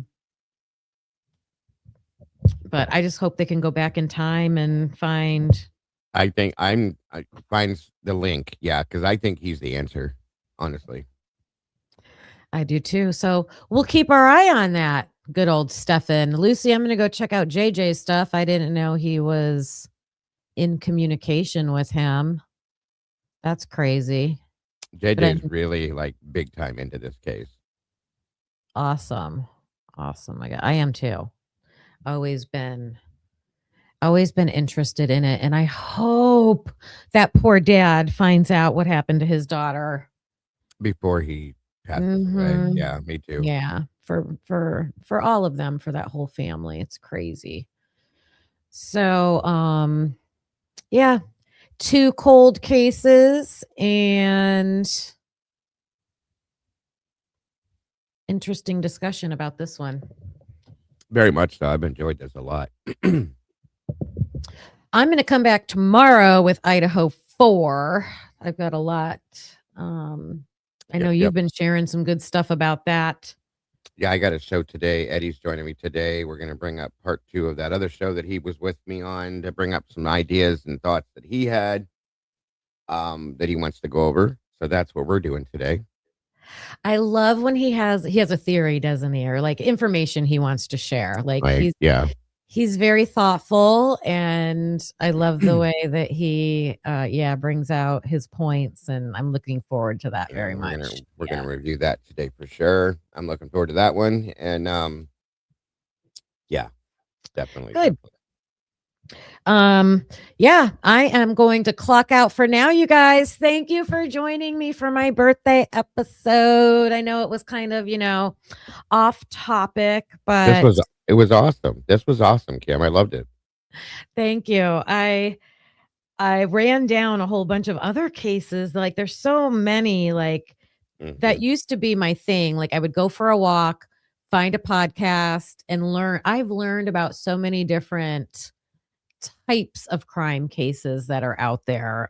But I just hope they can go back in time and find. I think I find the link. Yeah, because I think he's the answer, honestly. I do too. So we'll keep our eye on that. Good old Stefan. Lucy, I'm going to go check out JJ's stuff. I didn't know he was in communication with him. That's crazy. JJ's really like big time into this case. Awesome. I am too. Always been interested in it. And I hope that poor dad finds out what happened to his daughter before he passes away. Yeah, me too. Yeah. For all of them, for that whole family. It's crazy. So yeah, 2 cold cases and interesting discussion about this one. Very much so. I've enjoyed this a lot. I'm going to come back tomorrow with Idaho 4. I've got a lot. I know you've been sharing some good stuff about that. Yeah, I got a show today. Eddie's joining me today. We're going to bring up part 2 of that other show that he was with me on to bring up some ideas and thoughts that he had that he wants to go over. So that's what we're doing today. I love when he has a theory, doesn't he? Or like information he wants to share. Like he's very thoughtful, and I love the way that he brings out his points, and I'm looking forward to that very much. We're gonna review that today for sure. I'm looking forward to that one, and yeah, definitely. Good. Yeah, I am going to clock out for now, you guys. Thank you for joining me for my birthday episode. I know it was kind of, off topic, but it was awesome. This was awesome, Kim. I loved it. Thank you. I ran down a whole bunch of other cases. Like there's so many, like that used to be my thing. Like I would go for a walk, find a podcast, and learn. I've learned about so many different types of crime cases that are out there.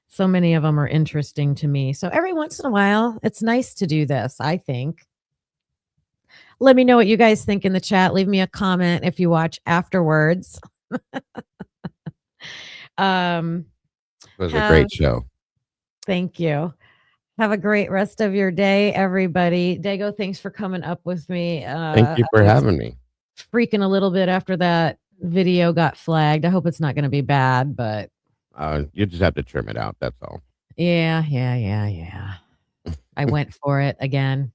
So many of them are interesting to me. So every once in a while, it's nice to do this, I think. Let me know what you guys think in the chat. Leave me a comment if you watch afterwards. It was a great show. Thank you. Have a great rest of your day, everybody. Dago, thanks for coming up with me. Thank you for having me. Freaking a little bit after that video got flagged. I hope it's not going to be bad, but you just have to trim it out. That's all. Yeah. I went for it again.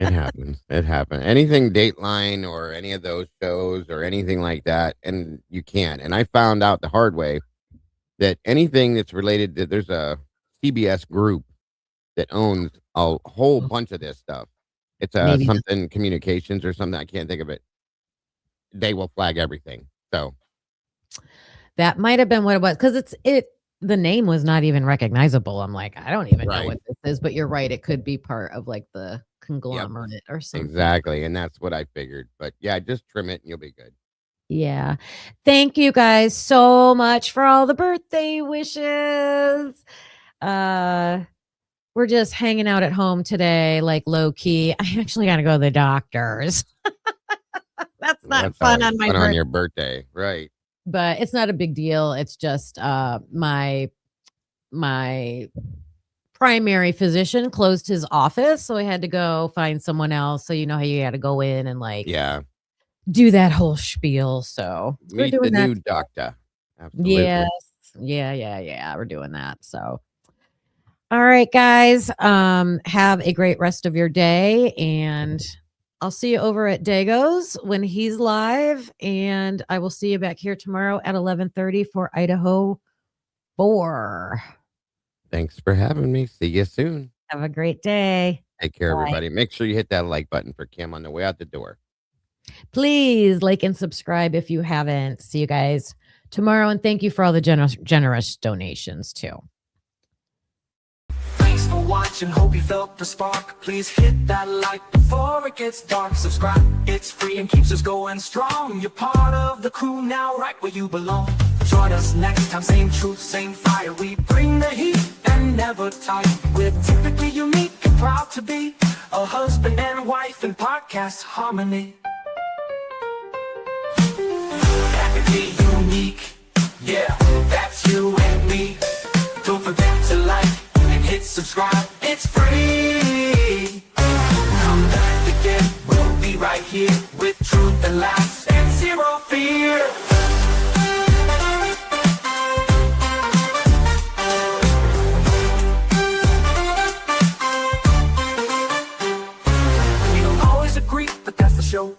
It happens. It happened. Anything Dateline or any of those shows or anything like that, and you can't. And I found out the hard way that anything that's related to, there's a CBS group that owns a whole bunch of this stuff. It's something communications or something. I can't think of it. They will flag everything. So that might have been what it was, because the name was not even recognizable. I'm like, I don't even know what this is, but you're right. It could be part of like the conglomerate or something. Exactly. And that's what I figured. But yeah, just trim it and you'll be good. Yeah. Thank you guys so much for all the birthday wishes. we're just hanging out at home today, like low key. I actually got to go to the doctor's. That's not fun on my fun on birthday. your birthday, right? But it's not a big deal. It's just my primary physician closed his office, so I had to go find someone else. So you know how you got to go in and like do that whole spiel. So we're Meet doing the that. new doctor. Absolutely. Yes. Yeah. We're doing that. So all right, guys. Have a great rest of your day, and I'll see you over at Dago's when he's live, and I will see you back here tomorrow at 11:30 for Idaho 4. Thanks for having me. See you soon. Have a great day. Take care, Bye. everybody. Make sure you hit that like button for Kim on the way out the door. Please like and subscribe if you haven't. See you guys tomorrow, and thank you for all the generous donations too. Thanks for watching, hope you felt the spark. Please hit that like before it gets dark. Subscribe, it's free and keeps us going strong. You're part of the crew now, right where you belong. Join us next time, same truth, same fire. We bring the heat and never tire. We're typically unique and proud to be a husband and wife in podcast harmony. That could be unique, yeah, that's you and me. Don't forget to like and hit subscribe, it's free. Come back again, we'll be right here with truth and laughs and zero fear. We don't always agree, but that's the show.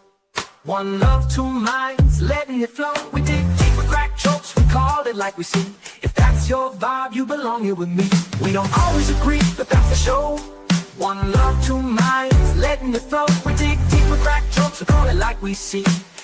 One love, two minds, letting it flow. We dig deep with crack jokes, we call it like we see. If that's your vibe, you belong here with me. We don't always agree, but that's the show. One love, two minds, letting it flow. We dig deep with crack jokes, we call it like we see.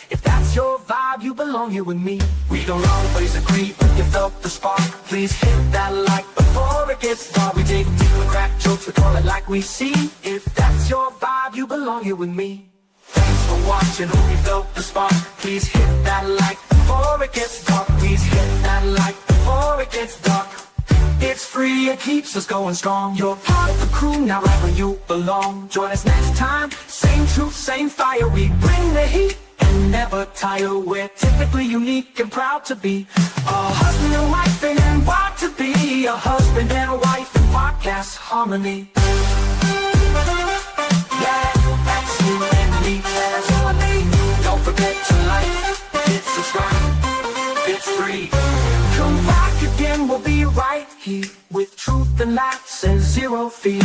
If that's your vibe, you belong here with me. We don't always agree, but you felt the spark. Please hit that like before it gets dark. We dig deep with crack jokes, we call it like we see. If that's your vibe, you belong here with me. Thanks for watching, hope you felt the spark. Please hit that like before it gets dark. Please hit that like before it gets dark. It's free, it keeps us going strong. You're part of the crew now, right where you belong. Join us next time, same truth, same fire. We bring the heat and never tire. We're typically unique and proud to be a husband and wife and wild to be a husband and wife in podcast harmony. Yeah, that's you and me, that's you and me. Don't forget to like, hit subscribe, it's free. Come back again, we'll be right here with truth and laughs and zero fear.